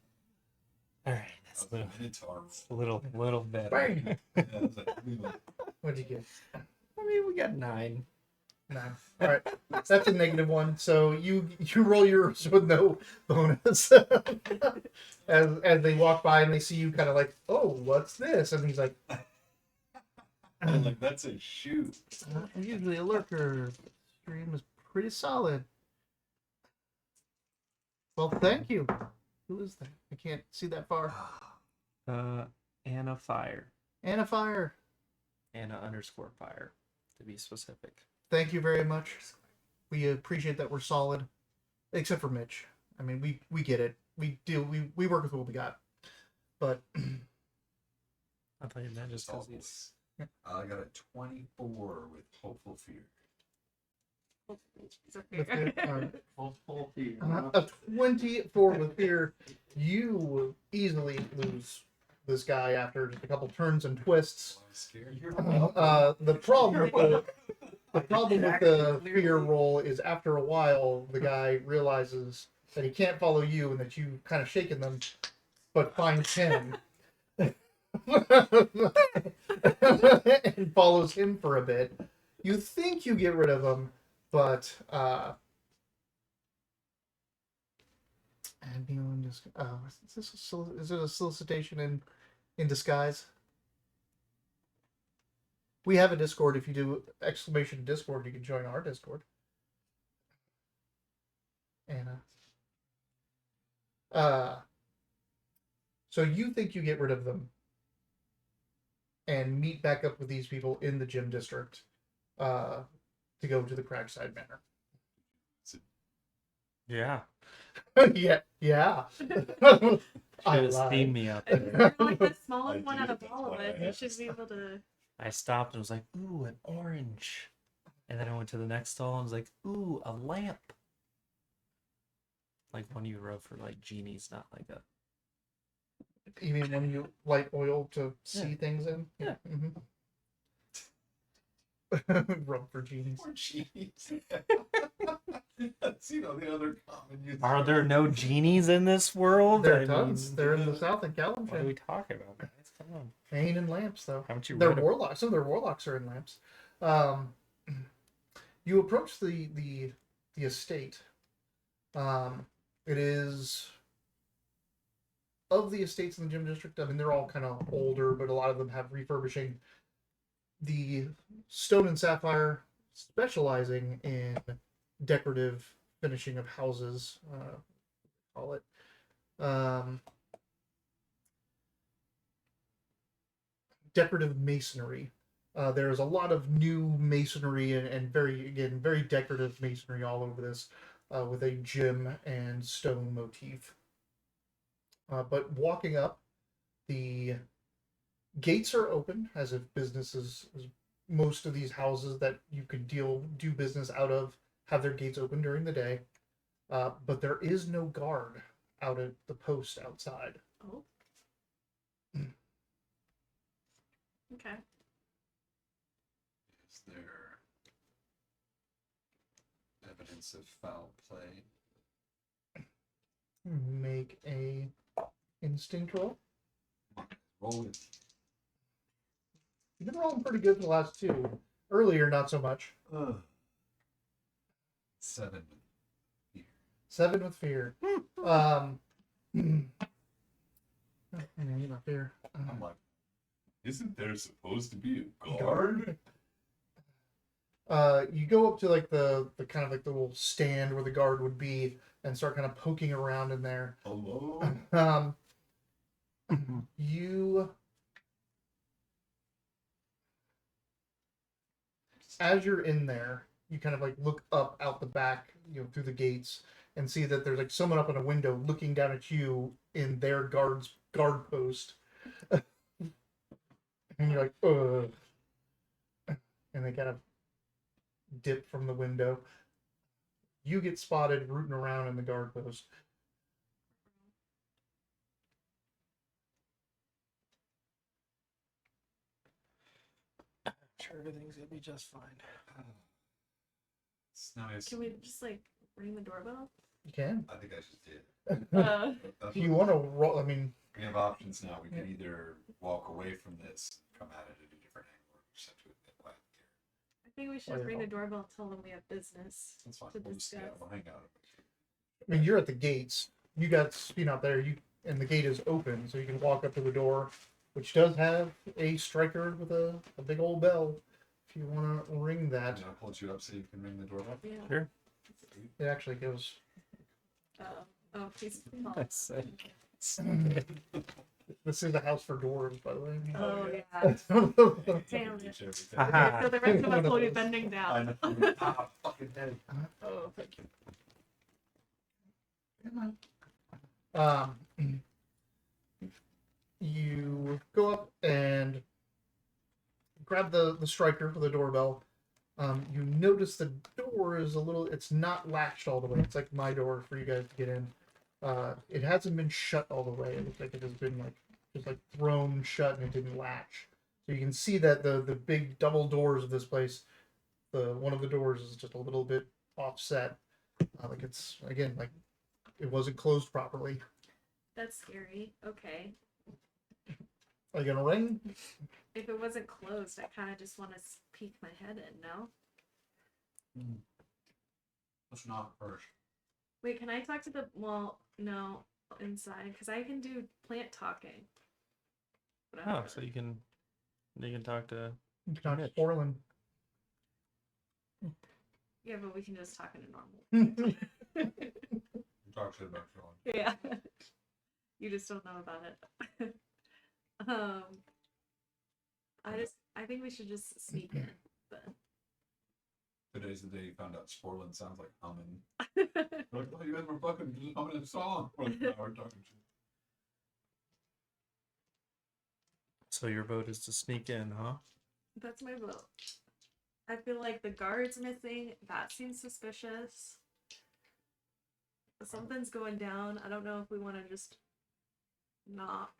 All right, that's Of the Minotaur. a little better. Bang! Yeah, I was like, What'd you get? I mean, we got 9. No. All right, that's a negative one. So you roll yours with no bonus. as they walk by and they see you, kind of like, oh, what's this? And he's like, I'm like, that's a shoot. usually a lurker. Stream is pretty solid. Well, thank you. Who is that? I can't see that far. Anna Fire. Anna Fire. Anna_fire, to be specific. Thank you very much. We appreciate that we're solid, except for Mitch. I mean, we get it. We work with what we got. But I thought you meant just because he's. I got a 24 with hopeful fear. Hopeful fear. a 24 with fear, you easily lose this guy after just a couple turns and twists. I'm scared. The problem with the fear roll is after a while, the guy realizes that he can't follow you and that you kind of shaken them, but finds him and follows him for a bit. You think you get rid of him, but is it a solicitation in disguise? We have a Discord. If you do exclamation Discord, you can join our Discord. Anna. So you think you get rid of them and meet back up with these people in the gym district to go to the Cragside Manor. Yeah. yeah. Should I have lied. seen me out If there. you're like the smallest I one out of did, all of that's us, why I you should be able to. I stopped and was like, ooh, an orange. And then I went to the next stall and was like, ooh, a lamp. Like one you wrote for like genies, not like a. You mean when you light oil to see Yeah. things in? Yeah. Mm-hmm. Rub for genies. Or cheese. That's, the other common use. Are there no genies in this world? There I are tons. mean, They're in the south in what are we Callum. talking about, guys? Come on. Ain't in lamps though. Haven't you They're read warlocks. Some of their warlocks are in lamps. You approach the estate. It is of the estates in the gym district. I mean, they're all kind of older, but a lot of them have refurbishing. The Stone and Sapphire, specializing in decorative finishing of houses, call it. Decorative masonry. There's a lot of new masonry and very decorative masonry all over this, with a gem and stone motif. But walking up, the gates are open, as if businesses, most of these houses that you could do business out of, have their gates open during the day. But there is no guard out at the post outside. Oh. Okay. Is there evidence of foul play? Make a instinct roll. Roll it. You've been rolling pretty good the last two. Earlier, not so much. 7. 7 with fear. Not fear. I'm like, isn't there supposed to be a guard? You go up to like the kind of like the little stand where the guard would be and start kind of poking around in there. Hello? You, as you're in there, you kind of like look up out the back, through the gates, and see that there's like someone up in a window looking down at you in their guard post. And you're like, ugh. And they kind of dip from the window. You get spotted rooting around in the guard post. sure everything's gonna be just fine. It's nice. Can we just like ring the doorbell? You can. I think I just did. If you want to roll, I mean, We have options now. We can either walk away from this, come at it at a different angle, or just have to admit what here. I think we should just ring the doorbell and tell them we have business That's fine. to We'll just discuss. we'll hang out. I mean, you're at the gates. You got Spinel out there. And the gate is open, so you can walk up to the door, which does have a striker with a big old bell. If you want to ring that, I'm gonna hold you up so you can ring the doorbell. Yeah. Sure. it actually goes. Oh, please. That's This is a house for dwarves, by the way. Oh, yeah. yeah. Damn it. Aha. So the rest of us will be One of bending I down. know. Ah, fucking head. Oh, thank you. You go up and grab the striker for the doorbell. You notice the door is it's not latched all the way. It's like my door for you guys to get in. It hasn't been shut all the way. It looks like it has been just thrown shut and it didn't latch. So you can see that the big double doors of this place, one of the doors is just a little bit offset. Like it's again like it wasn't closed properly. That's scary. Okay. Are you gonna ring? If it wasn't closed, I kind of just want to peek my head in, no? Let's not first. Wait, can I talk to the. Well, no, inside, because I can do plant talking. Oh, so you can talk to. You can talk to Mitch. Orlin. Yeah, but we can just talk in a normal. You talk shit about Sean. Yeah. You just don't know about it. I think we should just sneak in, but. Today's the day you found out Sporlin sounds like humming. Like, oh, you guys were fucking just humming a song. Well, now we're talking shit. So your vote is to sneak in, huh? That's my vote. I feel like the guard's missing. That seems suspicious. Something's going down. I don't know if we want to just knock.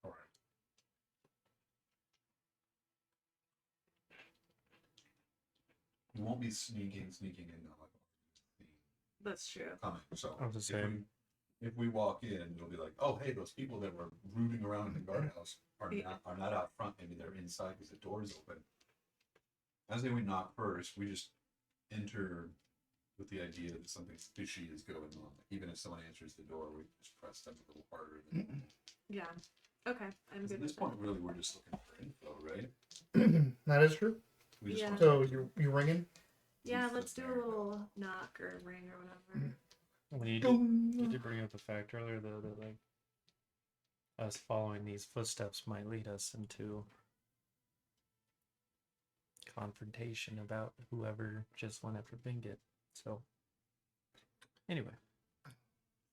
All right. You won't be sneaking in now. Like, That's true. coming. So I was just saying. if we walk in, it'll be like, oh, hey, those people that were rooting around in the guardhouse are not out front. Maybe they're inside because the door's open. As they would knock first, we just enter with the idea that something fishy is going on. Even if someone answers the door, we just press them a little harder. Than Yeah. Okay. I'm at good this with point, that. really, we're just looking for info, right? That is true. We just Yeah. want So you ringing? Yeah, let's do a little knock or ring or whatever. When you did bring up the fact earlier, though, that like us following these footsteps might lead us into confrontation about whoever just went after Bingit. So, anyway,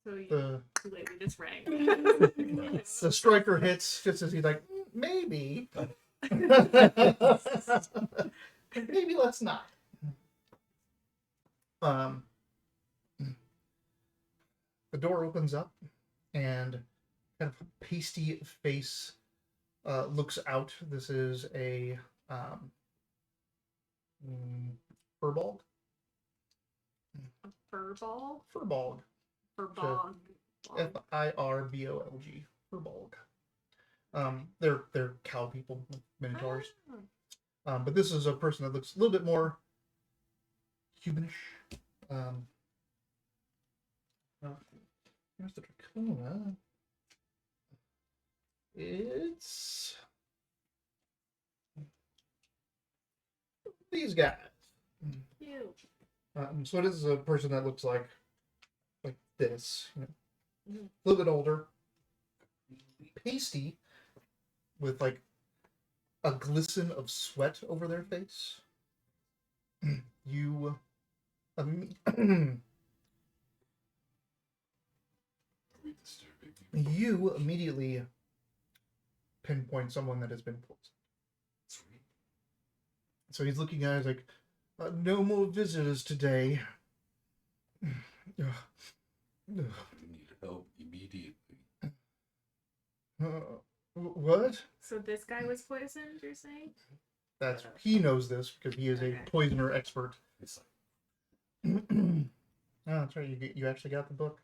So you, The too late, we just rang. the striker hits just as he's like, maybe. Maybe let's not. The door opens up and kind of a pasty face looks out. This is a furbolg. A fur ball? Furbolg. Fur ball. Firbolg. Furbolg. They're cow people, minotaurs. But this is a person that looks a little bit more humanish. Here's the Dracona. It's these guys. Cute. So it is a person that looks like this, you know, Mhm. a little bit older, pasty, with like a glisten of sweat over their face. You, Are we disturbing you? you immediately pinpoint someone that has been poisoned. Sweet. So he's looking at it like, no more visitors today. We need help immediately. What? So this guy was poisoned, you're saying? He knows this because he is a Okay. poisoner expert. It's like, Oh, that's right. You actually got the book.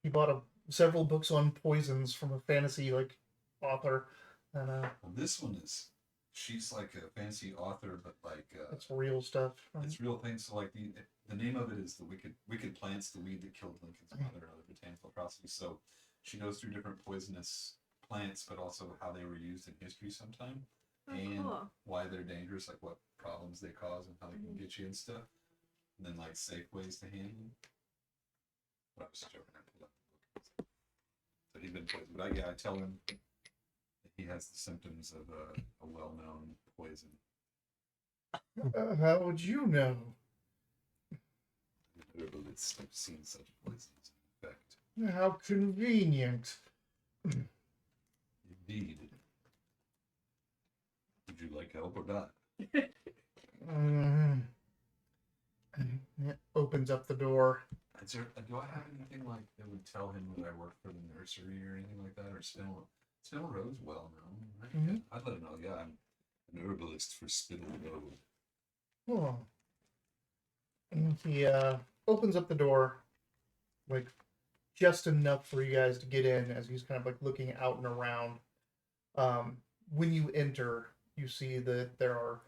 He bought several books on poisons from a fantasy author, and well, this one is, she's like a fancy author, but like, it's real stuff. it's real things. So like the name of it is the wicked plants, the weed that killed Lincoln's mother, and other botanical atrocities. So she goes through different poisonous plants, but also how they were used in history sometime, Oh, and cool. why they're dangerous, like what problems they cause and how they can Mhm. get you and stuff, and then like safe ways to handle them. But I was joking. I pulled up the book. So he's been poisoned. But I tell him that he has the symptoms of a well-known poison. How would you know? I've seen such poisons in effect. How convenient. Indeed. Would you like help or not? Mm. It opens up the door. Do I have anything like that would tell him that I work for the nursery or anything like that? Or Spinel Road's well known. Right? Mhm. I'd let him know. Yeah, I'm an herbalist for Spinel Road. Oh. And he opens up the door, like just enough for you guys to get in as he's kind of like looking out and around. When you enter, you see that there are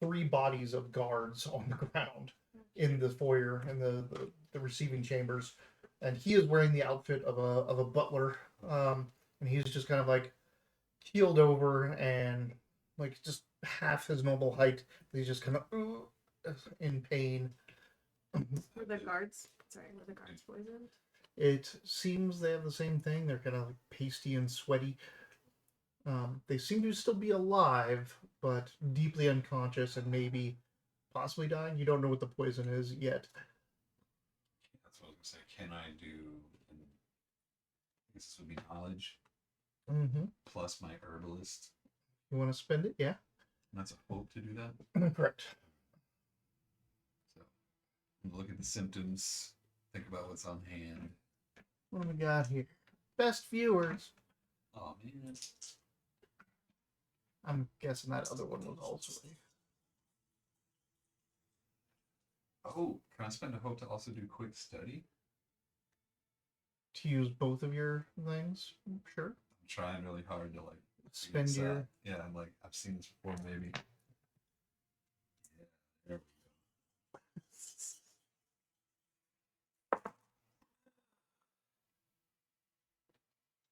3 bodies of guards on the ground in the foyer in the receiving chambers, and he is wearing the outfit of a butler, and he's just kind of like keeled over and like just half his normal height. He's just kind of in pain. Were the guards poisoned? It seems they have the same thing. They're kind of like pasty and sweaty. They seem to still be alive, but deeply unconscious and maybe possibly dying. You don't know what the poison is yet. That's what I was gonna say. Can I do? I guess this would be knowledge Mm-hmm. plus my herbalist. You want to spend it? Yeah. And that's a hope to do that. Correct. So look at the symptoms. Think about what's on hand. What do we got here? Best viewers. Oh man. I'm guessing that other one was also Oh, can I spend a hope to also do quick study? to use both of your things. Sure. I'm trying really hard to like Spend figure this your. out. Yeah, I'm like I've seen this before maybe. Yeah, there we go.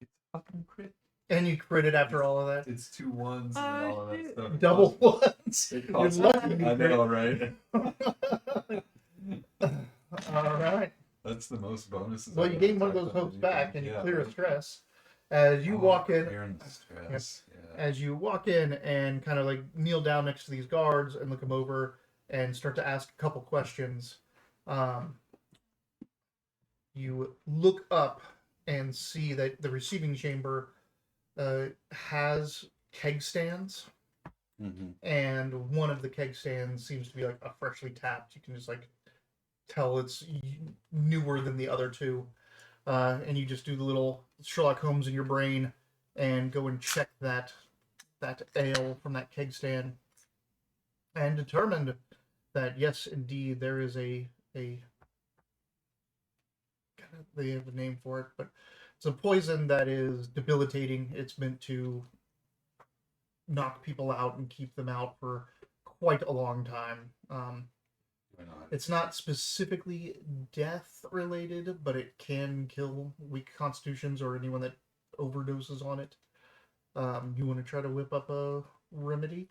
It's fucking crit. And you crit it after all of that. It's 2 1s and then all of that shoot. stuff. Double ones. It You're costs- lucky you I crit. know, right? All right. That's the most bonuses. Well, I've you ever gain one of tacked those on hopes anything. back, and you Yeah, clear a right. stress. As you Oh, walk in, clearing the stress. Yeah. as you walk in and kind of like kneel down next to these guards and look them over and start to ask a couple questions, you look up and see that the receiving chamber has keg stands, Mm-hmm. and one of the keg stands seems to be like a freshly tapped. You can just like tell it's newer than the other 2. And you just do the little Sherlock Holmes in your brain and go and check that ale from that keg stand, and determined that yes, indeed, there is a they have a name for it, but it's a poison that is debilitating. It's meant to knock people out and keep them out for quite a long time. It's not specifically death related, but it can kill weak constitutions or anyone that overdoses on it. You want to try to whip up a remedy?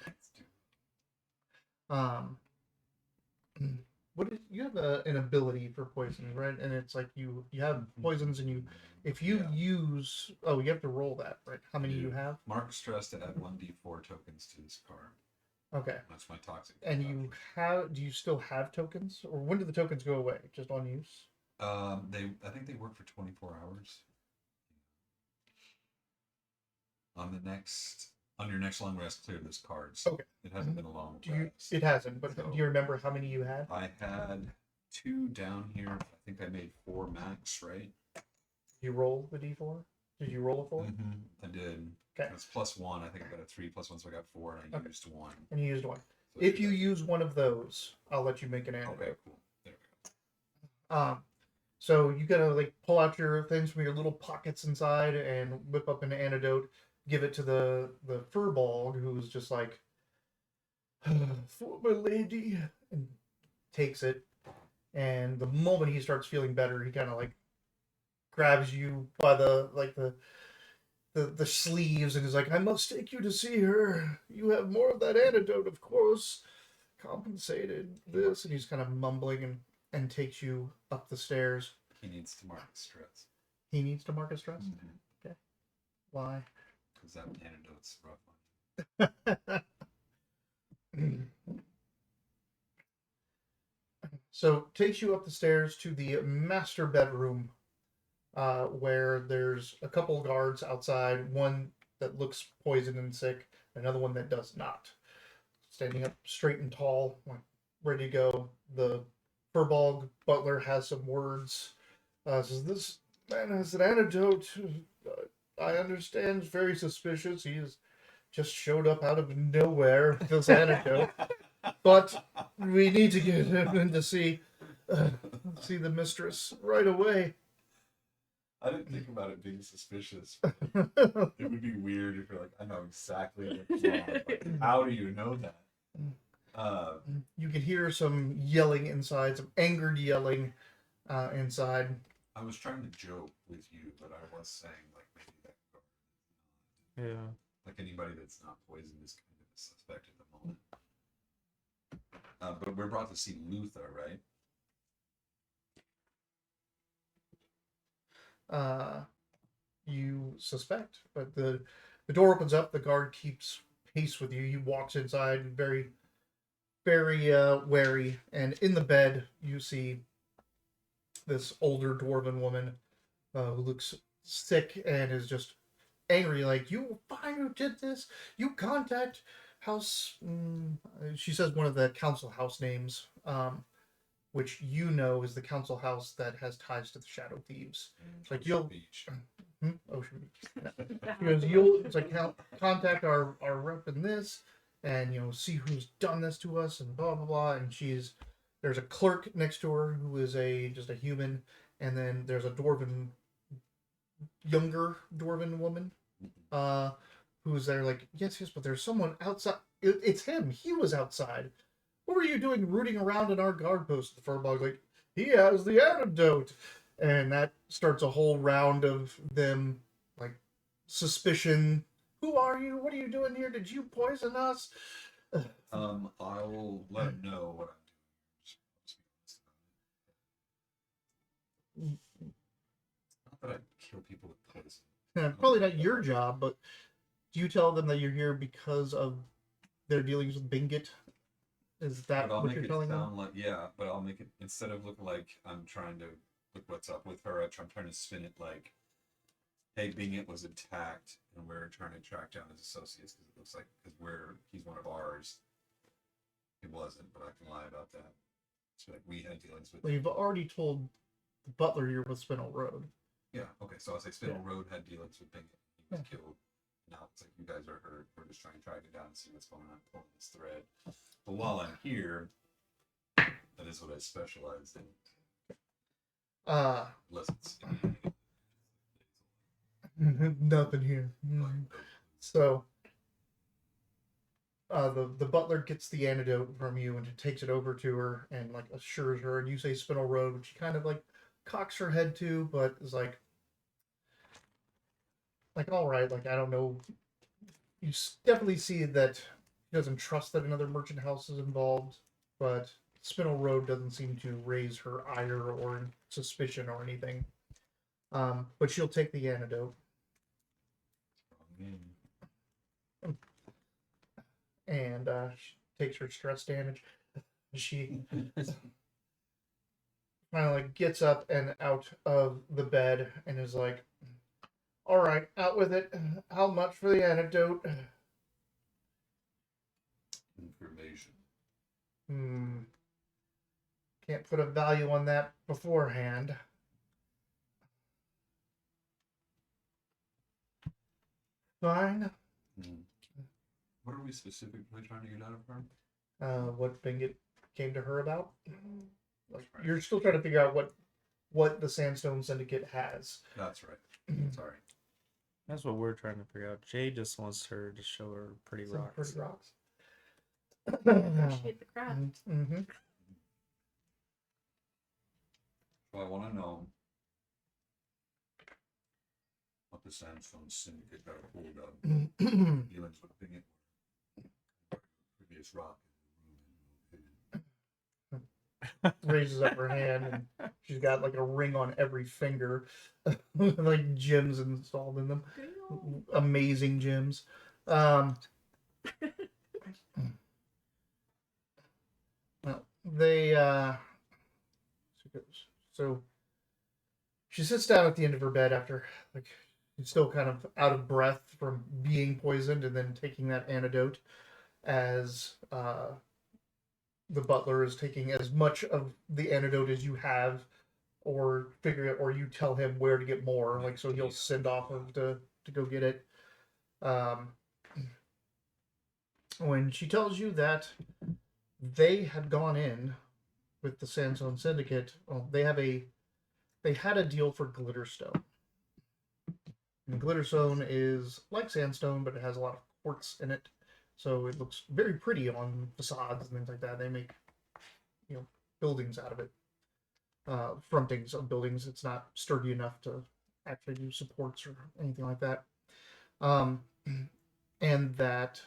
What is you have an ability for poison, right? And it's like you have poisons, and if you use you have to roll that, right? How many you have? Mark stress to add 1d4 tokens to this card. Okay. That's my toxic. And do you still have tokens, or when do the tokens go away? Just on use? I think they work for 24 hours. On your next long rest, clear this card. So Okay. It hasn't been a long rest. It hasn't, but So- do you remember how many you had? I had 2 down here. I think I made 4 max, right? You roll the d4? Did you roll a 4? I did. Okay. It's +1. I think I got a 3 +1, so I got 4, and I used 1. And you used 1. So If you use one of those, I'll let you make an antidote. okay, cool. There we So you gotta like pull out your things from your little pockets inside and whip up an antidote, give it to the furball who's just like, for my lady, and takes it. And the moment he starts feeling better, he kind of like grabs you by the sleeves and is like, I must take you to see her. You have more of that antidote, of course. Compensated this, and he's kind of mumbling and takes you up the stairs. He needs to mark stress. He needs to mark a stress? Okay. Why? Because that antidote's rough on So takes you up the stairs to the master bedroom, where there's a couple guards outside, one that looks poisoned and sick, another one that does not. Standing up straight and tall, like ready to go. The Furball butler has some words. Says, this man has an antidote. I understand, it's very suspicious. He has just showed up out of nowhere with this antidote. But we need to get him in to see the mistress right away. I didn't think about it being suspicious. It would be weird if you're like, I know exactly what's wrong. Like, how do you know that? You can hear some yelling inside, some angered yelling inside. I was trying to joke with you, but I was saying like maybe that guard, Yeah. like anybody that's not poisoned is kind of a suspect at the moment. But we're brought to see Luther, right? You suspect, but the door opens up. The guard keeps pace with you. He walks inside, very, very wary. And in the bed, you see this older dwarven woman who looks sick and is just angry. Like, you find who did this? You contact house. She says one of the council house names. Which you know is the council house that has ties to the Shadow Thieves. It's like you'll Beach. Ocean Beach. Because you'll it's like contact our rep in this, and see who's done this to us, and blah blah blah. And there's a clerk next to her who is just a human, and then there's a younger dwarven woman, who's there like yes, but there's someone outside. It's him. He was outside. What were you doing rooting around in our guard post? The Furbog's like, he has the antidote. And that starts a whole round of them, like, suspicion. Who are you? What are you doing here? Did you poison us? I'll let him know what I'm doing. Not that I kill people with poison. Probably not your job, but do you tell them that you're here because of their dealings with Binget? Is that But I'll what make you're it telling them? sound like but I'll make it instead of looking like I'm trying to look what's up with her. I'm trying to spin it like, hey, Binget was attacked, and we're trying to track down his associates because it looks like he's one of ours. He wasn't, but I can lie about that. So like we had dealings with. Well, you've already told the butler you're with Spinel Road. Yeah. Okay. So I'll say Spinel Road had dealings with Binget. He was killed. Now it's like you guys are hurt. We're just trying to track it down and see what's going on, pulling this thread. But while I'm here, that is what I specialized in. Unless it's nothing here. So the butler gets the antidote from you and takes it over to her and like assures her, and you say Spinel Road, which she kind of like cocks her head to, but is like all right, like I don't know. You definitely see that he doesn't trust that another merchant house is involved, but Spinel Road doesn't seem to raise her ire or suspicion or anything. But she'll take the antidote. And she takes her stress damage. She finally like gets up and out of the bed and is like, all right, out with it. How much for the antidote? Information. Can't put a value on that beforehand. fine. What are we specifically trying to get out of her? What Binget came to her about. Like, Right. you're still trying to figure out what the Sandstone Syndicate has. That's right. Sorry. That's what we're trying to figure out. Jay just wants her to show her pretty Some rocks. pretty rocks. Appreciate the craft. Mm-hmm. Well, I want to know what the Sandstone Syndicate got a hold of. Dealings with Binget. Previous rock. Raises up her hand, and she's got like a ring on every finger, with like gems installed in them. Good. Amazing gems. Well, they so she sits down at the end of her bed after like she's still kind of out of breath from being poisoned and then taking that antidote as the butler is taking as much of the antidote as you have, or figure it, or you tell him where to get more, like so he'll send off of to go get it. When she tells you that they had gone in with the Sandstone Syndicate, well, they had a deal for Glitterstone. And Glitterstone is like sandstone, but it has a lot of quartz in it, so it looks very pretty on facades and things like that. They make, buildings out of it. Frontings of buildings. It's not sturdy enough to actually do supports or anything like that. And that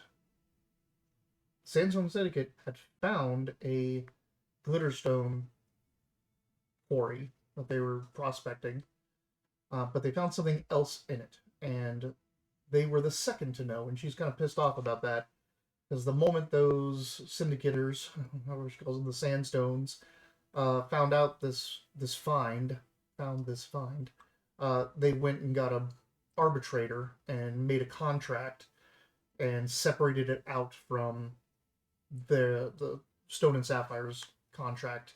Sandstone Syndicate had found a Glitterstone quarry that they were prospecting, but they found something else in it, and they were the second to know, and she's kind of pissed off about that, because the moment those syndicators, however she calls them, the Sandstones, found out this find, they went and got a arbitrator and made a contract and separated it out from the Stone and Sapphire's contract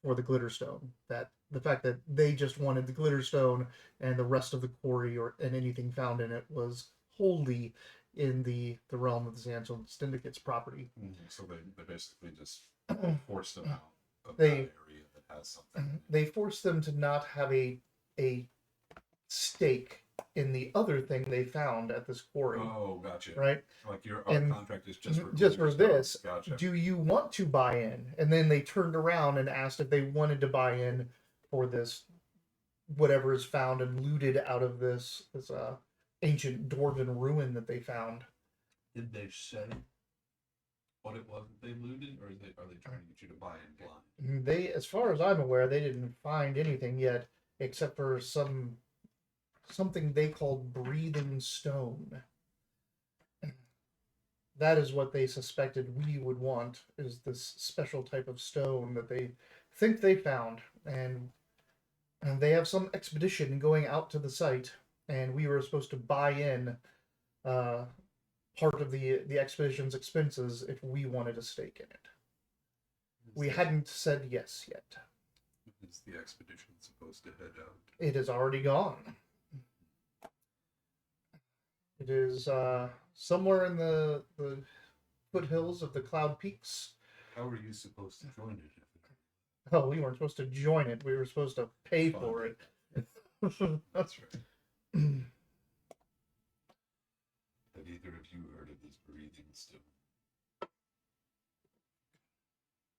for the Glitterstone. That the fact that they just wanted the Glitterstone and the rest of the quarry and anything found in it was wholly in the realm of the Sandstone Syndicate's property. So they basically just forced them out of They- that area that has something. They forced them to not have a stake in the other thing they found at this quarry. Oh, gotcha. Right? Like our And contract is just for Glitterstone. this. Gotcha. Do you want to buy in? And then they turned around and asked if they wanted to buy in for this, whatever is found and looted out of this ancient dwarven ruin that they found. Did they say what it was that they looted, or are they trying to get you to buy in blind? They, as far as I'm aware, they didn't find anything yet, except for something they called breathing stone. That is what they suspected we would want, is this special type of stone that they think they found. And they have some expedition going out to the site, and we were supposed to buy in part of the expedition's expenses if we wanted a stake in it. We hadn't said yes yet. Is the expedition supposed to head out? It is already gone. It is somewhere in the foothills of the Cloud Peaks. How are you supposed to join it? Oh, we weren't supposed to join it. We were supposed to pay for it. That's right. Have either of you heard of this breathing stone?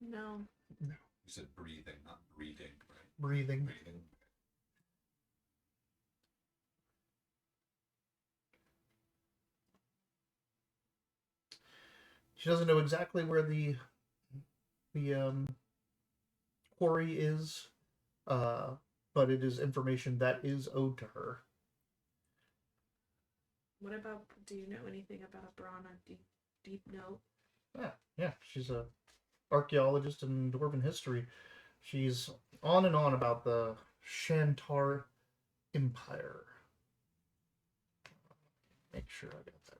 No. You said breathing, not breeding, right? Breathing. Breathing. She doesn't know exactly where the quarry is, but it is information that is owed to her. What about? Do you know anything about Brana Deep Note? Yeah, she's a archaeologist in Dwarven history. She's on and on about the Shantar Empire. Make sure I got that.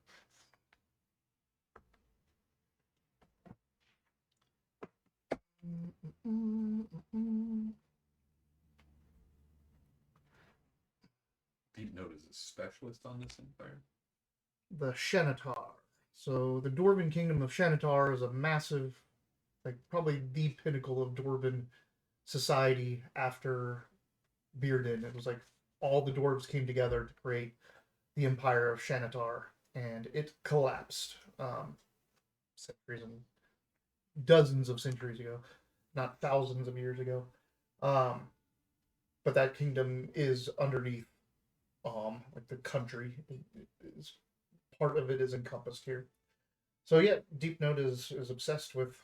Deep Note is a specialist on this empire. the Shanatar. So the Dwarven kingdom of Shanatar is a massive, like probably the pinnacle of Dwarven society after Bearden. It was like all the dwarves came together to create the empire of Shanatar, and it collapsed centuries and dozens of centuries ago, not thousands of years ago. Um, but that kingdom is underneath, like the country. Is part of it is encompassed here. So yeah, Deep Note is obsessed with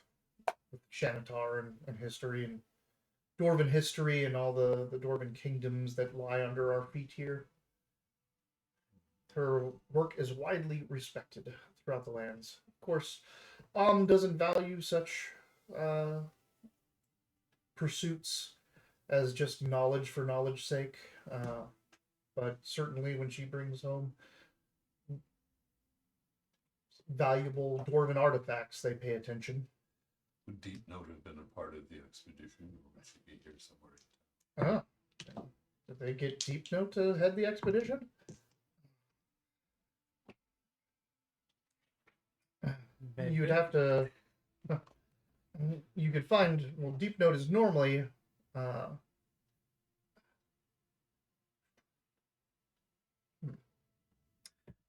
Shanatar and history and Dwarven history and all the Dwarven kingdoms that lie under our feet here. Her work is widely respected throughout the lands. Of course, doesn't value such uh, pursuits as just knowledge for knowledge's sake. But certainly when she brings home valuable dwarven artifacts, they pay attention. Would Deep Note have been a part of the expedition, or would she be here somewhere? Did they get Deep Note to head the expedition? Maybe. You would have to. You could find. Well, Deep Note is normally.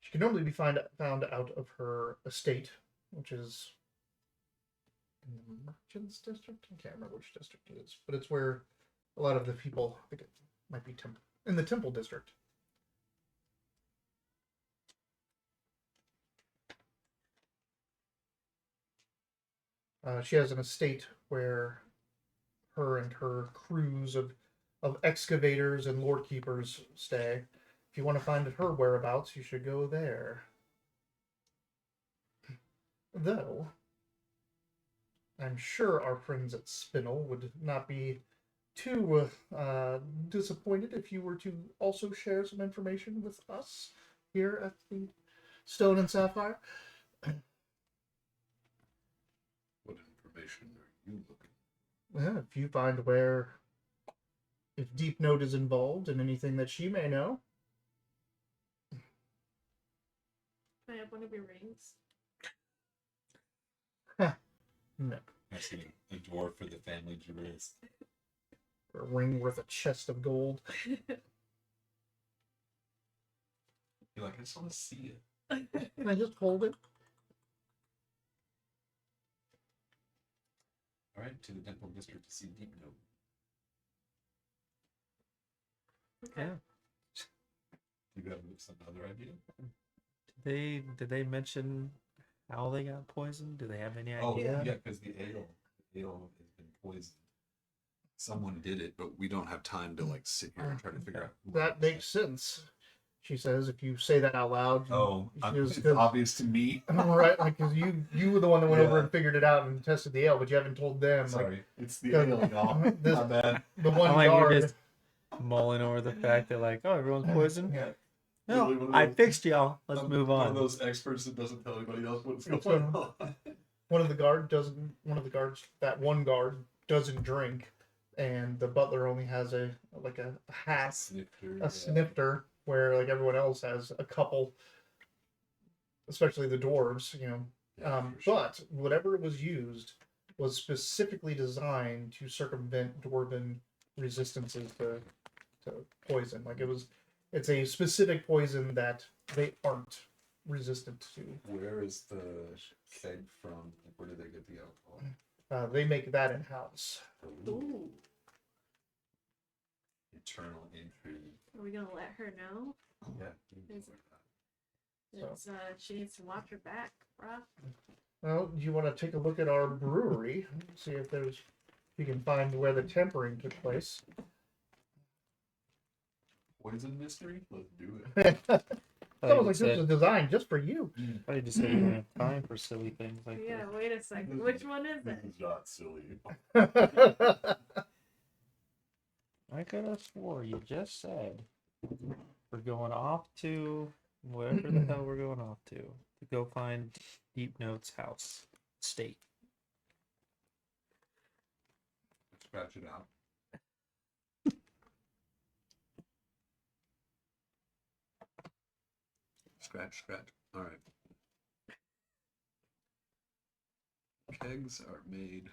She can normally be found out of her estate, which is in the Merchants District. I can't remember which district it is, but it's where a lot of the people. I think it might be in the Temple District. She has an estate where her and her crews of excavators and lord keepers stay. If you want to find her whereabouts, you should go there. Though, I'm sure our friends at Spinel would not be too disappointed if you were to also share some information with us here at the Stone and Sapphire. What information are you looking? If you find if Deep Note is involved in anything that she may know. Can I have one of your rings? No. I see a dwarf for the family jewels. A ring worth a chest of gold. You're like, I just want to see it. Can I just hold it? All right, to the Temple District to see Deep Note. Okay. Yeah. Do you have some other idea? Did they mention how they got poisoned? Do they have any idea? Oh yeah, because the ale has been poisoned. Someone did it, but we don't have time to like sit here and try to figure out. Who That makes sense. She says, if you say that out loud. Oh, it's it's obvious to me. Right, like because you were the one that went Yeah. over and figured it out and tested the ale, but you haven't told them. Sorry, it's the Like, ale, y'all. this- My bad. the one I'm like, we're guard. just mulling over the fact that like, oh, everyone's poisoned. Yeah. No, Really one of I those- fixed y'all. Let's move One of on. those experts that doesn't tell anybody else what's That's going on. One of the guards, that one guard doesn't drink, and the butler only has a half, Snifter, a snifter, where like everyone else has a couple, especially the dwarves, Yeah, for sure. But whatever was used was specifically designed to circumvent dwarven resistances to poison. Like it's a specific poison that they aren't resistant to. Where is the keg from? Where do they get the alcohol? They make that in house. Ooh. Eternal intrigue. Are we gonna let her know? Yeah. Is- So- It's, she needs to watch her back, bruh. Well, do you want to take a look at our brewery? See if you can find where the tempering took place. Poison mystery? Let's do it. It's I almost like this was designed just for you. I just said we don't have time for silly things like Yeah, this. wait a second. Which one is This it? is not silly. I could have swore you just said we're going off to wherever the hell we're going off to go find Deep Note's house, state. Scratch it out. Scratch. All right. Kegs are made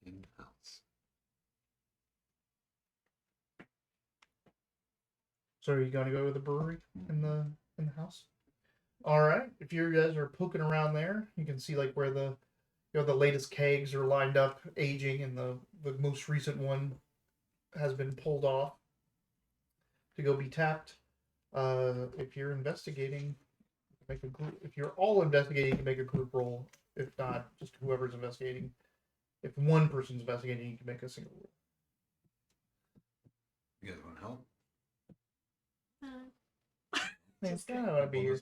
in-house. So are you gonna go with the brewery in the house? All right. If you guys are poking around there, you can see like where the the latest kegs are lined up, aging, and the most recent one has been pulled off to go be tapped. If you're investigating, make a group. If you're all investigating, you can make a group roll. If not, just whoever's investigating. If one person's investigating, you can make a single roll. You guys want to help? It's kind of want to be here.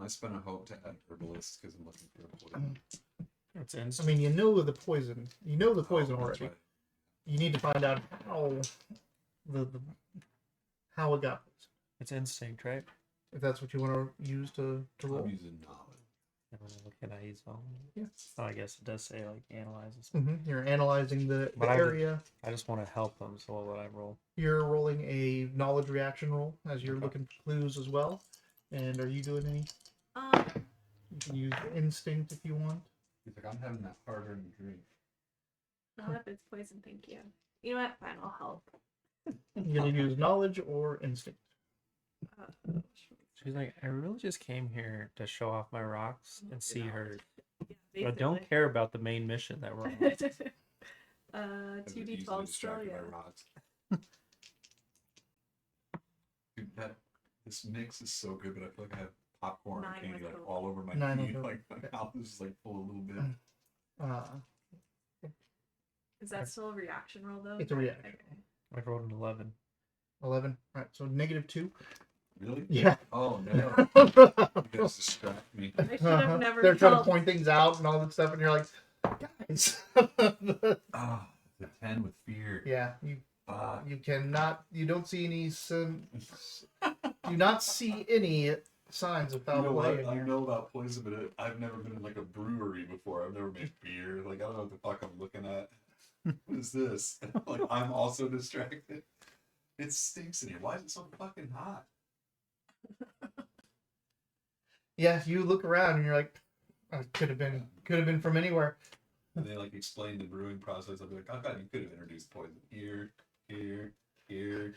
I spent a hope to add herbalist because I'm looking for a poison. It's I instant. mean, you know the poison. You know the poison Oh, that's already. right. You need to find out how how it got poisoned. It's instinct, right? If that's what you want to use to roll. I'm using knowledge. Can I use all? Yeah. Oh, I guess it does say like analyzes. You're analyzing the But I would- area. I just want to help them, so what would I roll? You're rolling a knowledge reaction roll as you're Okay. looking for clues as well. And are you doing any? You can use instinct if you want. He's like, I'm having that hard-earned drink. Not if it's poison, thank you. You know what? Fine, I'll help. You're gonna use knowledge or instinct. She's like, I really just came here to show off my rocks and see her. Yeah, I don't care about the main mission that we're on. 2d12 still, yeah. Rocks. Dude, this mix is so good, but I feel like I have popcorn and 9 candy with like Coke. all over my 9 with feet. Coke. Like my mouth is just like full a little bit. Is that still a reaction roll though? It's a reaction. Okay. I rolled an 11. 11. All right, so -2. Really? Yeah. Oh no! You guys distract me. I should have never They're trying to helped. point things out and all that stuff, and you're like, guys. Ah, the 10 with fear. Yeah, Fuck. you cannot. You don't see any. Do not see any signs of You foul know play what? in I here. know about poison, but I've never been in like a brewery before. I've never made beer. Like I don't know what the fuck I'm looking at. What is this? Like I'm also distracted. It stinks in here. Why is it so fucking hot? Yeah, you look around and you're like, could have been from anywhere. And they like explain the brewing process. I'll be like, I thought you could have introduced poison here, here, here.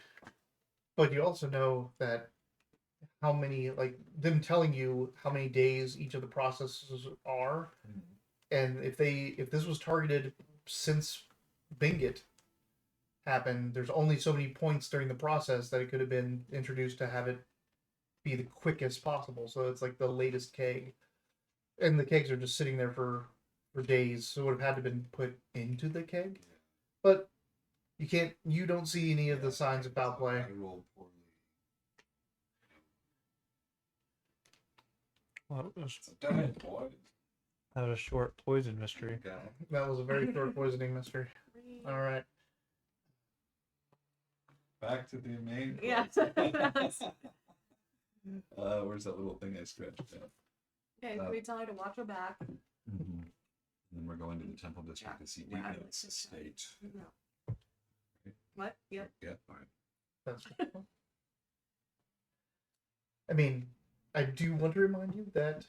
But you also know that how many, like them telling you how many days each of the processes are, and if this was targeted since Binget happened, there's only so many points during the process that it could have been introduced to have it be the quickest possible. So it's like the latest keg, and the kegs are just sitting there for days, so it would have had to been put into the keg. But you don't see any of the signs of foul play. I rolled poorly. Well, that was, It's a diet, boy. that was a short poison mystery. Yeah. That was a very short poisoning mystery. All right. Back to the main Yeah. course. Where's that little thing I scratched out? Okay, so we tell her to watch her back. Mm-hmm. And then we're going to the temple district to see Yeah. Deepnote's estate. No. What? Yep. Yeah, all right. That's cool. I mean, I do want to remind you that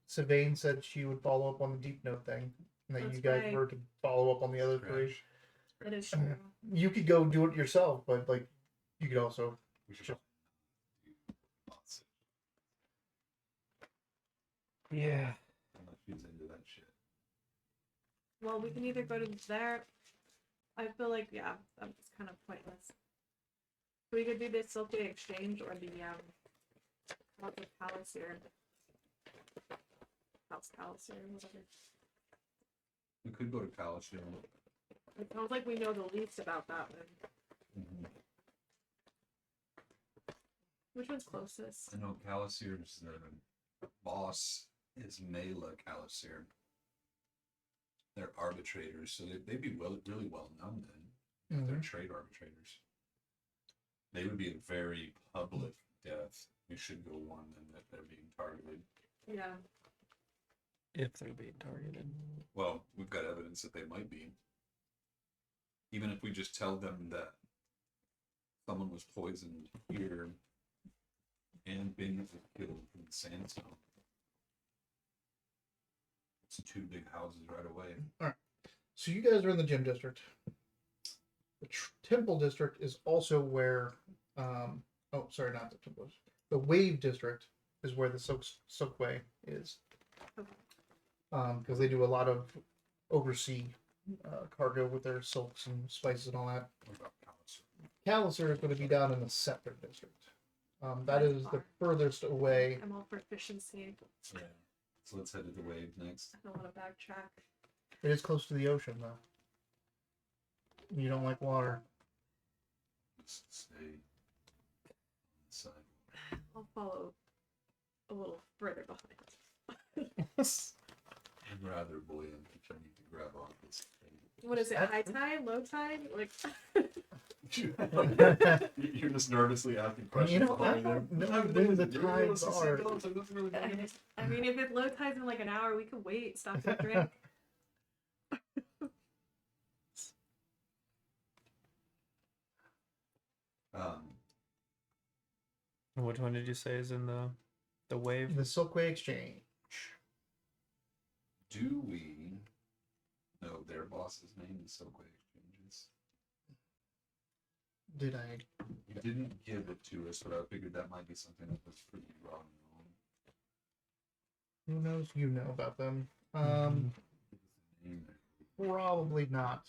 Sylvain said she would follow up on the Deep Note thing, and that That's you guys right. were to follow up on the other three. Scratch. That is true. You could go do it yourself, but like you could also. We should Sure. do lots Yeah. unless she's into that shit. Well, we can either go to there. I feel like, yeah, that's kind of pointless. We could do the Silky Exchange or the House of Palliser. House Palliser, whatever. We could go to Calicium. It sounds like we know the least about that one. Mm-hmm. Which one's closest? I know Calicier's boss is Mela Calicier. They're arbitrators, so they'd be really well known then. They're trade arbitrators. They would be a very public death. We should go warn them that they're being targeted. Yeah. If they're being targeted. Well, we've got evidence that they might be. Even if we just tell them that someone was poisoned here and being killed in the sandstone. It's 2 big houses right away. So you guys are in the gym district. The temple district is also where, oh, sorry, not the temple. The wave district is where the Silkway is. Okay. Because they do a lot of oversea cargo with their silks and spices and all that. What about Palliser? Palliser is going to be down in the Scepter district. That is the furthest away. I'm all for efficiency. Yeah. So let's head to the wave next. I don't want to backtrack. It is close to the ocean, though. You don't like water. Let's stay on the side. I'll follow a little further behind. I'm rather buoyant if I need to grab on this thing. What is it? High tide? Low tide? Like. You're just nervously asking questions. You know, behind I them. don't know when the You're tides realistic, are. so it doesn't really matter. I mean, if it low tides in like an hour, we could wait. Stop to drink. Which one did you say is in the wave? The Silkway Exchange. Do we know their boss's name in Silkway Exchanges? Did I? You didn't give it to us, but I figured that might be something that was pretty wrong. Who knows? You know about them. Name there. Probably not.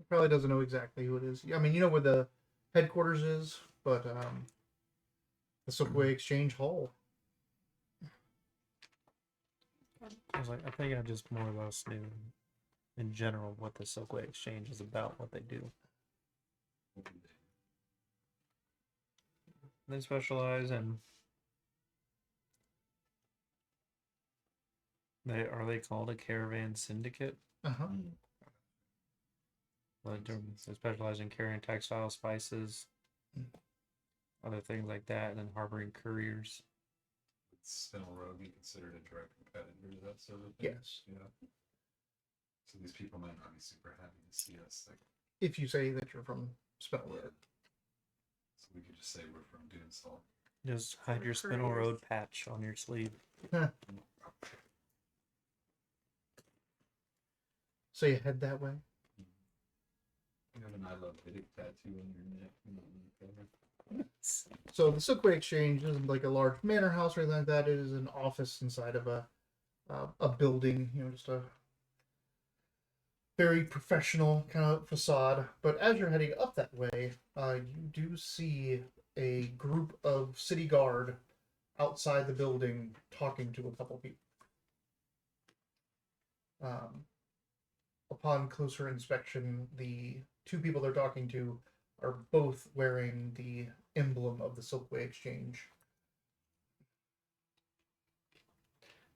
Probably doesn't know exactly who it is. I mean, you know where the headquarters is, but the Silkway Exchange Hall. I was like, I think I just more or less knew in general what the Silkway Exchange is about, what they do. What do they They specialize in. Are they called a caravan syndicate? Uh-huh. They specialize in carrying textile spices, other things like that, and then harboring couriers. Would Spinel Road be considered a direct competitor to that sort of thing? Yes. Yeah. So these people might not be super happy to see us. Like, If you say that you're from Spinel Road. so we could just say we're from Doonsall. Just hide your Spinel Couriers. Road patch on your sleeve. So you head that way. You have an I Love Vidic tattoo on your neck. Not on the cover. So the Silkway Exchange isn't like a large manor house or anything like that. It is an office inside of a building. You know, just a very professional kind of facade. But as you're heading up that way, you do see a group of city guard outside the building talking to a couple people. Upon closer inspection, the two people they're talking to are both wearing the emblem of the Silkway Exchange.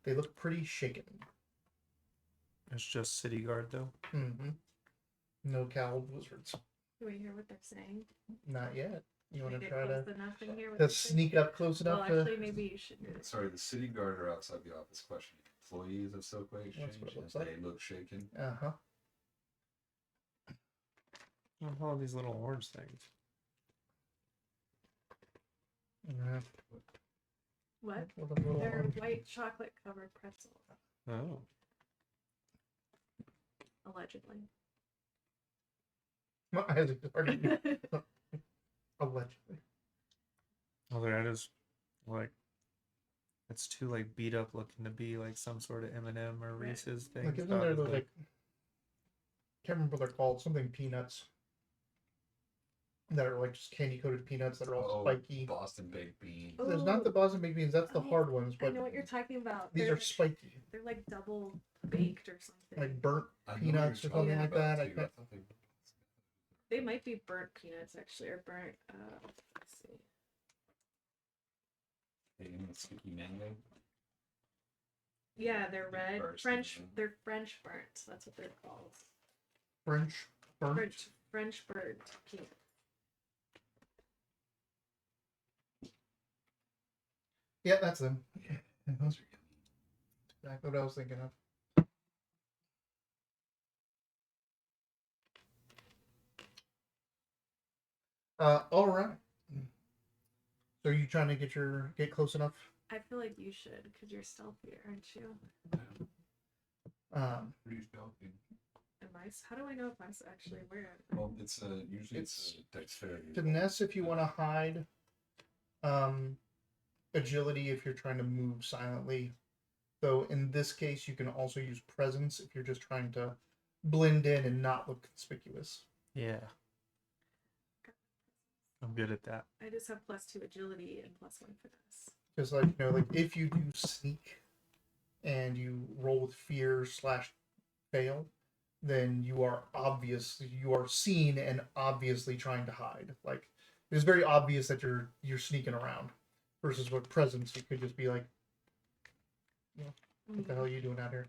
They look pretty shaken. It's just city guard though. Mm-hmm. No cowled wizards. Do we hear what they're saying? Not yet. You want Can to I try get to close enough and hear what to they're saying? sneak up close Well, enough actually, to... maybe you should do it. Sorry, the city guard are outside the office questioning employees of Silkway Exchange. That's what it looks and like. They look shaken. Uh-huh. All these little orange things. Yeah. What? What a little They're orange- white chocolate covered pretzels, Oh. allegedly. My eyes are starting to- Allegedly. Although I just like it's too like beat up looking to be like some sort of M&M or Right. Reese's thing. Like, isn't there those, like, can't remember what they're called, something peanuts that are like just candy coated peanuts that are all spiky. Boston baked beans. Oh. There's not the Boston baked beans, that's the Oh, hard ones, I but know what you're talking about. these They're are spiky, They're like double baked or something. like burnt I know what you're peanuts or something talking like about, that. I too. can't. thought they were- They might be burnt peanuts actually, or burnt. Let's see. They in the sticky mango. Yeah, they're red. Burst French. them. They're French burnt. That's what they're called. French burnt. French burnt peanuts. Yeah, that's them. Those are yummy. Exactly what I was thinking of. All right. So are you trying to get close enough? I feel like you should, because you're stealthier, aren't you? Pretty stealthy. How do I know if I'm actually aware of it? Well, it's usually it's a dexterity. roll. Finesse if you want to hide. Agility if you're trying to move silently. Though in this case, you can also use presence if you're just trying to blend in and not look conspicuous. Yeah. I'm good at that. I just have +2 agility and +1 finesse. Just like, like if you do sneak and you roll with fear / fail, then you are seen and obviously trying to hide. Like it's very obvious that you're sneaking around. Versus with presence, you could just be like, what the hell are you doing out here?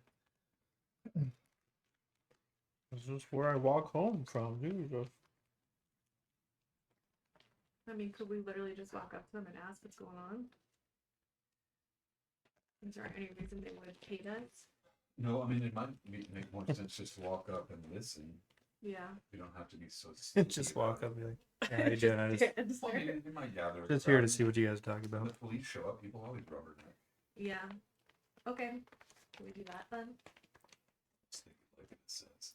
This is where I walk home from, dude. I mean, could we literally just walk up to them and ask what's going on? Is there any reason they would hate us? No, I mean it might make more sense just to walk up and listen. Yeah. You don't have to be so. Just walk up and be like, "Yeah, how you doing? I just Well, I mean, you might gather. just here to see what you guys talk When about." the police show up, people always rubberneck. Yeah. Okay. Can we do that then? Just think of, like it says.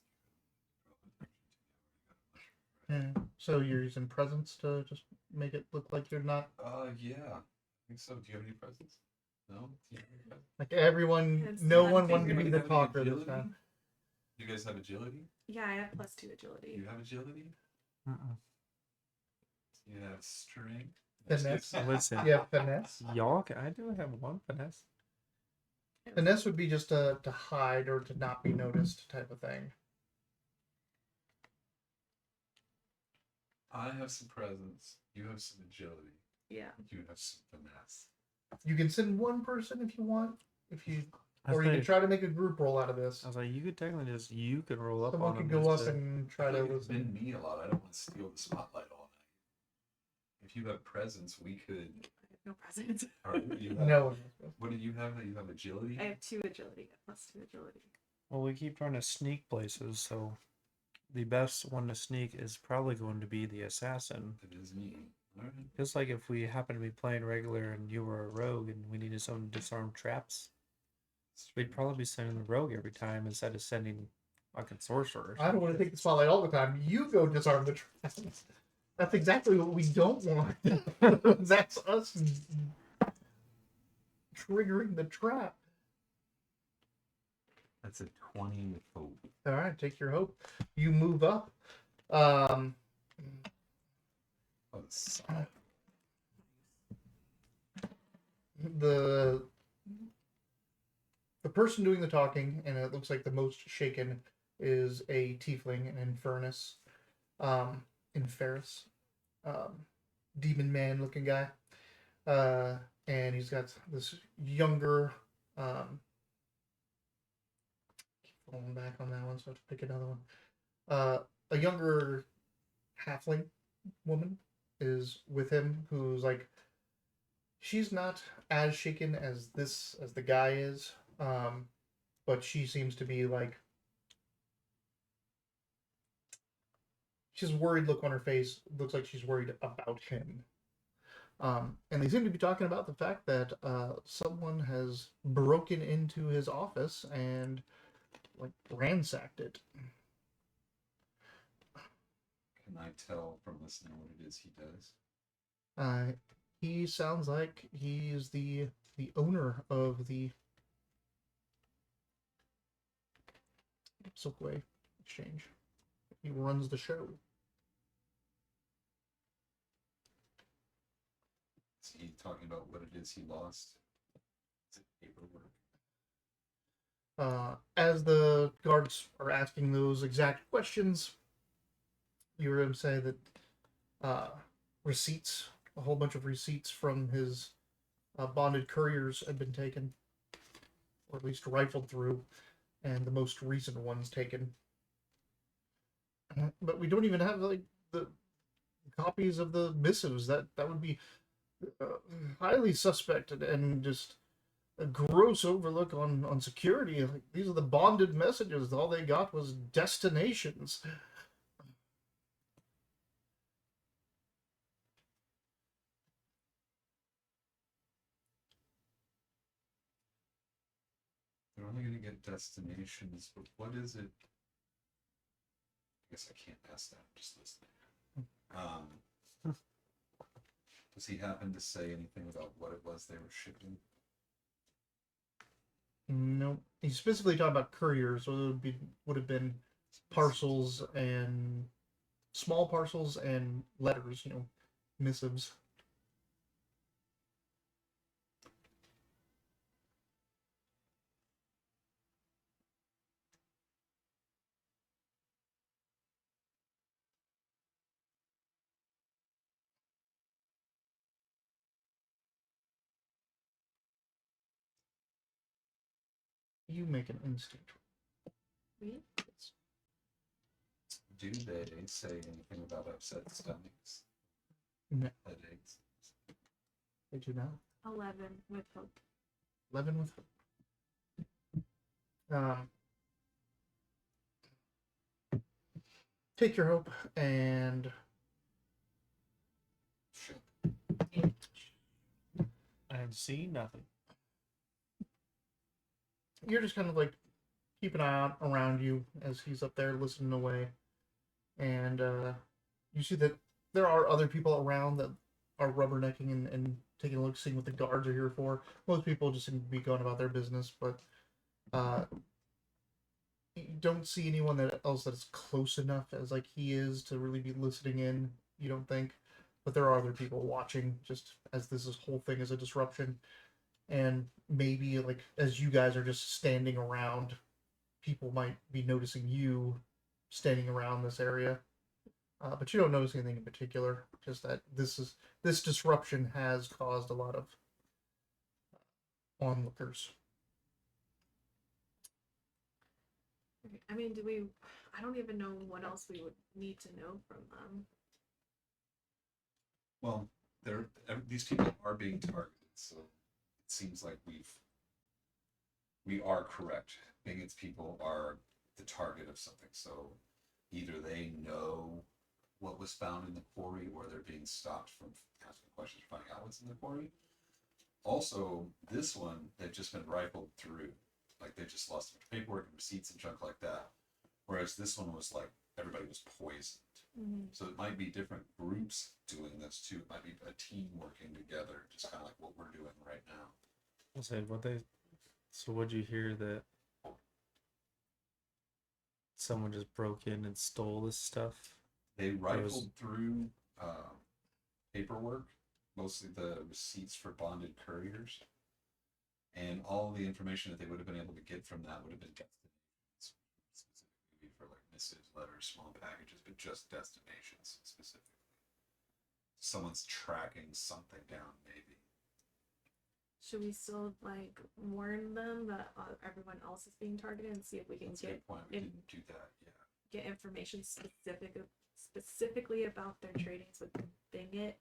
So you're using presence to just make it look like you're not Yeah. I think so. Do you have any presents? No? Do you have any presents? like everyone. That's No not one wanted to fair. be You the have any talker this agility? time. You guys have agility? Yeah, I have +2 agility. You have agility? You have strength? Finesse. Listen, Yeah, finesse. I do have one finesse. Finesse would be just to hide or to not be noticed type of thing. I have some presents. You have some agility. Yeah. You have some finesse. You can send one person if you want, I or was you can like, try to make a group roll out of this. you could technically you could roll up Someone on can them go just up to- and try I to feel like it's listen. been me a lot. I don't want to steal the spotlight all night. If you have presents, we could. I have no presents. All right, you have, No. What do you have? That you have agility. I have 2 agility, +2 agility. Well, we keep trying to sneak places, so the best one to sneak is probably going to be the assassin. It is me. All right. Just like if we happen to be playing regular and you were a rogue and we needed someone to disarm traps, we'd probably be sending the rogue every time instead of sending fucking sorcerer. I don't want to take the spotlight all the time. You go disarm the traps. That's exactly what we don't want. That's us triggering the trap. That's a 20 with hope. All right, take your hope. You move up. Oh, it's solid. The person doing the talking, and it looks like the most shaken, is a tiefling, an Inferus, demon man looking guy, and he's got this younger. Keep falling back on that one, so I have to pick another one. A younger halfling woman is with him, who's like, she's not as shaken as the guy is, but she seems to be like, she's a worried look on her face. Looks like she's worried about him. And they seem to be talking about the fact that someone has broken into his office and like ransacked it. Can I tell from listening what it is he does? He sounds like he's the owner of the Silkway Exchange. He runs the show. Is he talking about what it is he lost? Is it paperwork? As the guards are asking those exact questions, you hear him say that receipts, a whole bunch of receipts from his bonded couriers had been taken, or at least rifled through, and the most recent ones taken. But we don't even have like the copies of the missives. That would be highly suspected and just a gross overlook on security. Like, these are the bonded messages. All they got was destinations. You're only gonna get destinations, but what is it? I guess I can't ask that. I'm just listening. Does he happen to say anything about what it was they were shipping? No, he's specifically talking about couriers, so it would have been parcels and small parcels and letters, missives. You make an instinct. Me? Do they say anything about upset stomachs? No, Headaches? they do not. 11 with hope. 11 with take your hope and Shit. I see nothing. you're just kind of like keep an eye out around you as he's up there listening away, and you see that there are other people around that are rubbernecking and taking a look, seeing what the guards are here for. Most people just seem to be going about their business, but you don't see anyone else that is close enough as like he is to really be listening in. You don't think, but there are other people watching, just as this whole thing is a disruption, and maybe like as you guys are just standing around, people might be noticing you standing around this area. But you don't notice anything in particular. Just that this disruption has caused a lot of onlookers. Okay, I mean, I don't even know what else we would need to know from them. Well, these people are being targeted, so it seems like we are correct. Bingett's people are the target of something, so either they know what was found in the quarry, or they're being stopped from asking questions, finding out what's in the quarry. Also, this one, they've just been rifled through. Like, they just lost a bunch of paperwork and receipts and junk like that. Whereas this one was like, everybody was poisoned. Mm-hmm. So it might be different groups doing this too. It might be a team working together, just kind of like what we're doing right now. I said so what'd you hear that someone just broke in and stole this stuff? They rifled through paperwork, mostly the receipts for bonded couriers, and all the information that they would have been able to get from that would have been destinations, specifically for like missives, letters, small packages, but just destinations specifically. Someone's tracking something down, maybe. Should we still like warn them that everyone else is being targeted and see if we can That's a good point. We didn't do that. Yeah. Get information specifically about their tradings with Binget?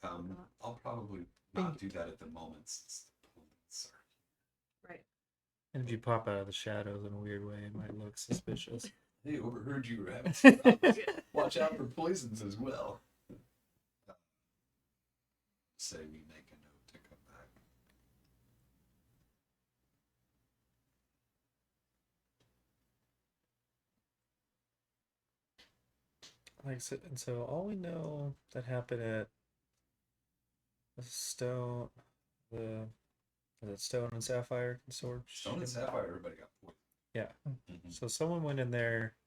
I'll probably not do that at the moment since the police are. Right. And if you pop out of the shadows in a weird way, it might look suspicious. They overheard you were having some problems. Watch out for poisons as well. Say we make a note to come back. Like so, and so all we know that happened at the Stone, was it Stone and Sapphire Consortium? Stone and Sapphire, everybody got poisoned. Yeah. Mm-hmm. So someone went in there,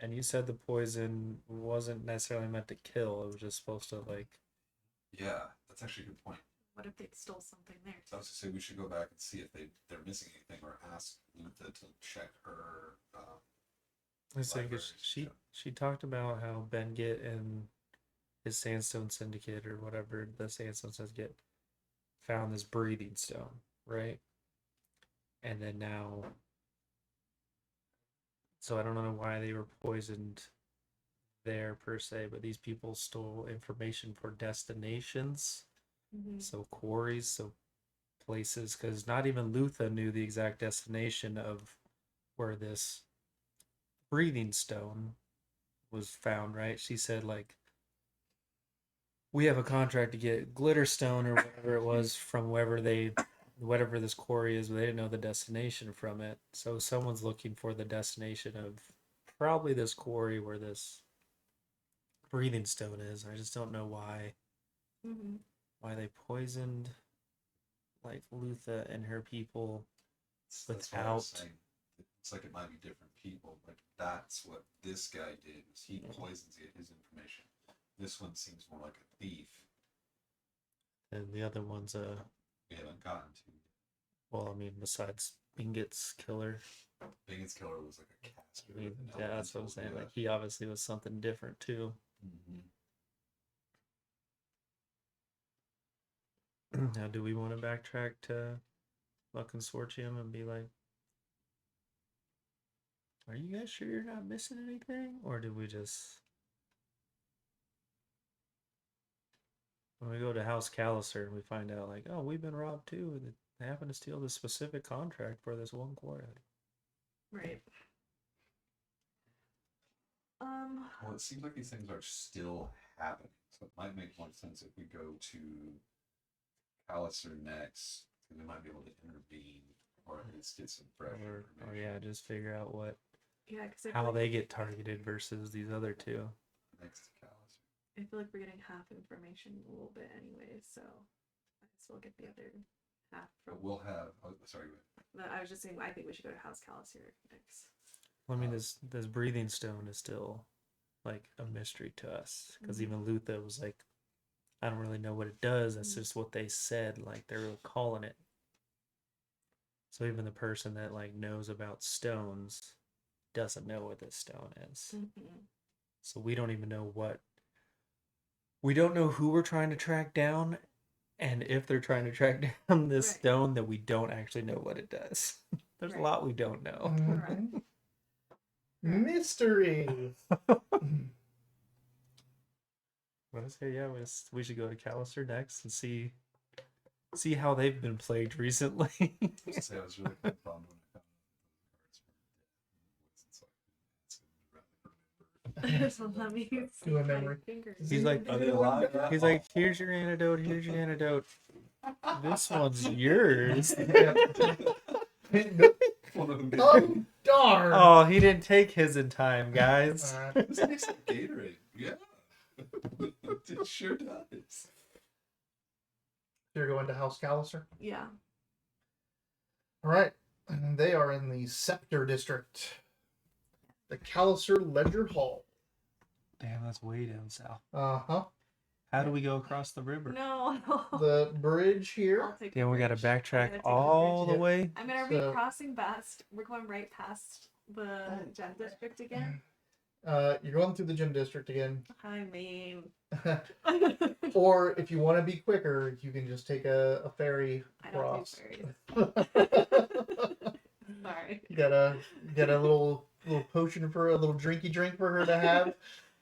and you said the poison wasn't necessarily meant to kill. It was just supposed to like. Yeah, that's actually a good point. What if they stole something there? I was to say we should go back and see if they're missing anything, or ask Lutha to check her. I say because she talked about how Bengit and his Sandstone Syndicate or whatever the Sandstone Syndicate found this breathing stone, right? And then now, so I don't know why they were poisoned there per se, but these people stole information for destinations, so quarries, so places, because not even Lutha knew the exact destination of where this breathing stone was found, right? She said like, we have a contract to get glitter stone or whatever it was from wherever they whatever this quarry is, but they didn't know the destination from it. So someone's looking for the destination of probably this quarry where this breathing stone is. I just don't know Mm-hmm. why they poisoned like Lutha and her people That's what I was without. saying. It's like it might be different people, but that's what this guy did. Was he poisons to get his information. This one seems more like a thief. And the other one's We haven't gotten to. well, I mean, besides Bingit's killer. Bingett's killer was like a caster. I mean, with an yeah, that's what I'm elemental, saying. yeah. Like he obviously was something different too. Now, do we want to backtrack to La Consortium and be like, are you guys sure you're not missing anything? Or do we just, when we go to House Callister and we find out, like, oh, we've been robbed too. They happen to steal this specific contract for this one quarry. Right. Well, it seems like these things are still happening, so it might make more sense if we go to Callister next, because we might be able to intervene or at least get some fresh Or information. yeah, just figure out Yeah, because how they get targeted versus these other two. Next to Callister. I feel like we're getting half information a little bit anyways, so I guess we'll get the other half from. But we'll have. Oh, sorry. No, I was just saying, I think we should go to House Callister next. Well, I mean, this breathing stone is still like a mystery to us because Mhm. even Lutha was like, I don't really know what it does. That's Mhm. just what they said. Like they're calling it. So even the person that like knows about stones doesn't know what this stone is. Mm-hmm. So we don't even know what. We don't know who we're trying to track down, and if they're trying to track down this Right. stone, that we don't actually know what it does. There's Right. a lot we don't know. Mhm. Mystery. But I say, yeah, we should go to Callister next and see how they've been plagued recently. I was to say I was really kind of bummed when I found out that the cards were dead. So let me Do see a my memory. fingers. He's like, Are they alive? he's like, here's your antidote. Here's your antidote. This one's yours. One of them Oh, darn. Oh, he didn't take his in time, guys. This tastes like Gatorade. Yeah. It sure does. You're going to House Callister? Yeah. All right. And they are in the Scepter District. The Callister Ledger Hall. Damn, that's way down south. Uh-huh. How do we go across the river? No. The bridge here. I'll take Damn, the we got to bridge. I'm gonna backtrack take the all bridge. the way. I mean, are we So- crossing past? We're going right past the gem district again? You're going through the gym district again. I mean. Or if you want to be quicker, you can just take a ferry I don't across. do fairies. Sorry. You gotta get a little potion for a little drinky drink for her to have,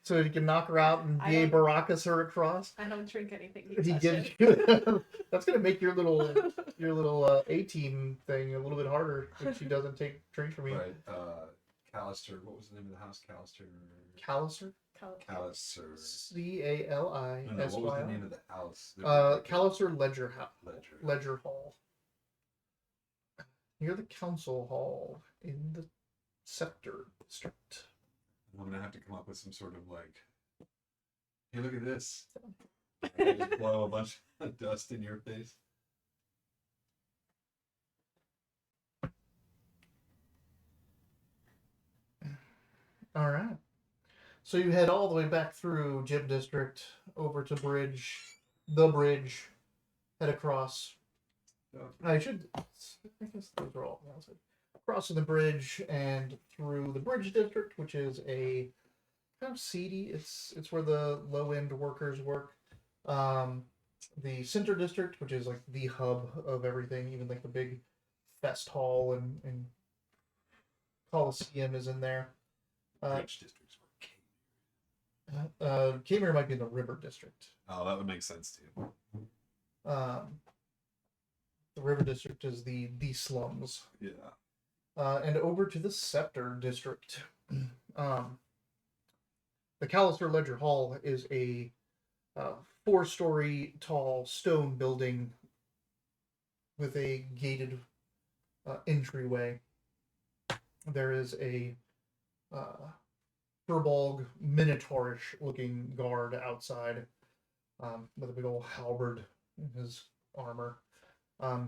so you can knock her out and I be don't- Baracus her across. I don't drink anything. He You gives touch you. That's gonna make your little A-team thing a little bit harder if she doesn't take drinks from you. Right. Callister. What was the name of the house? Callister. Callister. Callister. C-A-L-I-S-Y-R. No, what was the name of the house? Callister Ledger Ledger. Ledger Hall. Near the council hall in the Scepter District. I'm gonna have to come up with some sort of like, hey, look at this. And I just blow a bunch of dust in your face. All right. So you head all the way back through Gym District over to the bridge, head across. I guess those are all announced. Crossing the bridge and through the Bridge District, which is a kind of seedy. It's where the low end workers work. The Center District, which is like the hub of everything, even like the big fest hall and Coliseum is in there. Bridge districts were Kmart might be in the River District. Oh, that would make sense too. The River District is the slums. Yeah. And over to the Scepter District. The Callister Ledger Hall is a 4-story tall stone building with a gated entryway. There is a Furbolg Minotaurish looking guard outside with a big old halberd in his armor.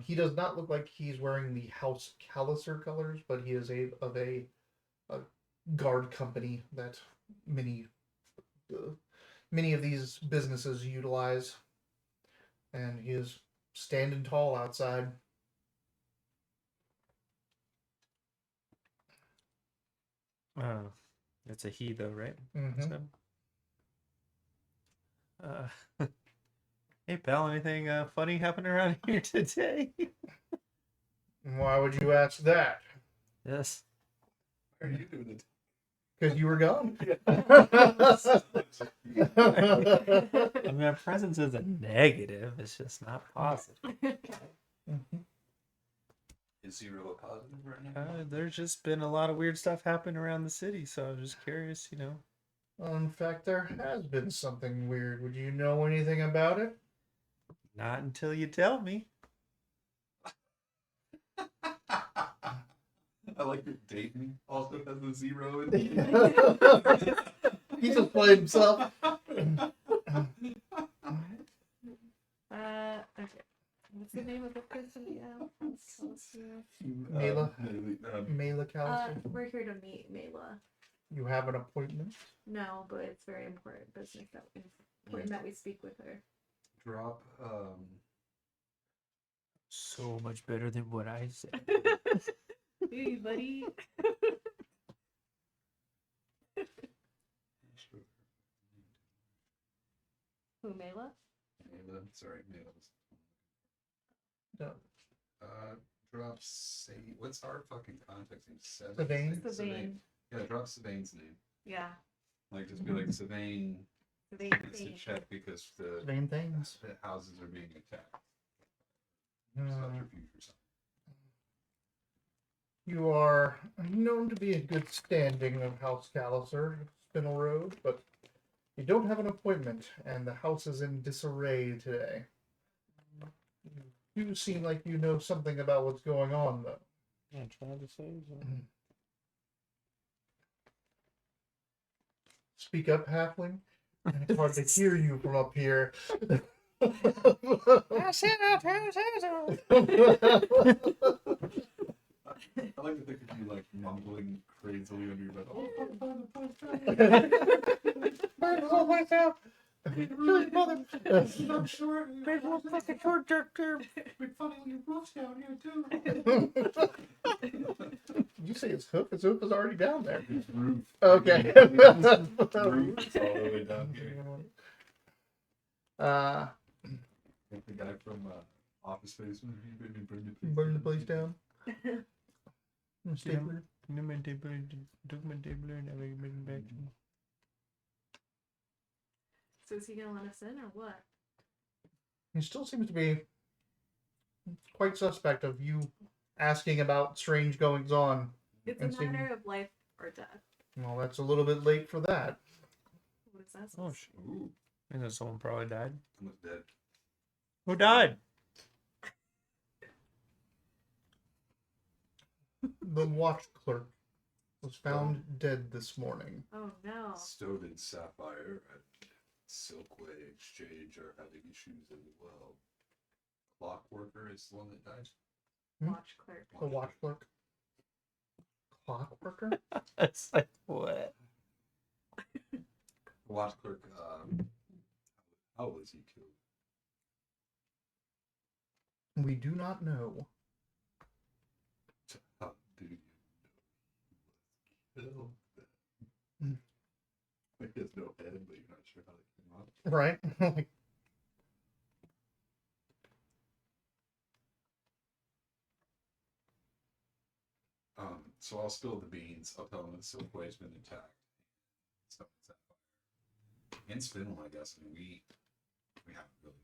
He does not look like he's wearing the House Calliser colors, but he is of a guard company that many of these businesses utilize, and he is standing tall outside. It's a he though, right? Mm-hmm. So, hey pal, anything funny happened around here today? Why would you ask that? Yes. Why are you doing it? Because you were gone. I mean, our presence isn't negative; it's just not positive. Is 0 a positive right now? There's just been a lot of weird stuff happening around the city, so I was just curious, you know. In fact, there has been something weird. Would you know anything about it? Not until you tell me. I like that Dayton also has a 0 in it. He just played himself. Okay. What's the name of the person we have? Mela. Mela. Mela Callister. We're here to meet Mela. You have an appointment? No, but it's very important business that we speak with her. Drop So much better than what I said. Hey, buddy. Who, Mela? Mela. Sorry, Mela's. No. Drop say what's our fucking contact name? Savane? Savane. Yeah, drop Savane's name. Yeah. Like just be like Savane Savane. needs to check because the Vain things. houses are being attacked. Hmm. Subterfuge or something. You are known to be in good standing of House Calliser, Spinel Road, but you don't have an appointment, and the house is in disarray today. You seem like you know something about what's going on, though. Yeah, trying to say so. Speak up, halfling. It's hard to hear you from up here. I like to think of you like mumbling crazily under your breath. Oh, I'm sure. Big funny on your roof's down here too. You say his hoof? His hoof is already down there. His roof. Okay. Roof is all the way down here. Like the guy from Office Space when he Burn the place down. Stapler. So is he gonna let us in or what? He still seems to be quite suspect of you asking about strange goings on. It's And a matter of life or death. Well, that's a little bit late for that. What is that? Oh, Ooh, I know someone probably died. almost dead. Who died? The watch clerk was found dead this morning. Oh no. Stowed and Sapphire at Silkway Exchange are having issues as well. Clockworker is the one that died. Watch clerk. The watch clerk. Clockworker? It's like, what? The watch clerk, how was he killed? We do not know. How do you know he was killed? Hmm. Like he has no head, but you're not sure how they came out. Right? So I'll spill the beans. I'll tell them that Silkway's been attacked. Stuff like that. And Spinel, I guess. I mean, we haven't really.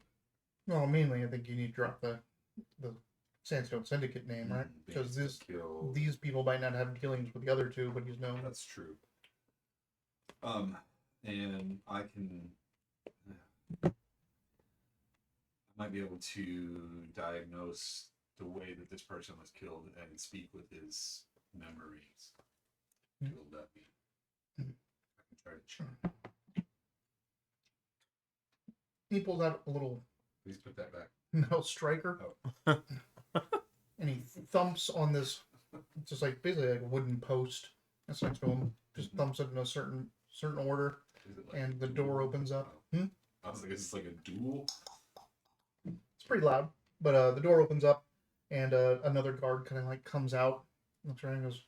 Well, mainly I think you need to drop the Sandstone Syndicate name, right? Because these people might not have dealings with the other two, but he's known. That's true. And I might be able to diagnose the way that this person was killed and speak with his memories. Hmm. You'll let me. I can try to check. He pulls out a little Please put that back. metal striker, Oh. and he thumps on this. It's just like basically like a wooden post. That's next to him. Just thumps it in a certain order, Is it like and a the door duel? opens up. Oh. I was like, is this like a duel? It's pretty loud, but the door opens up, and another guard kind of like comes out, looks around, and goes,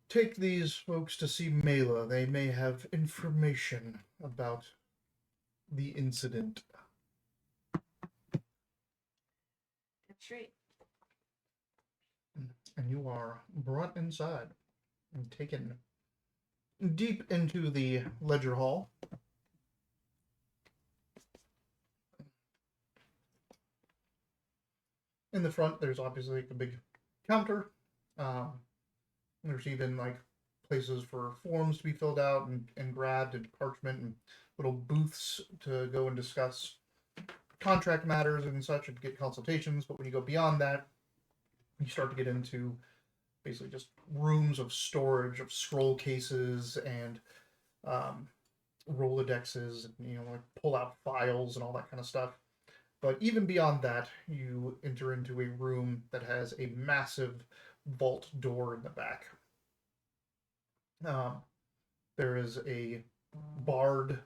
"Take these folks to see Mela. They may have information about the incident." That's right. And you are brought inside and taken deep into the ledger hall. In the front, there's obviously like a big counter. There's even like places for forms to be filled out and grabbed, and parchment, and little booths to go and discuss contract matters and such and get consultations. But when you go beyond that, you start to get into basically just rooms of storage of scroll cases and Rolodexes, and, like pull out files and all that kind of stuff. But even beyond that, you enter into a room that has a massive vault door in the back. There is a barred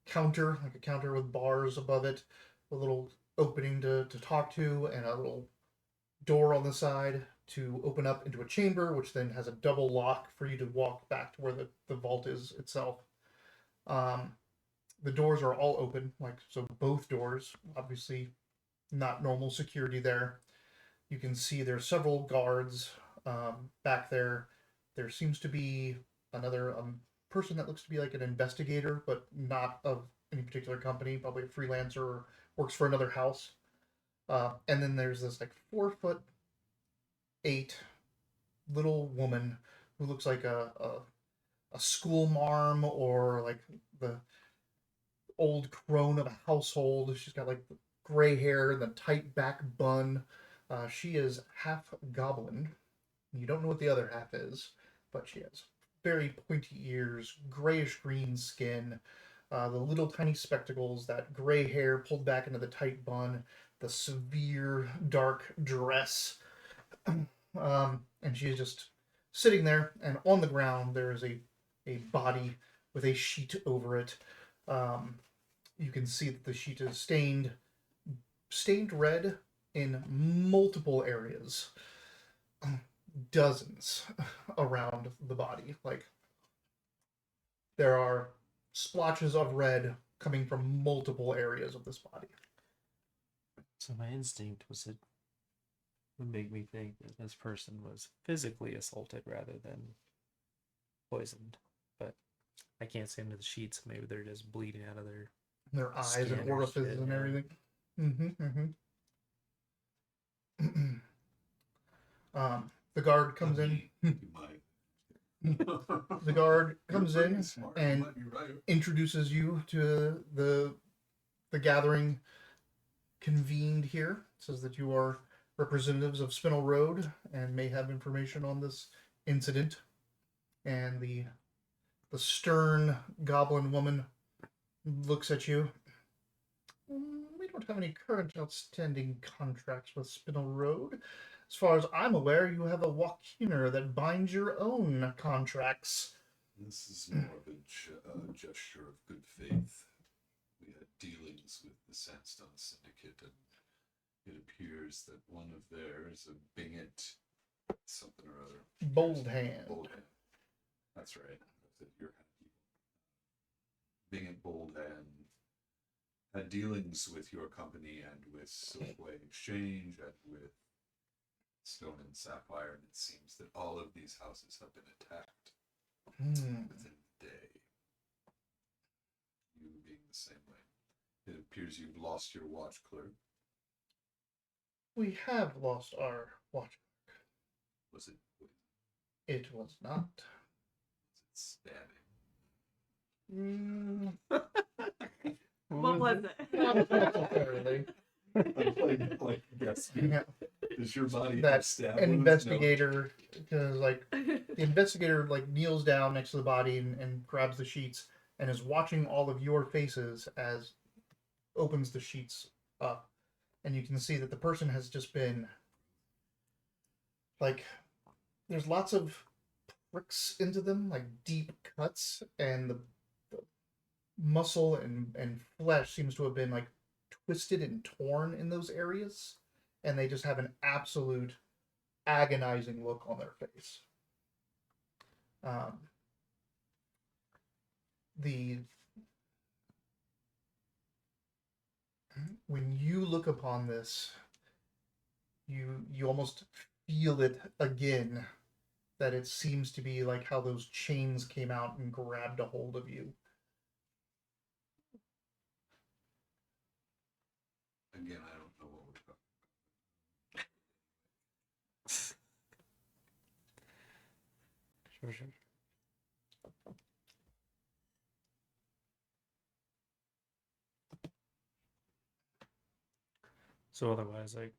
counter, like a counter with bars above it, a little opening to talk to, and a little door on the side to open up into a chamber, which then has a double lock for you to walk back to where the vault is itself. The doors are all open, so both doors, obviously not normal security there. You can see there's several guards back there. There seems to be another person that looks to be like an investigator, but not of any particular company, probably a freelancer or works for another house. And then there's this like 4'8" little woman who looks like a school marm, or like the old crone of a household. She's got like gray hair and the tight back bun. She is half goblin. You don't know what the other half is, but she has very pointy ears, grayish green skin, the little tiny spectacles, that gray hair pulled back into the tight bun, the severe dark dress. And she is just sitting there, and on the ground there is a body with a sheet over it. You can see that the sheet is stained red in multiple areas. Dozens around the body. Like, there are splotches of red coming from multiple areas of this body. So my instinct would make me think that this person was physically assaulted rather than poisoned. But I can't see into the sheets. Maybe they're just bleeding out of their eyes skin and or orifices shit, and yeah. everything. The guard comes in. You might. The guard comes You're in pretty smart. You and might be right. introduces you to the gathering convened here. Says that you are representatives of Spinel Road and may have information on this incident. And the stern goblin woman looks at you. We don't have any current outstanding contracts with Spinel Road. As far as I'm aware, you have a Wakiner that binds your own contracts. This is more of a gesture of good faith. We had dealings with the Sandstone Syndicate, and it appears that one of theirs, a Binget something or other. Bold hand. Bold hand. That's right. That's your kind of people. Binget Bold Hand had dealings with your company and with Silkway Exchange and with Stone and Sapphire, and it seems that all of these houses have been attacked within the day. You being the same way. It appears you've lost your watch clerk. We have lost our watch. Was it poison? It was not. Was it stabbing? What was it? Not necessarily. I'm playing like Yes. Yeah. Does your body That have stab wounds? No. investigator, because like the investigator like kneels down next to the body and grabs the sheets and is watching all of your faces as opens the sheets up, and you can see that the person has just been like there's lots of pricks into them, like deep cuts, and the muscle and flesh seems to have been like twisted and torn in those areas, and they just have an absolute agonizing look on their face. The When you look upon this, you almost feel it again, that it seems to be like how those chains came out and grabbed a hold of you. Again, I don't know what we're talking Sure. So otherwise, like,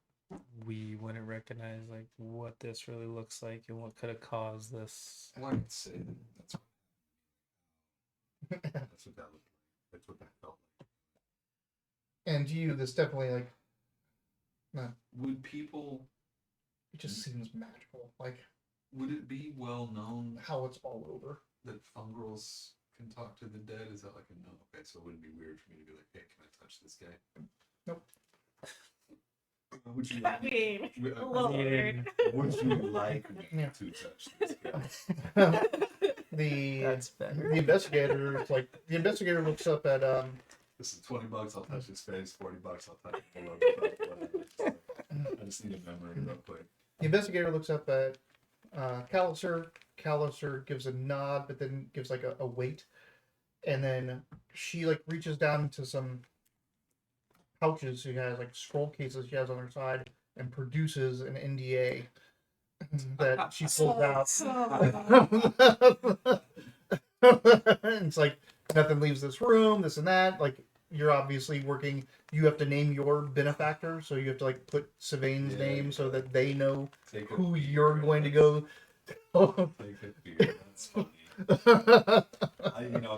we wouldn't recognize like what this really looks like and what could have caused this. about. Well, I could say that that's what that looked like. That's what that felt like. And to you, this definitely like Would people? it just seems magical, like Would it be well known how it's all over. that fungrals can talk to the dead? Is that like a no? Okay, so it wouldn't be weird for me to be like, hey, can I touch this guy? Nope. Would you I like mean, would- a little weird. Would you like me Yeah. to touch this guy? the That's better. the investigator looks up at This is $20. I'll touch his face. $40. I'll touch him below. Whatever. I just need a memory real quick. the investigator looks up at Calliser. Calliser gives a nod, but then gives like a wait, and then she like reaches down into some pouches she has, like scroll cases she has on her side, and produces an NDA that she pulls out. And it's like nothing leaves this room, this and that. Like you're obviously working. You have to name your benefactor, so you have to like put Sylvain's name so that they know Take a who beer. you're going to go. Take a beer. That's funny.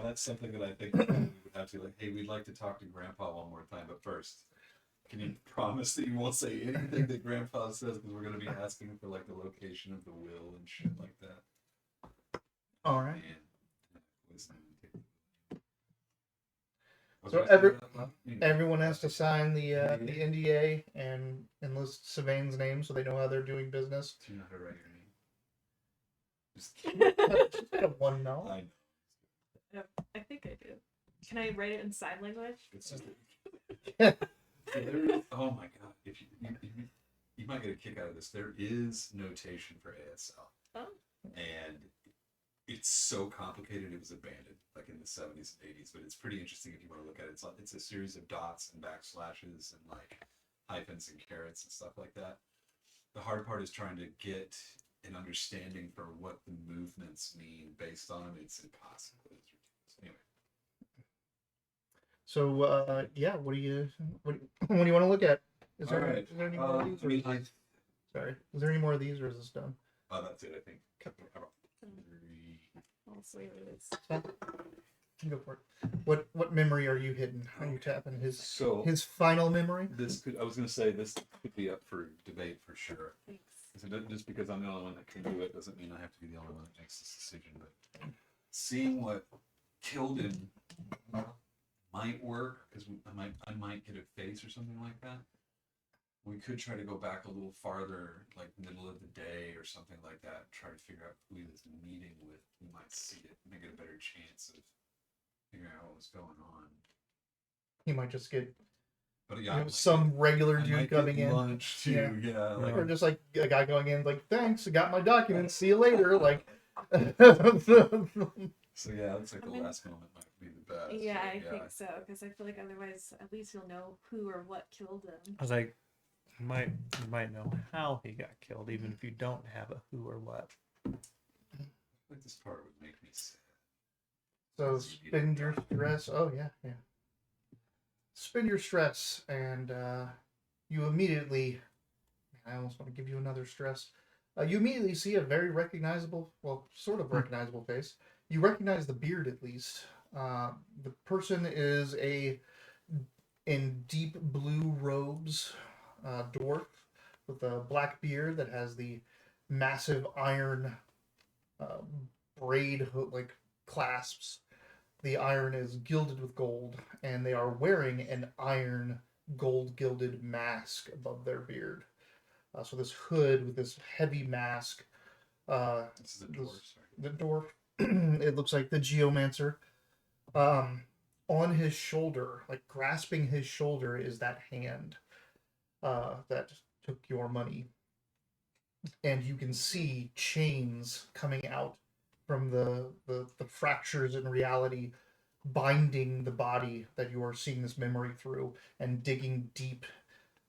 That's something that I think we would have to like, hey, we'd like to talk to Grandpa one more time, but first, can you promise that you won't say anything that Grandpa says, because we're going to be asking for like the location of the will and shit like that. All right. Man. Listen, So everyone has to sign the NDA and enlist Sylvain's name so they know how they're doing business. Do you know how to write your name? Just Just got one no. I know. I think I do. Can I write it in sign language? It's just oh my god! If you might get a kick out of this. There is notation for ASL, Oh. and it's so complicated. It was abandoned like in the 70s and 80s, but it's pretty interesting if you want to look at it. It's a series of dots and backslashes and like hyphens and carets and stuff like that. The hard part is trying to get an understanding for what the movements mean based on them. It's impossible. It's ridiculous. Anyway. So yeah, what do you want to look at? Is there, All right. is there any more of these? Or is this- sorry, is there any more of these, or is this done? That's it. I think. Also, it is. Go for it. What memory are you hitting? Are you tapping his So final memory? I was going to say this could be up for debate for sure. Thanks. Just because I'm the only one that can do it doesn't mean I have to be the only one that makes this decision. But seeing what killed him might work, because I might get a face or something like that. We could try to go back a little farther, like middle of the day or something like that. Try to figure out who he was meeting with. We might see it, make it a better chance of figuring out what was going on. He might just get But yeah, some regular I dude might coming get in. lunch too. Yeah, like, Or just like a guy going in like, thanks, I got my documents, see you later. Like so yeah, it's like the last moment might be the best. Yeah, but I think so, because I feel like otherwise, at least you'll know who or what killed him. I was like, you might know how he got killed, even if you don't have a who or what. Like this part would make me sad. so spin your stress. Oh yeah. Spin your stress, and you immediately I almost want to give you another stress. You immediately see a very recognizable, well, sort of recognizable face. You recognize the beard at least. The person is in deep blue robes, dwarf with a black beard that has the massive iron uh, braid like clasps. The iron is gilded with gold, and they are wearing an iron gold gilded mask above their beard. So this hood with this heavy mask. This is a dwarf, sorry. The dwarf. It looks like the geomancer. On his shoulder, like grasping his shoulder, is that hand that took your money, and you can see chains coming out from the fractures in reality, binding the body that you are seeing this memory through and digging deep.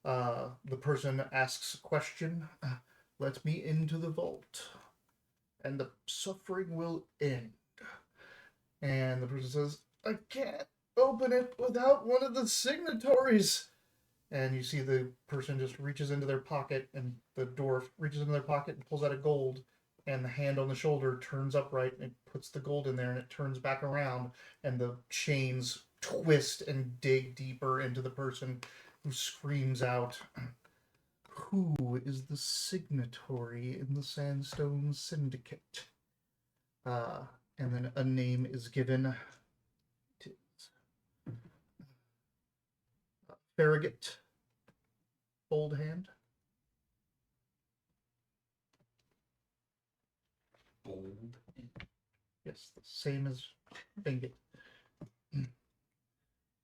The person asks a question. Let me into the vault, and the suffering will end. And the person says, I can't open it without one of the signatories. And you see the person just reaches into their pocket, and the dwarf reaches into their pocket and pulls out a gold, and the hand on the shoulder turns upright and puts the gold in there, and it turns back around, and the chains twist and dig deeper into the person, who screams out, who is the signatory in the Sandstone Syndicate? And then a name is given. It is Farragut Bold Hand. Bold. Yes, the same as Bingit.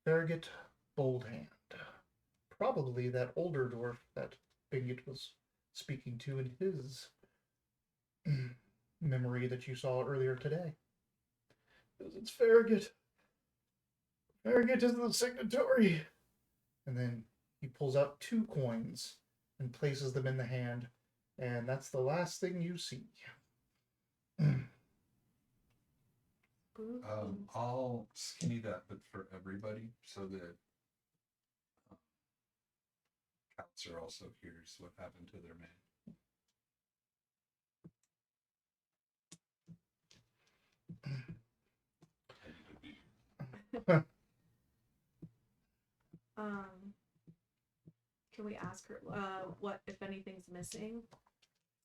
Farragut Bold Hand. Probably that older dwarf that Bingit was speaking to in his memory that you saw earlier today. It's Farragut. Farragut is the signatory. And then he pulls out 2 coins and places them in the hand, and that's the last thing you see. I'll skinny that bit for everybody so that Counselor also hears what happened to their man. Can we ask her what if anything's missing?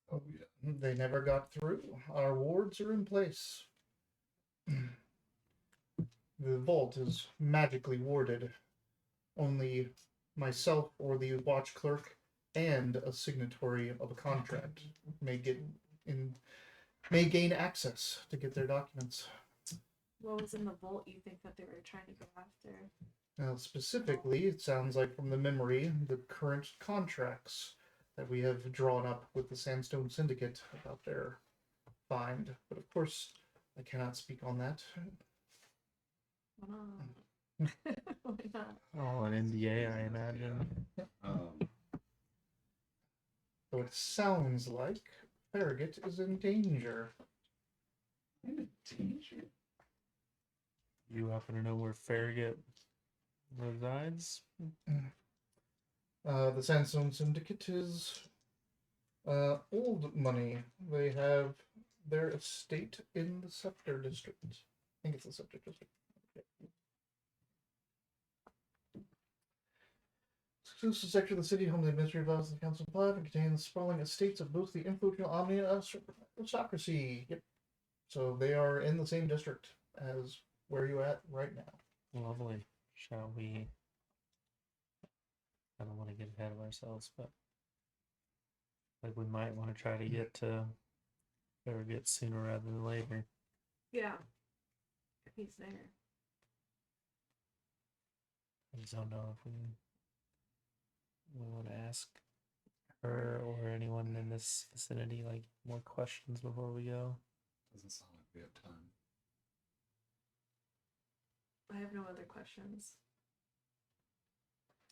Oh yeah. They never got through. Our wards are in place. The vault is magically warded. Only myself or the watch clerk and a signatory of a contract may gain access to get their documents. What was in the vault you think that they were trying to go after? Now, specifically, it sounds like from the memory, the current contracts that we have drawn up with the Sandstone Syndicate about their find. But of course, I cannot speak on that. Why not? Why not? Oh, an NDA, I imagine. So it sounds like Farragut is in danger. In danger? You happen to know where Farragut resides? The Sandstone Syndicate is old money. They have their estate in the Scepter District. I think it's the Scepter District. Exclusive sector of the city, home to the administrative office of the Council of Five, and contains sprawling estates of both the influential Omni aristocracy. Yep. So they are in the same district as where you at right now. Lovely. Shall we? I don't want to get ahead of ourselves, but like we might want to try to get to Farragut sooner rather than later. Yeah. If he's there. I just don't know if we want to ask her or anyone in this vicinity like more questions before we go. Doesn't sound like we have time. I have no other questions.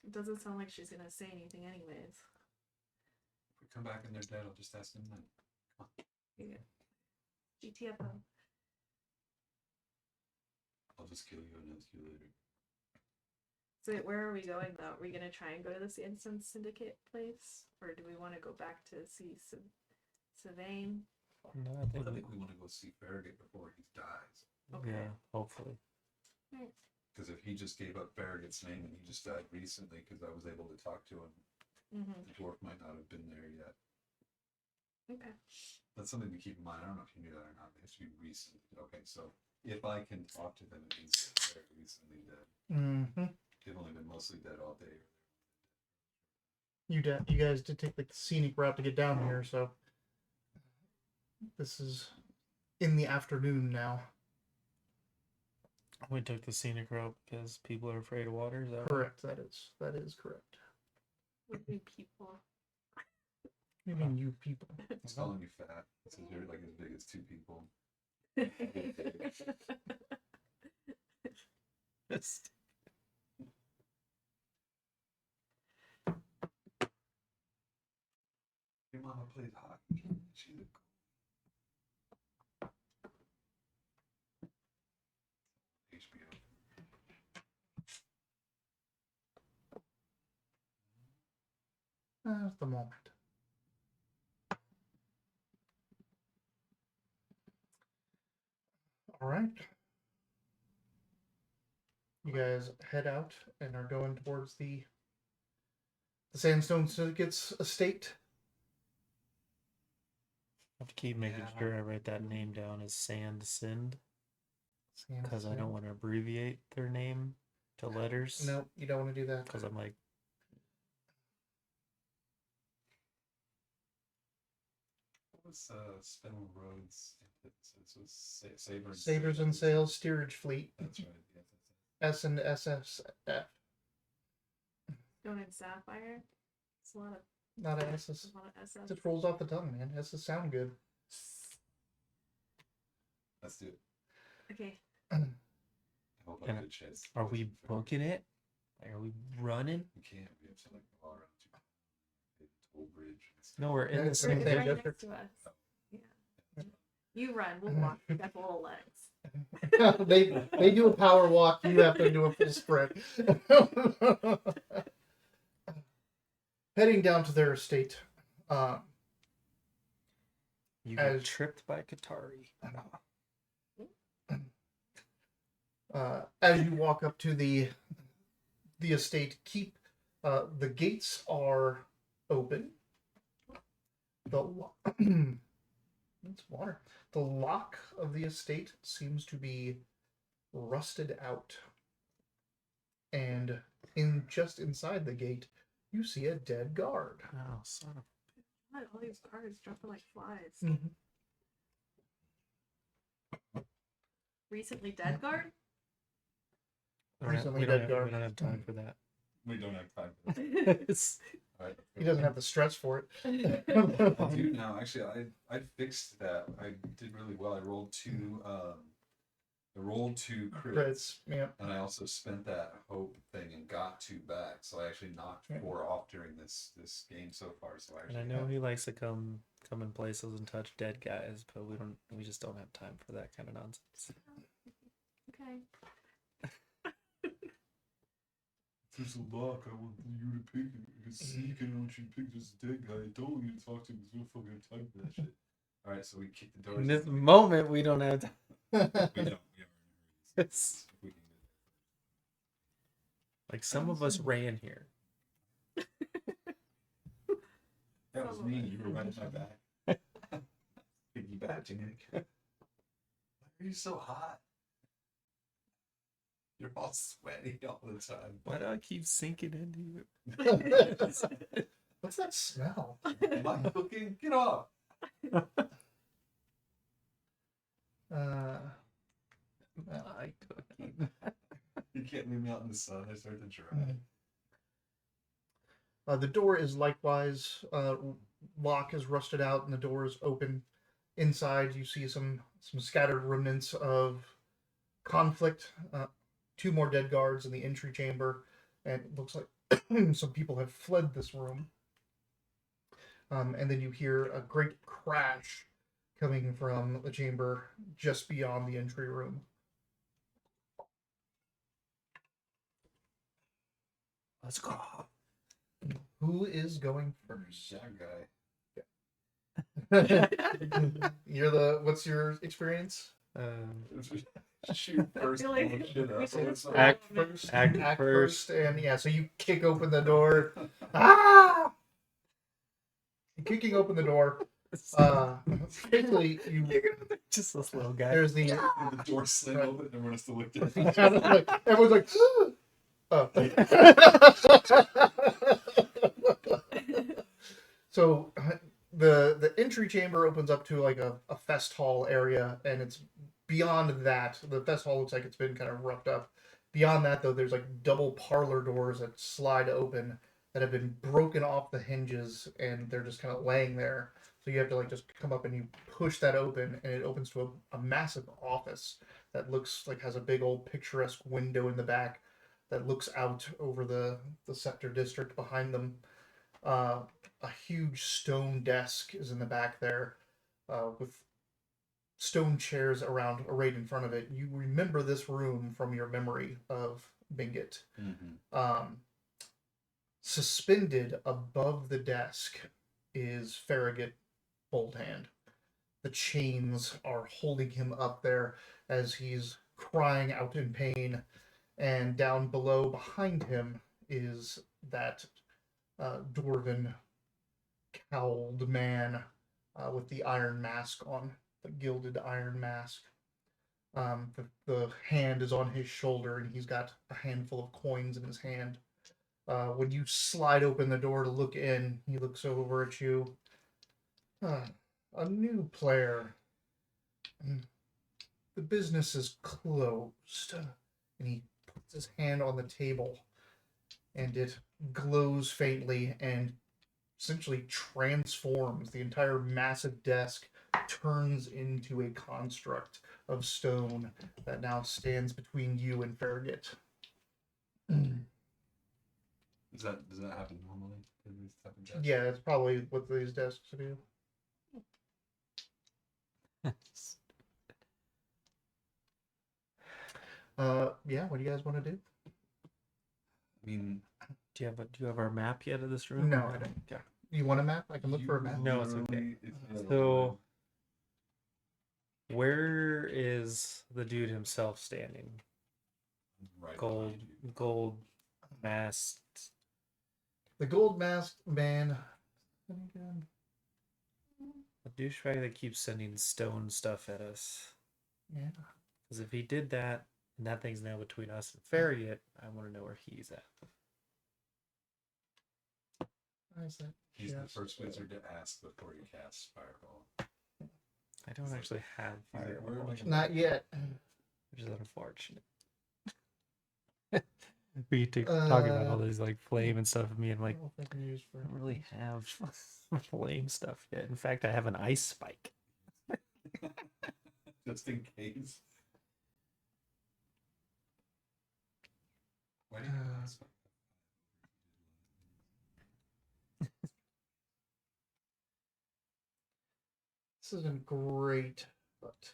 It doesn't sound like she's gonna say anything anyways. If we come back and they're dead, I'll just ask them then. Yeah. GTFO. I'll just kill you and ask you later. So where are we going though? Are we gonna try and go to this Instant Syndicate place, or do we want to go back to see Sylvain? No, I I think think we want to go see Farragut before he dies. Okay. yeah, hopefully. Because if he just gave up Farragut's name and he just died recently, because I was able to talk to him, Mm-hmm. the dwarf might not have been there yet. Okay. That's something to keep in mind. I don't know if you knew that or not. It has to be recent. Okay, so if I can talk to them, it means they're very recently dead. Mm-hmm. They've only been mostly dead all day. You guys did take the scenic route to get down here, so this is in the afternoon now. We took the scenic route because people are afraid of water. Is that right? Correct. That is correct. With new people. What do you mean, you people? He's calling you fat. He says you're like as big as two people. Yes. Your mama plays hockey. She's a HBO. At the moment. All right. You guys head out and are going towards the Sandstone Syndicate's estate. I have to keep making Yeah. sure I write that name down as Sand Sind because I Sandstone. don't want to abbreviate their name to letters. No, you don't want to do that. Because I'm like, What was Spinel Road's antithesis? It was Sabers and Sails Steerage Fleet. That's right. Yes, S and SSF. Stone and Sapphire. It's a lot of Not a SS. a lot of SF. It just rolls off the tongue, man. S's sound good. Let's do it. Okay. I hope I And get a chance. are we booking it? Like, are we running? We can't. We have to like go around to the toll bridge. And stuff. No, we're in Yeah, the it's same right Right there. day. next to us. Yeah. You run. We'll walk. We got the little legs. they do a power walk. You have to do a full sprint. Heading down to their estate. You get As- tripped by Katari. As you walk up to the estate keep, the gates are open. It's water. The lock of the estate seems to be rusted out, and just inside the gate, you see a dead guard. Oh, son of God, all these cards dropping like flies. Mm-hmm. Recently dead guard? Recently we don't dead have, guard. we don't have time for that. We don't have time for that. It's- All right. He doesn't have the stress for it. I do now. Actually, I fixed that. I did really well. I rolled two crits, Crits, yeah. and I also spent that hope thing and got 2 back. So I actually knocked Yeah. 4 off during this game so far. So I and actually I know have- he likes to come in places and touch dead guys, but we just don't have time for that kind of nonsense. Okay. There's a lock. I want you to pick it. It's sneaking. I want you to pick this dead guy. I don't want you to talk to him because we don't fucking have time for that shit. All right, so we kick the doors. In this in. moment, we don't have time. We don't. We are. It's If we can do like some of us ran here. that was me. You were right at my back. Piggybacking it. Why are you so hot? You're all sweaty all the time. Why do I keep sinking into you? What's that smell? Am I cooking? Get off. My cooking. You can't leave me out in the sun. I start to dry. The door is likewise lock is rusted out, and the door is open. Inside, you see some scattered remnants of conflict. 2 more dead guards in the entry chamber, and it looks like some people have fled this room. And then you hear a great crash coming from the chamber just beyond the entry room. Let's go. Who is going first? That guy. You're the. What's your experience? Shoot first. feel like blow shit we up. should What's have up? Act first. and yeah, so you kick open the door. Ah! You're kicking open the door. Basically, you Just this little guy. there's the The door slam Right. open and everyone has to look everyone's like, oh. So the entry chamber opens up to like a fest hall area, and it's beyond that. The fest hall looks like it's been kind of roughed up. Beyond that, though, there's like double parlor doors that slide open that have been broken off the hinges, and they're just kind of laying there. So you have to like just come up and you push that open, and it opens to a massive office that looks like has a big old picturesque window in the back that looks out over the sector district behind them. A huge stone desk is in the back there, with stone chairs around arrayed in front of it. You remember this room from your memory of Bingit. Suspended above the desk is Farragut Boldhand. The chains are holding him up there as he's crying out in pain. And down below, behind him, is that dwarven, cowled man with the iron mask on, the gilded iron mask. The hand is on his shoulder, and he's got a handful of coins in his hand. When you slide open the door to look in, he looks over at you. A new player. The business is closed. And he puts his hand on the table, and it glows faintly and essentially transforms. The entire massive desk turns into a construct of stone that now stands between you and Farragut. Does that happen normally? In these type of desks? Yeah, that's probably what these desks do. Yeah, what do you guys want to do? I mean, Do you have our map yet of this room? No, I don't. Yeah. You want a map? I can look for a map. No, it's okay. literally- it's So, where is the dude himself standing? right Gold, behind you. gold masked. The gold masked man. Again. A douchebag that keeps sending stone stuff at us. Yeah. Because if he did that, and that thing's now between us and Farragut, I want to know where he's at. Why is that? He's the Yes. first wizard to ask before you cast Fireball. I don't actually have He's like, fire, "Where am I Not yet. which is unfortunate. We keep talking about all these like flame and stuff, and me, and I'm like, I don't think I can use for. I don't really have flame stuff yet. In fact, I have an ice spike. Just in case. Why do you ask? This isn't great, but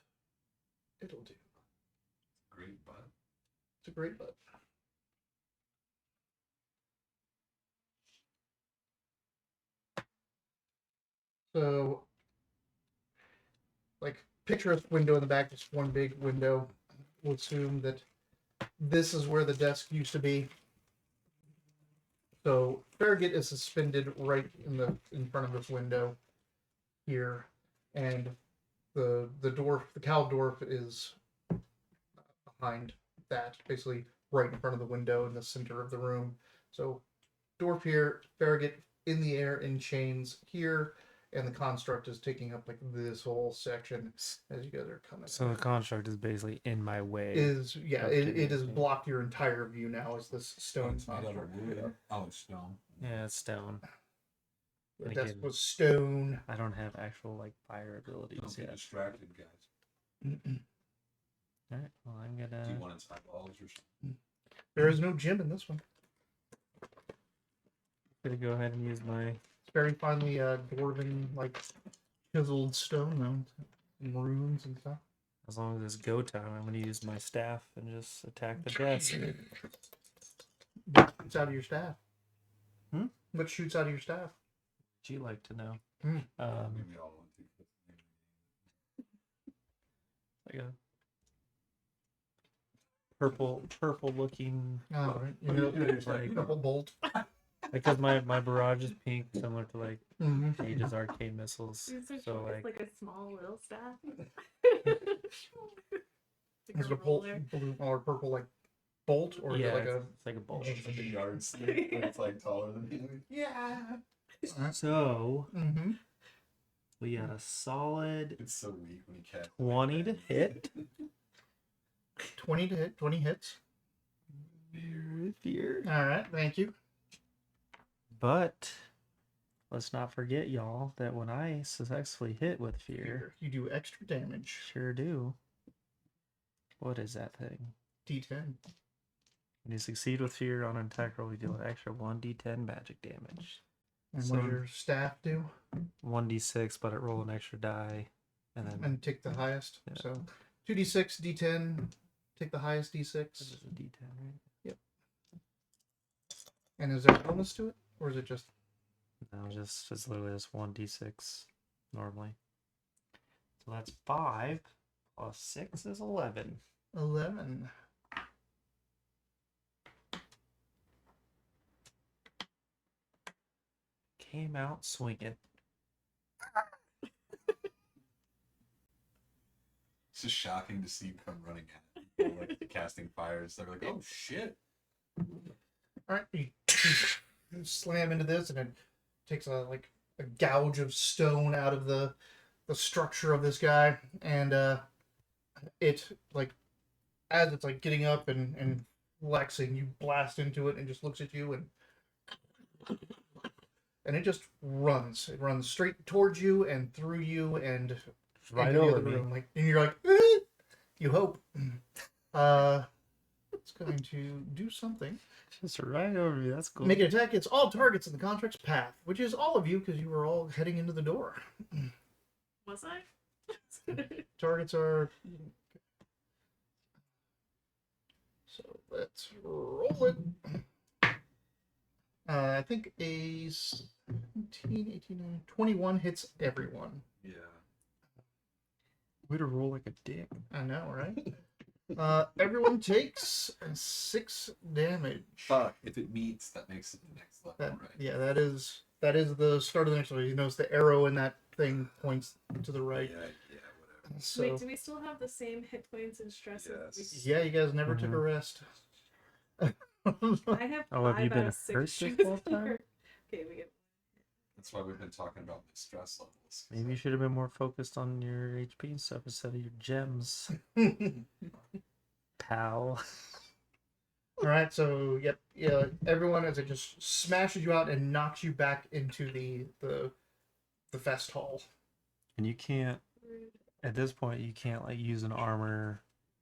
it'll do. Great butt. It's a great butt. So, like, picture a window in the back, just one big window. We'll assume that this is where the desk used to be. So Farragut is suspended right in front of this window here, and the cow dwarf is behind that, basically right in front of the window in the center of the room. So dwarf here, Farragut in the air in chains here, and the construct is taking up like this whole section as you guys are coming. So the construct is basically in my way. It up to it has me. blocked your entire view now as this stone It's made out of construct. wood. Oh, it's stone. Yeah, it's stone. The And desk again- was stone. I don't have actual like fire Don't abilities get yet. distracted, guys. All right. Well, I'm Do you gonna. want to type balls or something? There is no gym in this one. Go ahead and use my. It's very finely dwarven, like chiseled stone though, and runes and stuff. As long as it's go time, I'm gonna use my staff and just attack the desk. It's out of your staff. Hmm? What shoots out of your staff? Would you like to know? Hmm. Maybe all want to. Like a purple looking. Oh, right. You know, Like- purple bolt. Because my barrage is pink, similar to like Mm-hmm. Aegis arcane missiles. These are So it's like like a small little staff. Is it a bolt, blue or purple like bolt, or is yeah, it like a? it's like a bolt. It's like a yardstick, but it's like taller than you. Yeah. So Mm-hmm. we got a solid It's so weak when you cast. 20 to hit. 20 to hit. 20 hits. Fear. All right. Thank you. But let's not forget, y'all, that when I successfully hit with fear, You do extra damage. sure do. What is that thing? D10. When you succeed with fear on an attack roll, you deal an extra 1d10 magic damage. And So- what does your staff do? 1d6, but it roll an extra die. And then And take the highest. Yeah. So 2d6, d10. Take the highest this d6. is a d10, right? And is there a bonus to it, or is it just? No, it's literally just 1d6 normally. So that's 5 plus 6 is 11. 11. Came out swinging. It's just shocking to see you come running at people, like casting fires. They're like, oh shit. All right, you slam into this, and it takes a gouge of stone out of the structure of this guy, and it like as it's like getting up and flexing, you blast into it and just looks at you and it just runs. It runs straight towards you and through you and Right into the over other me. room. Like, and you're like, you hope. It's going to do something. Just right over me. That's cool. Make an attack. It's all targets in the contract's path, which is all of you because you were all heading into the door. Was I? Targets are. So let's roll it. I think a 17, 18, 21 hits everyone. Yeah. Way to roll like a dick. I know, right? Everyone takes 6 damage. Fuck. If it meets, that makes it the next level, That, right? yeah, that is the start of the next level. You notice the arrow in that thing points to the right. Yeah, whatever. So Wait, do we still have the same hit points and stress? as Yes. we- yeah, you guys never took a rest. I have Oh, have you 5 out been of 6 hurt this stress whole time? here. Okay, we get. That's why we've been talking about the stress levels. Maybe you should have been more focused on your HP and stuff instead of your gems, pal. All right, so yep, yeah, everyone as it just smashes you out and knocks you back into the fest hall. And you can't, at this point, you can't like use an armor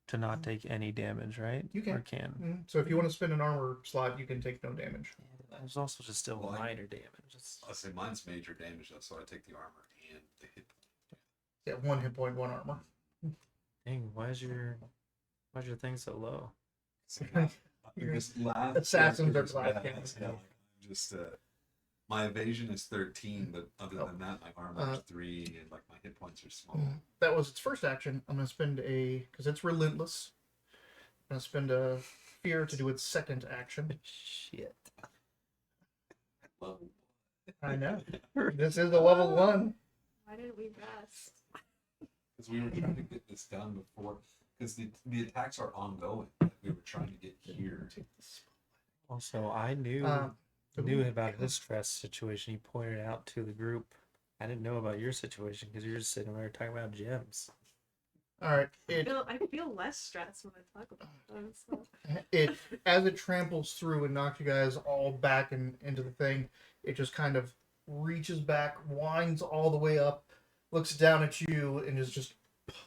to not take any damage, right? You can. Or can. Mhm. So if you want to spend an armor slot, you can take no damage. There's also just still Well, minor damage. It's, I'll say mine's major damage though, so I take the armor and the hit. Yeah, 1 hit point, 1 armor. dang, why's your thing so low? Your Just laugh. assassins are just glass badass, cannons. yeah, like, I'm just my evasion is 13, but other than that, my armor is 3, and like my hit points are small. That was its first action. I'm gonna spend because it's relentless. I'm gonna spend a fear to do its second action. Shit. Well, I know. This is a level 1. Why didn't we rest? because we were trying to get this done before, because the attacks are ongoing. Like, we were trying to get here. Also, I knew about his stress situation. He pointed out to the group. I didn't know about your situation because you're just sitting there talking about gems. All right. I feel less stressed when I talk about them. So. It as it tramples through and knocks you guys all back into the thing, it just kind of reaches back, winds all the way up, looks down at you, and is just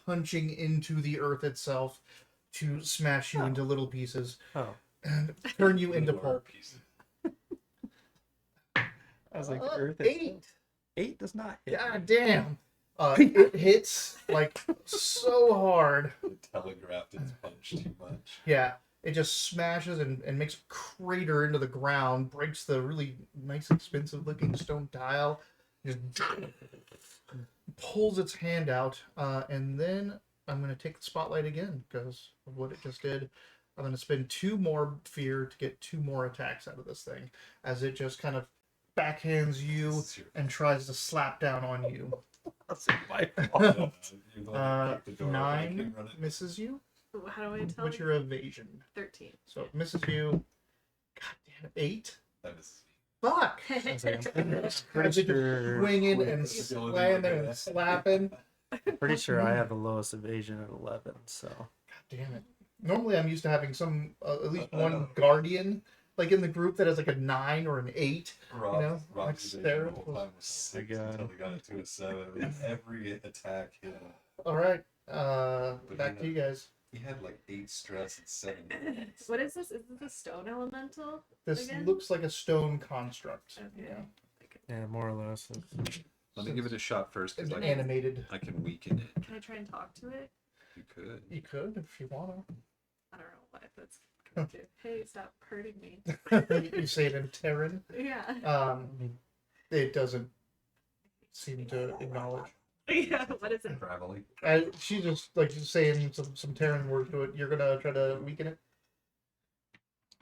punching into the earth itself to smash you into little pieces Oh, and turn you into Little pulp. piece. I was like, Earth. 8. 8 does not hit. God damn. It hits like so hard. It telegraphed its punch too much. Yeah. it just smashes and makes a crater into the ground, breaks the really nice, expensive looking stone tile, just pulls its hand out, and then I'm going to take the spotlight again because of what it just did. I'm going to spend 2 more fear to get 2 more attacks out of this thing as it just kind of backhands you and tries to slap down on you. That's my fault. You're the one that kicked the door open and 9 came running. misses you. Ooh, how do I tell? What's your evasion? 13. So it misses you. God damn it. 8? That misses me. Fuck! I was like, I'm As pretty it just sure, swinging and That's the only thing slamming we're and good slapping. pretty sure I have the lowest evasion at 11. So God damn it. Normally I'm used to having some, at least one guardian, like in the group that has like a 9 or an 8. Rob's like evasion there the whole was- time was 6 God. until he got it to a 7. And every attack hit him. Alright, back to you guys. He had like 8 stress and 7. What is this? Is this a stone elemental? This Again? looks like a stone construct. Okay. Yeah. yeah, more or less. Let me give it a shot first It's because animated. I can weaken it. Can I try and talk to it? You could. You could if you want I don't know what that's going to do. Hey, stop hurting me. to. You say it in Terran. Yeah. It doesn't seem to acknowledge. Yeah, what is it? Gravelly. She's just like just saying some Terran words to it. You're gonna try to weaken it.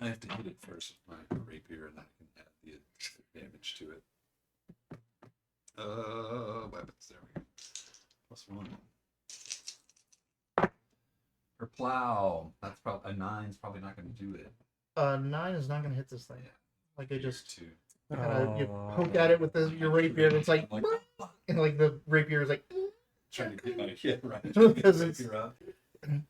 I have to hit it first with my rapier and then I can add the damage to it. Weapons, there we go. +1. Her plow. That's probably a 9's probably not going to do it. 9 is not gonna hit this thing. Yeah. Like it just 2. you poke at it with your rapier, and it's like, I'm like, and like the rapier is like, trying to get my hit right. Because it's- Rapier up.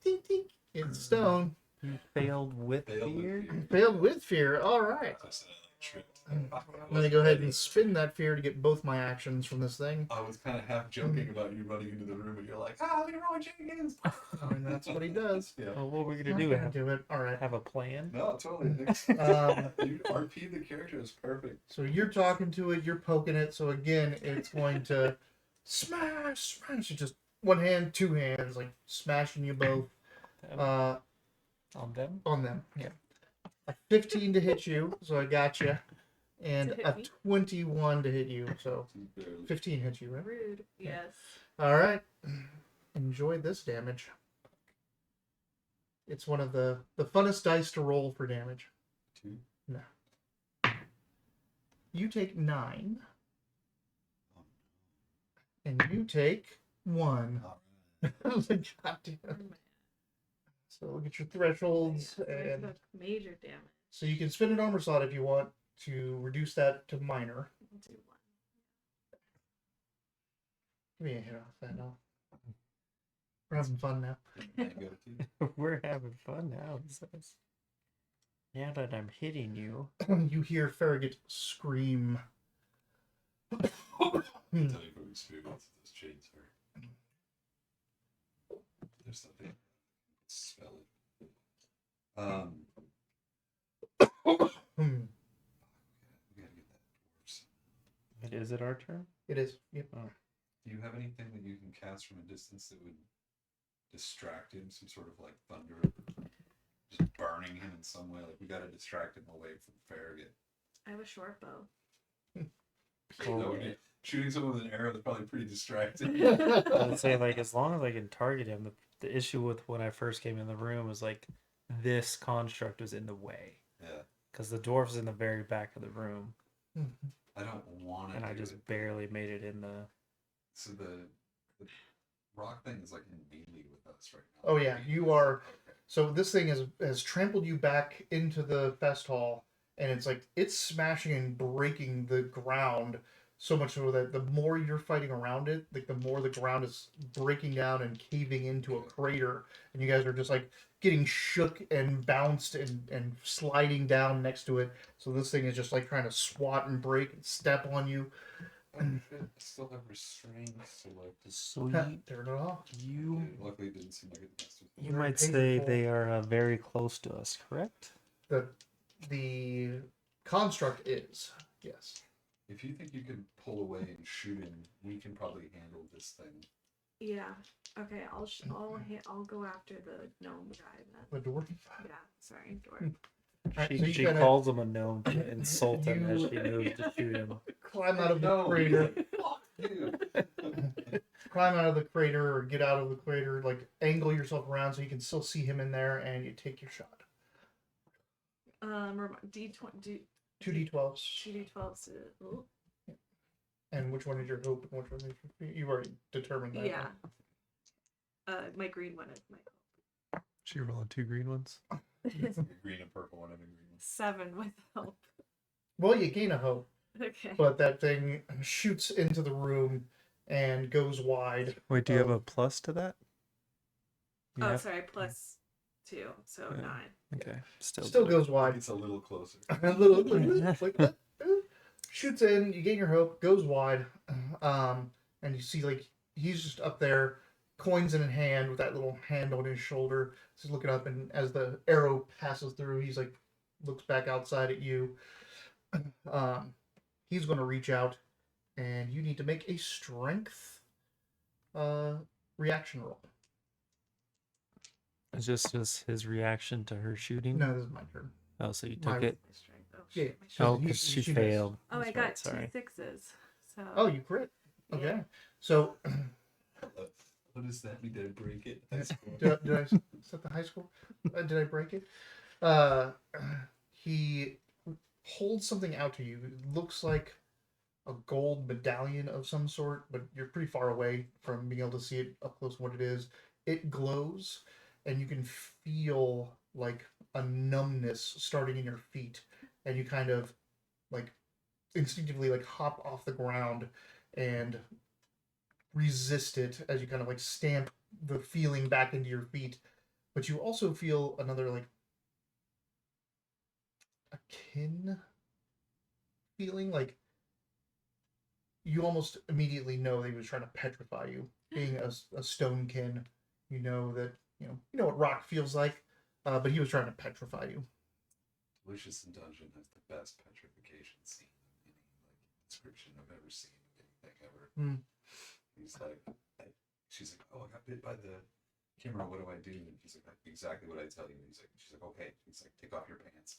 ding, ding, it's stone. You failed with Failed with fear. fear. Failed with fear. All right. Just another trip. I'm gonna go ahead and spin that fear to get both my actions from this thing. I was kind of half joking about you running into the room, and you're like, "Ah, Leroy Jenkins." And that's what he does. Yeah. Well, what were we Not gonna do? gonna do it. All right. Have a plan? No, totally. You RP the character is perfect. So you're talking to it. You're poking it. So again, it's going to smash. It's just one hand, 2 hands, like smashing you both. On them? On them. Yeah. A 15 to hit you, so I got you, and To hit a me? 21 to hit you, so Barely. 15 hits you, right? Rude. Yes. All right. Enjoy this damage. It's one of the funnest dice to roll for damage. 2. You take 9, Oh, and you take 1. no. I was like, God damn. Oh, man. So look at your thresholds, So I and took major damage. so you can spin an armor slot if you want to reduce that to minor. I'll do 1. Give me a hit off that now. We're having fun now. Mango too. We're having fun now. He says. Now that I'm hitting you, You hear Farragut scream. I tell you from experience, those chains hurt. There's something. Spell it. Hmm. We gotta get that dwarves. is it our turn? It is. Yep. Do you have anything that you can cast from a distance that would distract him? Some sort of like thunder, just burning him in some way. Like we gotta distract him away from Farragut. I have a short bow. That would be, shooting someone with an arrow is probably pretty distracting. I would say, like, as long as I can target him, the issue with when I first came in the room was like this construct was in the way Yeah, because the dwarf's in the very back of the room, I don't want to. and I just barely made it in the. So the rock thing is like in melee with us right now. Oh yeah, you are. So this thing has trampled you back into the fest hall, and it's like it's smashing and breaking the ground so much so that the more you're fighting around it, like the more the ground is breaking down and caving into a crater, and you guys are just like getting shook and bounced and sliding down next to it. So this thing is just like trying to swat and break and step on you. Oh, shit, I still have restraints selected. So Turn it off. you Luckily, it didn't seem like it messed with me. you Very might say painful. they are very close to us, correct? The construct is, yes. If you think you can pull away and shoot him, we can probably handle this thing. Yeah. Okay. I'll go after the gnome guy then. The dwarf. Yeah. Sorry, dwarf. Alright, She, so you she kinda- calls him a gnome to insult him as You- she moves to shoot him. Climb out of the No, crater. fuck you. Climb out of the crater or get out of the crater. Like angle yourself around so you can still see him in there, and you take your shot. D20. 2d12s. 2d12s. And which one is your hope and which one is your... You've already determined that. Yeah. Huh? My green one is my She rolled 2 green ones. hope. Green and purple, one of the green ones. 7 with hope. Well, you gain a hope, Okay. but that thing shoots into the room and goes wide. Wait, do you have Oh. a plus to that? You Oh, have- sorry. +2, so Yeah. 9. Okay, Still goes wide. It's a little closer. A little like shoots in. You gain your hope. Goes wide, and you see like he's just up there, coins in hand with that little hand on his shoulder. He's looking up, and as the arrow passes through, he's like looks back outside at you. He's going to reach out, and you need to make a strength reaction roll. It's just his reaction to her shooting. No, this is my turn. Oh, so you took My- it. Strength. Oh, Yeah. shit. My Oh, shit. because she she missed. failed. Oh, I That's got right, 2 sorry. 6s. So. Oh, you crit. Okay, Yeah. so What does that mean? Did I break it? High school? did I set the high school? Did I break it? He holds something out to you. It looks like a gold medallion of some sort, but you're pretty far away from being able to see it up close what it is. It glows, and you can feel like a numbness starting in your feet, and you kind of like instinctively like hop off the ground and resist it as you kind of like stamp the feeling back into your feet. But you also feel another like akin feeling, like you almost immediately know that he was trying to petrify you. Being a stonekin, you know that you know what rock feels like, but he was trying to petrify you. Delicious in Dungeon has the best petrification scene of any description I've ever seen of anything ever. He's like, she's like, oh, I got bit by the camera. What do I do? And he's like, exactly what I tell you. And she's like, okay. He's like, take off your pants,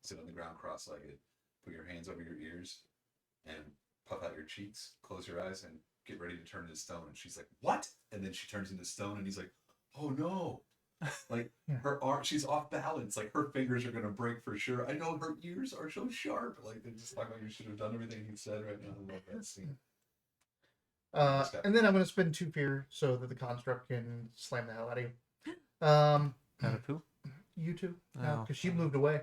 sit on the ground cross-legged, put your hands over your ears, and puff out your cheeks, close your eyes, and get ready to turn into stone. And she's like, what? And then she turns into stone, and he's like, oh no. Like her arm, she's off balance. Like her fingers are gonna break for sure. I know her ears are so sharp. Like they're just like, oh, you should have done everything he said right now. I love that scene. And then I'm going to spend 2 fear so that the construct can slam the hell out of you. Out of who? You two, Oh. because she moved away.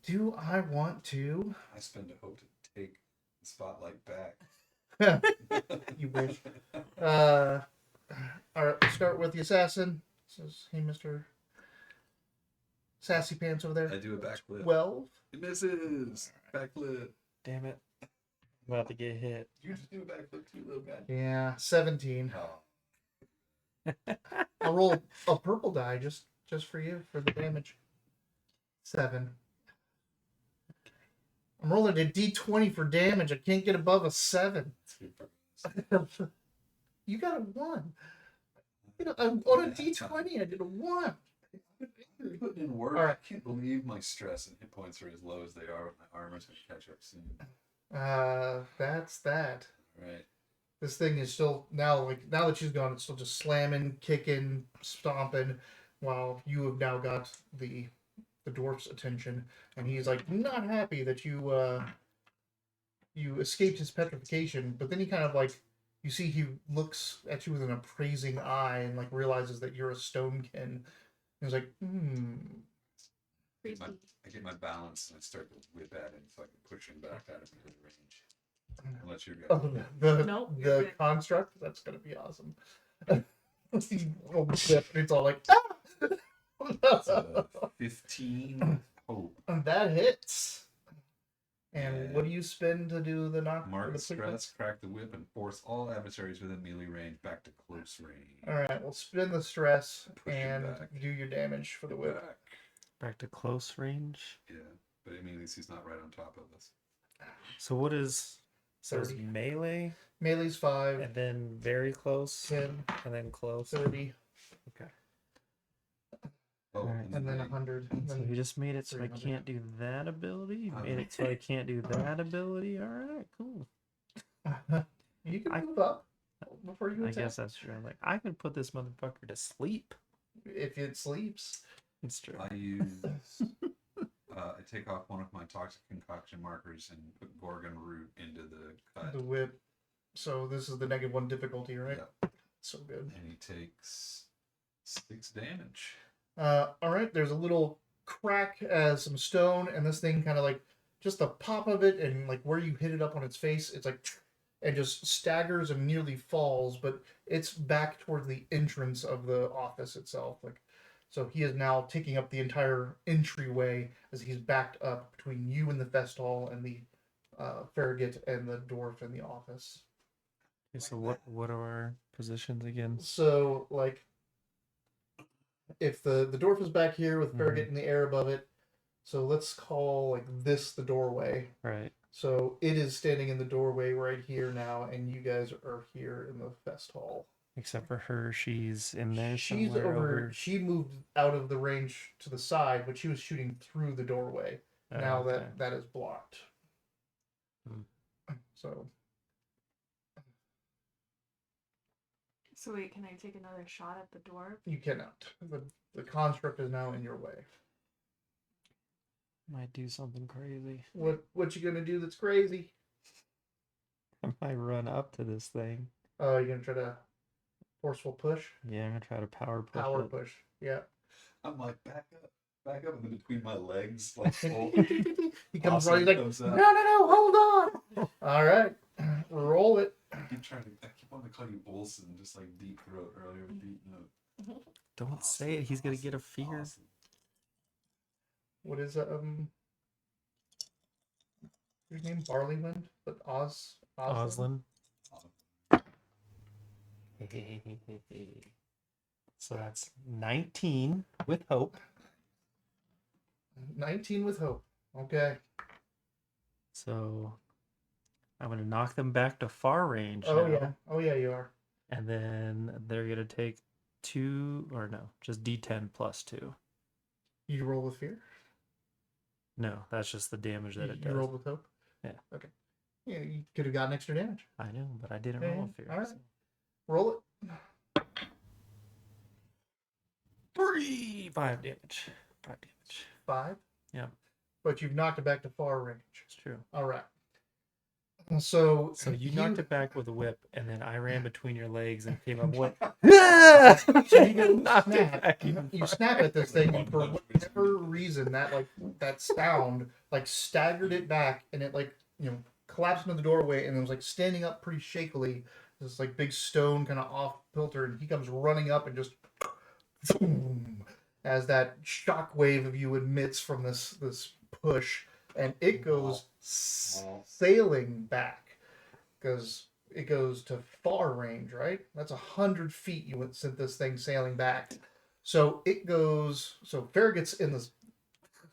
Do I want to? I spend a hope to take the spotlight back. You wish. All right, let's start with the assassin. Says, hey, Mr. Sassy Pants over there. I do a backflip. 12. It misses. Backflip. Damn it. I'm about to get hit. You just do a backflip too, little guy. Yeah, 17. Oh. I'll roll a purple die just for you for the damage. 7. I'm rolling a d20 for damage. I can't get above a 7. That's good for You got a 1. You know, on a d20, I did a 1. You're putting in work. All right. I can't believe my stress and hit points are as low as they are. My armor's gonna catch up soon. That's that. Right. This thing is still now that she's gone, it's still just slamming, kicking, stomping, while you have now got the dwarf's attention, and he's like not happy that you escaped his petrification, but then he kind of like you see he looks at you with an appraising eye and like realizes that you're a stonekin. He's like, I get my balance and I start to whip at him so I can push him back out of the range. Unless you're Oh, Nope, the you're good. construct. That's gonna be awesome. Oh, shit, it's all like ah! It's a 15 hope. And that hits. And Yeah. what do you spend to do the knock? Mark the stress, crack the whip, and force all adversaries within melee range back to close range. All right, well, spend the stress Push him and back. do your damage for the whip. Back. Back to close range. Yeah, but I mean, at least he's not right on top of us. So what is So it's 30. melee, Melee's 5, and then very close, 10, and then close. 30, Okay. Oh, Alright. and then they- 100. And So then you just made it so I 300. can't do that ability. You made Oh. it so I can't do that ability. All right, cool. You can I- move up before you I attack. guess that's true. I'm like, I could put this motherfucker to sleep. If it sleeps. It's true. I use. I take off one of my toxic concoction markers and put Gorgon root into the cut. The whip. So this is the -1 difficulty, right? Yep. So good. And he takes 6 damage. All right. There's a little crack as some stone, and this thing kind of like just the pop of it, and like where you hit it up on its face, it's like and just staggers and nearly falls, but it's back towards the entrance of the office itself. Like, so he is now taking up the entire entryway as he's backed up between you and the fest hall and the Farragut and the dwarf in the office. Okay, so what are our positions again? So like, if the dwarf is back here with Farragut in the air above it, so let's call like this the doorway. Right. So it is standing in the doorway right here now, and you guys are here in the fest hall. Except for her, she's in there She's somewhere over. She moved out of the range to the side, but she was shooting through the doorway. Oh, Now okay. that is blocked. Hmm. So So wait, can I take another shot at the door? you cannot. The construct is now in your way. Might do something crazy. What you gonna do that's crazy? I might run up to this thing. Oh, you're gonna try to forceful push, Yeah, I'm gonna try to power push power it. push. Yeah. I'm like, back up, and then between my legs, like, oh, He comes awesome running. He's like, comes no, out. no, hold on. All right, roll it. I keep wanting to call you Olsen, just like Deep Throat earlier with Deep Note. Don't say it. He's gonna get a fear. Awesome. What is your name? Barleywind, but Oslin? Oslin. So that's 19 with hope. 19 with hope. Okay. So I'm gonna knock them back to far range. Oh now, yeah. Oh yeah, you are. And then they're gonna take 2 or no, just D10 plus 2. You roll with fear. No, that's just the damage that it You does. rolled with hope. Yeah. Okay. Yeah, you could have gotten extra damage. I know, but I didn't Yeah, roll yeah. fear. All right. so- Roll it. 5 damage. 5 damage. 5. Yeah. But you've knocked it back to far range. It's true. All right. So So you knocked it back with a whip, and then I ran between your legs and came up with. So you go Knocked it snap. back even You farther. snap at this thing, and for whatever reason, that sound like staggered it back, and it collapsed into the doorway, and it was like standing up pretty shakily. This like big stone kind of off kilter, and he comes running up and just boom, as that shock wave of you emits from this push, and it goes sailing back because it goes to far range, right? That's 100 feet you sent this thing sailing back. So it goes. So Farragut's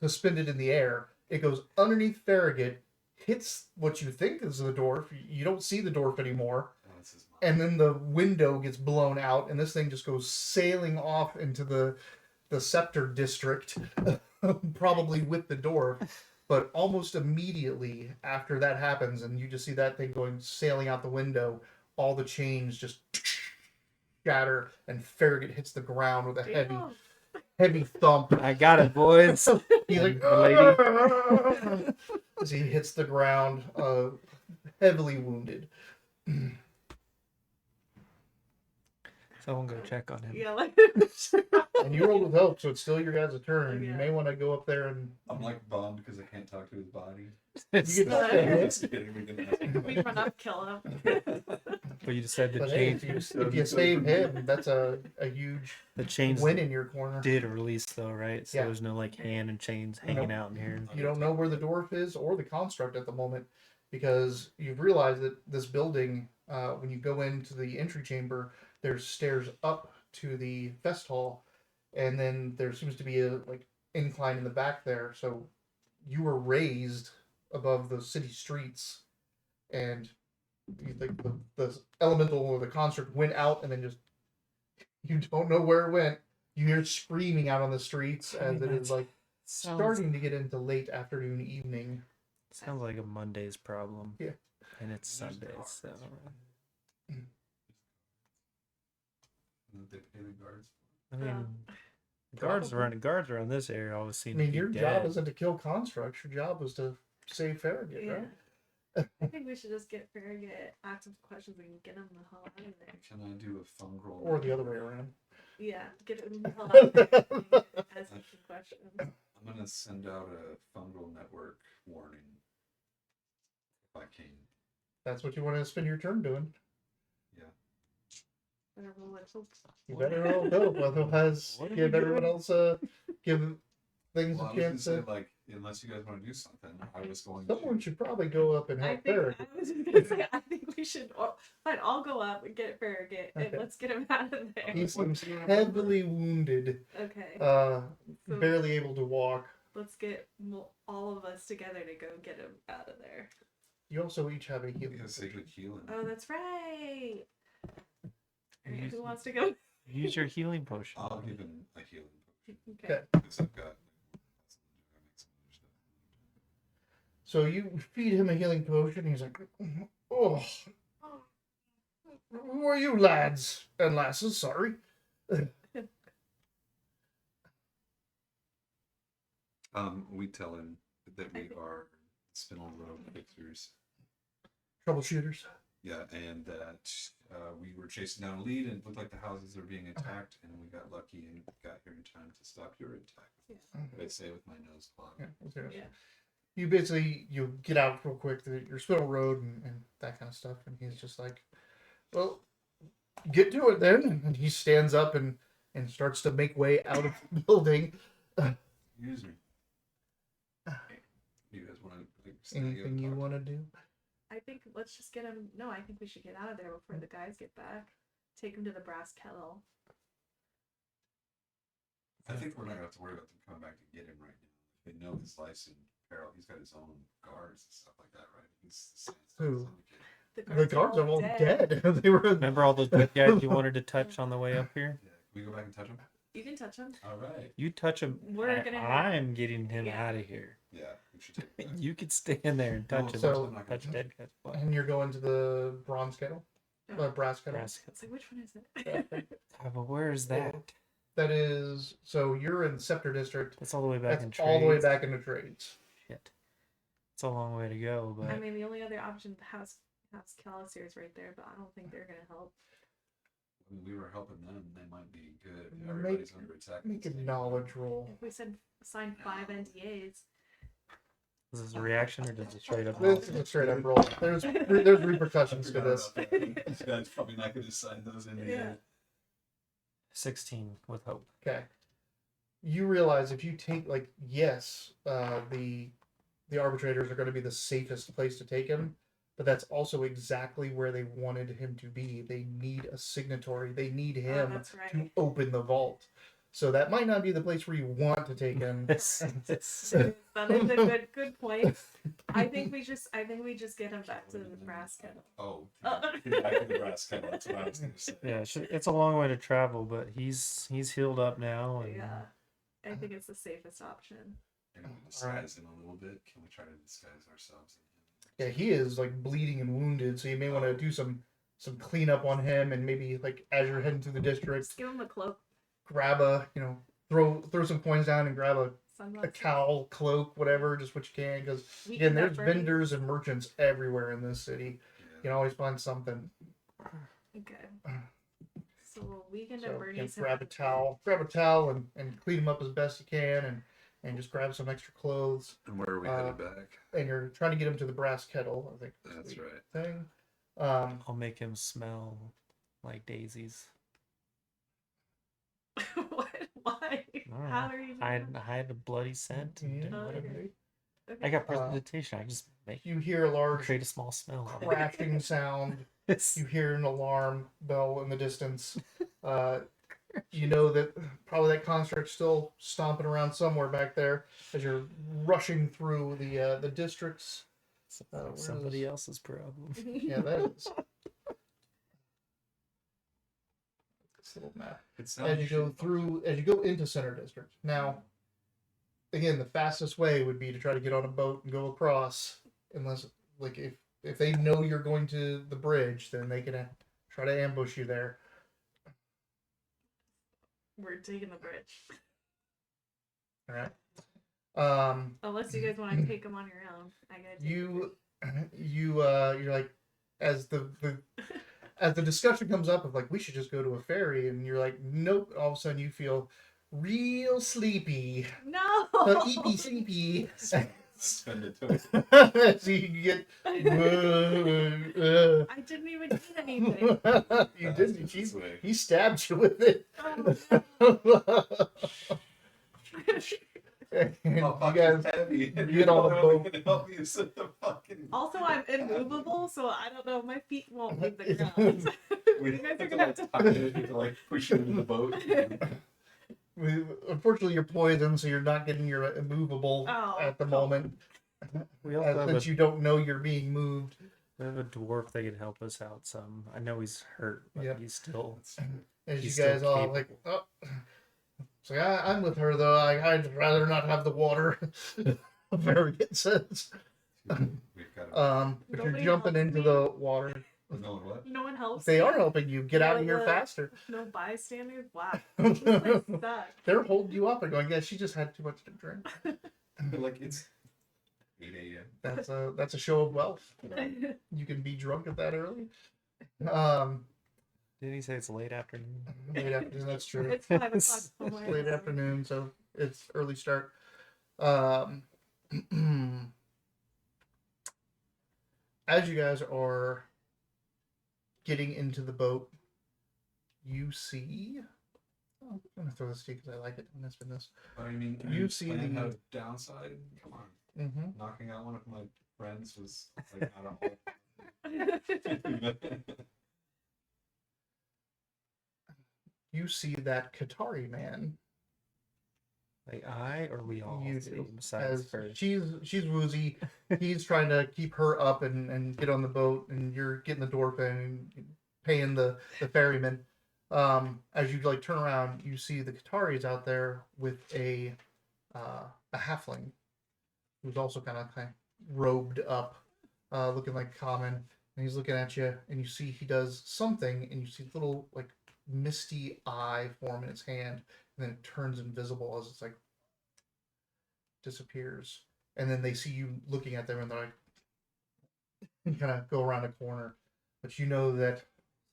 suspended in the air. It goes underneath Farragut, hits what you think is the dwarf. You don't see the dwarf anymore. And then the window gets blown out, and this thing just goes sailing off into the scepter district, probably with the dwarf. But almost immediately after that happens, and you just see that thing going sailing out the window, all the chains just shatter, and Farragut hits the ground with a heavy thump. I got it, boys. He's like, The lady. as he hits the ground, heavily wounded. Someone go check on him. Yeah, like And you rolled with hope, so it's still your guys' turn. Oh, You yeah. may want to go up there and I'm like bummed because I can't talk to his body. It's You can not- talk to him. Just kidding, we can ask we him. run up, kill him. But you just said the But hey, chains. if you save him, that's a huge The chains win in your corner. did release though, right? So Yeah. there's no like hand and chains hanging out in here. You don't know where the dwarf is or the construct at the moment because you've realized that this building, when you go into the entry chamber, there's stairs up to the fest hall, and then there seems to be a incline in the back there. So you were raised above the city streets, and you think the elemental or the construct went out and then just you don't know where it went. You hear screaming out on the streets I as mean, it is like sounds starting to get into late afternoon, evening. sounds like a Monday's problem. Yeah. And it's Sunday, so They pay the guards. I mean, Probably. guards around this area always I seem mean, to be your dead. job isn't to kill constructs. Your job was to save Farragut, Yeah. right? I think we should just get Farragut, ask him questions, and get him the hell out of there. Can I do a fungal? Or the other way around. Yeah, get him the hell out of there. And ask him some questions. I'm gonna send out a fungal network warning. If I can. That's what you want to spend your turn doing. Better roll it. Hope. You better roll dope, otherwise What are give we everyone doing? else give things Well, a I was gonna chance say, to. like, unless you guys want to do something, I was going Someone to. should probably go up and I help think Farragut. I was just gonna say I think we should. Fine, I'll go up and get Farragut, and Okay. let's get him out of there. He seems heavily wounded, Okay, barely able to walk. let's get all of us together to go get him out of there. You also each have a healing. Because sacred healing. Oh, that's right. Alright, Use- who wants to go? Use your healing potion. I'll give him a healing Okay. because I've got. So you feed him a healing potion. He's like, "Oh, who are you, lads and lasses? Sorry." We tell him that we are Spinel Road victors. Troubleshooters. Yeah, and that we were chasing down a lead and it looked like the houses are being attacked, and we got lucky and got here in time to stop your attack. Okay. I say with my nose clogged. Yeah, okay. Yeah. You basically you get out real quick to your Spinel Road and that kind of stuff, and he's just like, "Well, get to it then." And he stands up and starts to make way out of the building. Excuse me. You guys want to like, Anything you want to do? I think let's just get him. No, I think we should get out of there before the guys get back. Take him to the brass kettle. I think we're not gonna have to worry about them coming back to get him right now. They know his life's in peril. He's got his own guards and stuff like that, right? He's Who? syndicate. The guards are all dead. They were. Remember all those good guys you wanted to touch on the way up here? Yeah. Can we go back and touch him? You can touch him. All right. You touch him. We're gonna- I'm getting him Yeah. out of here. Yeah, we should take it back. You could stay in there and touch him. So- I'm not gonna touch dead guys. What? And you're going to the bronze kettle, brass kettle. Brass- It's like, which one is it? But where is that? That is so you're in Scepter District. That's all the way back That's in trades. all the way back into trades. Shit. It's a long way to go, but I mean, the only other option House Callister is right there, but I don't think they're gonna help. I mean, we were helping them. They might be good. Make- Everybody's under attack. Make a knowledge roll. If we sign 5 NDAs, is this a reaction or does it straight up? This is a straight up roll. There's repercussions to this. This guy's probably not going to sign those in the Yeah. end. 16 with hope. Okay. You realize if you take yes, the arbitrators are going to be the safest place to take him, but that's also exactly where they wanted him to be. They need a signatory. They need him that's right. to open the vault. So that might not be the place where you want to take him. That is a good point. I think we just get him back to the brass kettle. Oh, back to the brass kettle. That's what I was going to say. Yeah, it's a long way to travel, but he's healed up now. And Yeah, I think it's the safest option. Can we disguise him a little bit? Can we try to disguise ourselves in him? Yeah, he is like bleeding and wounded, so you may want to do some cleanup on him, and maybe like as you're heading through the district, Just give him a cloak, grab a throw some coins down and grab a sunglasses. cowl, cloak, whatever, just what you can, because We again, can there's have Bernie. vendors and merchants everywhere in this city. You Yeah. can always find something. Okay. So we can So have you Bernie can some- grab a towel, and clean him up as best you can, and just grab some extra clothes. And where are we headed back? And you're trying to get him to the brass kettle, I think. is That's the right. Thing. I'll make him smell like daisies. What? Why? I How are you? hide a bloody scent. And Yeah, do whatever. okay. I got prestidigitation. I just make You hear a large create a small smell. crashing sound. You hear an alarm bell in the distance. You know that probably that construct's still stomping around somewhere back there as you're rushing through the districts. where is Somebody this? else's problem. Yeah, that is. This little map. It As sounds you go through, as you go into Center District. Now, again, the fastest way would be to try to get on a boat and go across, unless, like, if they know you're going to the bridge, then they can try to ambush you there. We're taking the bridge. All right. Unless you guys want to take them on your own. I gotta take you're like, as the as the discussion comes up of like, we should just go to a ferry, and you're like, nope. All of a sudden, you feel real sleepy. No! Eepy sleepy. Spend it to So you can get. I didn't even eat anything. You didn't. this way. He stabbed you with it. Oh, You fuck, guys it's heavy. And get you're on the the only one boat. gonna help me sit the fucking. Also, I'm immovable, so I don't know. My feet won't leave the ground. We You guys are have to gonna like have tuck it in to like push it into the boat. Unfortunately, you're poisoned, so you're not getting your immovable Oh, at the cool. moment. We also have Since you don't know you're being moved. we have a dwarf that can help us out some. I know he's hurt, but Yep. he's still. As He's you guys still all like, capable. oh. So I'm with her though. I'd rather not have the water. Farragut says. We've got to. But Nobody you're jumping helps into me. the water. No, what? No one helps. They me? are helping you get out of here Yeah, faster. No bystanders. Wow. This place sucks. They're holding you up and going, yeah, she just had too much to drink. But like it's 8 a.m. That's a show of wealth. You can be drunk at that early. Didn't he say it's late afternoon? Late afternoon, that's true. It's 5 o'clock somewhere. Late afternoon, so it's early start. As you guys are getting into the boat, you see. Oh, I'm gonna throw this to you because I like it. I'm gonna spin this. But I mean, You see plan the- how downside. Come on, Mm-hmm. knocking out one of my friends was like I don't know. You see that Qatari man. Like I or we all You see do. besides As first. she's woozy. He's trying to keep her up and get on the boat, and you're getting the dwarf in and paying the ferryman. As you like turn around, you see the Qataris out there with a halfling who's also kind of robed up, looking like common, and he's looking at you, and you see he does something, and you see little like misty eye form in his hand, and then it turns invisible as it's like disappears, and then they see you looking at them, and they're like kind of go around a corner, but you know that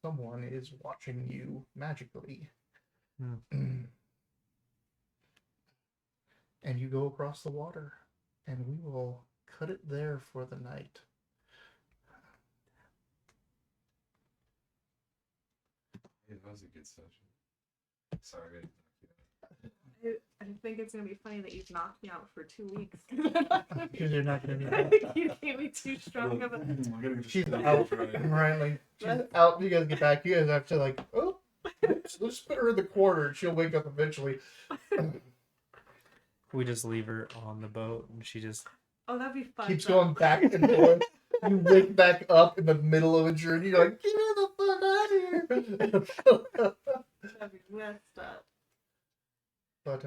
someone is watching you magically. And you go across the water, and we will cut it there for the night. It was a good session. Sorry, I didn't knock you out. I think it's gonna be funny that you've knocked me out for 2 weeks. Because you're not going to be I out. think you gave me too strong of a. I'm gonna just She's let out, you try it. right? Like she's That's- out. You guys get back. You guys have to like, oh, let's put her in the corner, and she'll wake up eventually. We just leave her on the boat, and she just Oh, that'd be fun. Keeps though. going back and forth. You wake back up in the middle of a journey. You're like, get me the fuck out of here. That'd be messed up. But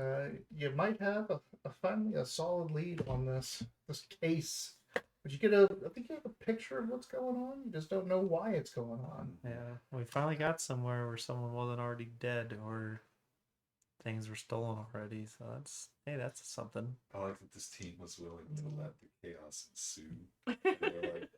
you might have finally a solid lead on this case. But you get I think you have a picture of what's going on. You just don't know why it's going on. yeah. We finally got somewhere where someone wasn't already dead or things were stolen already. So that's something. I like that this team was willing to let the chaos ensue. They were like,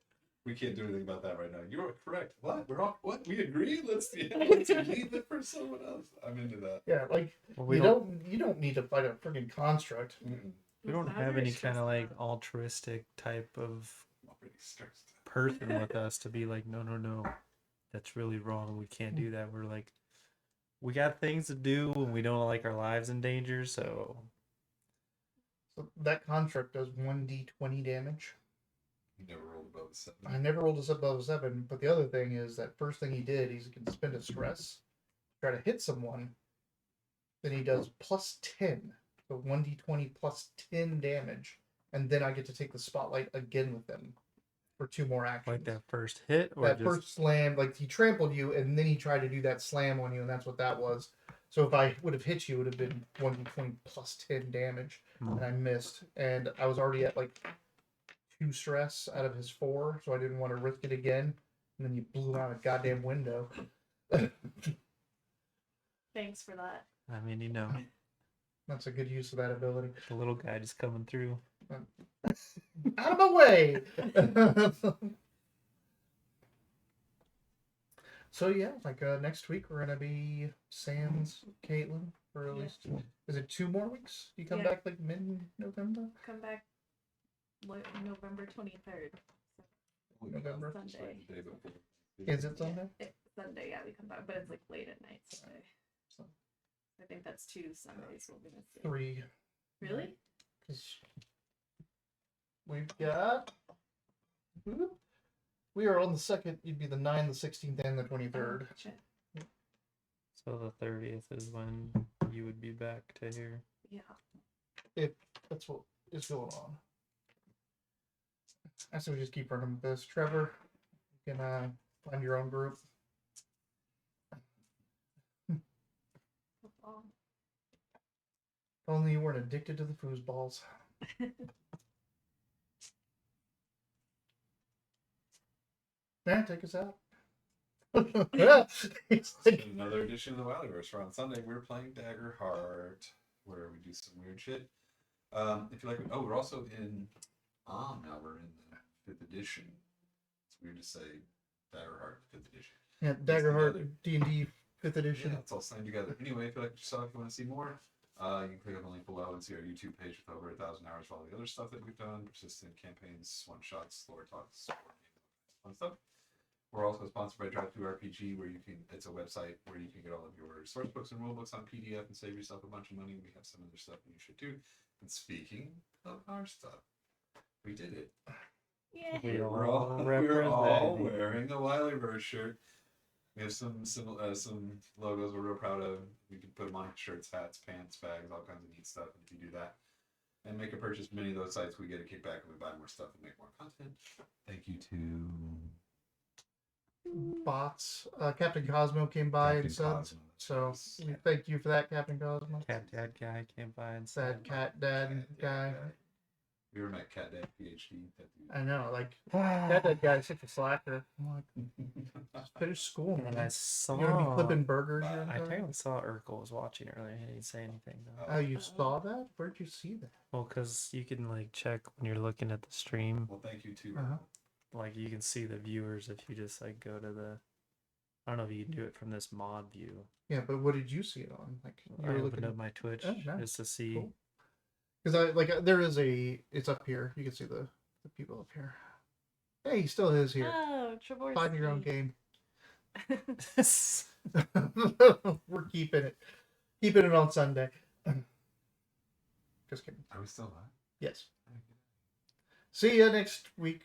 we can't do anything about that right now. You are correct. What? We're all what? We agree. Let's leave it for someone else. I'm into that. Yeah, like Well, we you don't need to fight a freaking construct. Mm-mm. we don't Not have very any kind stressed of like out. altruistic type of I'm already stressed. person with us to be like, no, that's really wrong. We can't do that. We're like, we got things to do, and we don't like our lives in danger. So So that construct does 1d20 damage. You never rolled above a 7. I never rolled this above 7, but the other thing is that first thing he did, he can spend a stress, try to hit someone, then he does plus 10. So 1d20 plus 10 damage, and then I get to take the spotlight again with them. for 2 more actions. Like that first hit, or That just first slam, like he trampled you, and then he tried to do that slam on you, and that's what that was. So if I would have hit you, it would have been 1d20 plus 10 damage, and I missed. And I was already at like 2 stress out of his 4, so I didn't want to risk it again. And then you blew out a goddamn window. Thanks for that. I mean, you know, That's a good use of that ability. the little guy just coming through. Out of my way! So yeah, like next week we're gonna be Sans Caitlin for at Yeah. least, is it 2 more weeks? You come Yeah. back like mid-November? Come back November 23rd. November. Sunday. Is it Sunday? It's Sunday, yeah, we come back, but it's like late at night Sunday. So- I think that's 2 Sundays we're gonna see. 3. Really? Because we've got. We are on the 2nd, you'd be the 9th, the 16th, and the 23rd. Oh, shit. So the 30th is when you would be back to here. Yeah. That's what is going on. I say we just keep running with this. Trevor, you can find your own group. Football. Only you weren't addicted to the foosballs. Yeah, take us out. It's like, Another edition of the Wildverse. On Sunday, we're playing Daggerheart, where we do some weird shit. If you like, we're also in now we're in the 5th edition. It's weird to say Daggerheart 5th edition. yeah, Daggerheart D&D 5th edition. Yeah, it's all signed together. Anyway, if you like what you saw, if you want to see more, you can click on the link below and see our YouTube page with over 1,000 hours of all the other stuff that we've done, persistent campaigns, one-shots, lore talks, fun stuff. We're also sponsored by Drive-Thru RPG, where it's a website where you can get all of your source books and rule books on PDF and save yourself a bunch of money. We have some other stuff that you should do. And speaking of our stuff, we did it. Yeah. We're all representing. wearing a Wildverse shirt. We have some logos we're real proud of. We can put them on shirts, hats, pants, bags, all kinds of neat stuff. And if you do that and make a purchase from any of those sites, we get a kickback and we buy more stuff and make more content. Thank you to Bots. Captain Cosmo came by Captain and said, Cosmo. so we thank you for that, Captain Cosmo. Cat dad guy came by and Sad said, cat dad guy. We ever met Cat Dad PhD. I know, like, cat dad guy's such a slacker. I'm like, just finish school, and man. I saw. You're gonna be flipping burgers your I entire apparently saw Urkel was watching earlier. He didn't say anything though. Oh, you saw that? Where'd you see that? Well, because you can like check when you're looking at the stream. Well, thank you too. Uh-huh. Like you can see the viewers if you just like go to the. I don't know if you can do it from this mod view. Yeah, but what did you see it on? Like, you I were opened looking up my Twitch Oh, nice. just to see. Cool. Because I like there is it's up here. You can see the people up here. Hey, he still is here. Oh, Travorski. Find your own game. We're keeping it on Sunday. Just kidding. Are we still live? Yes. See ya next week.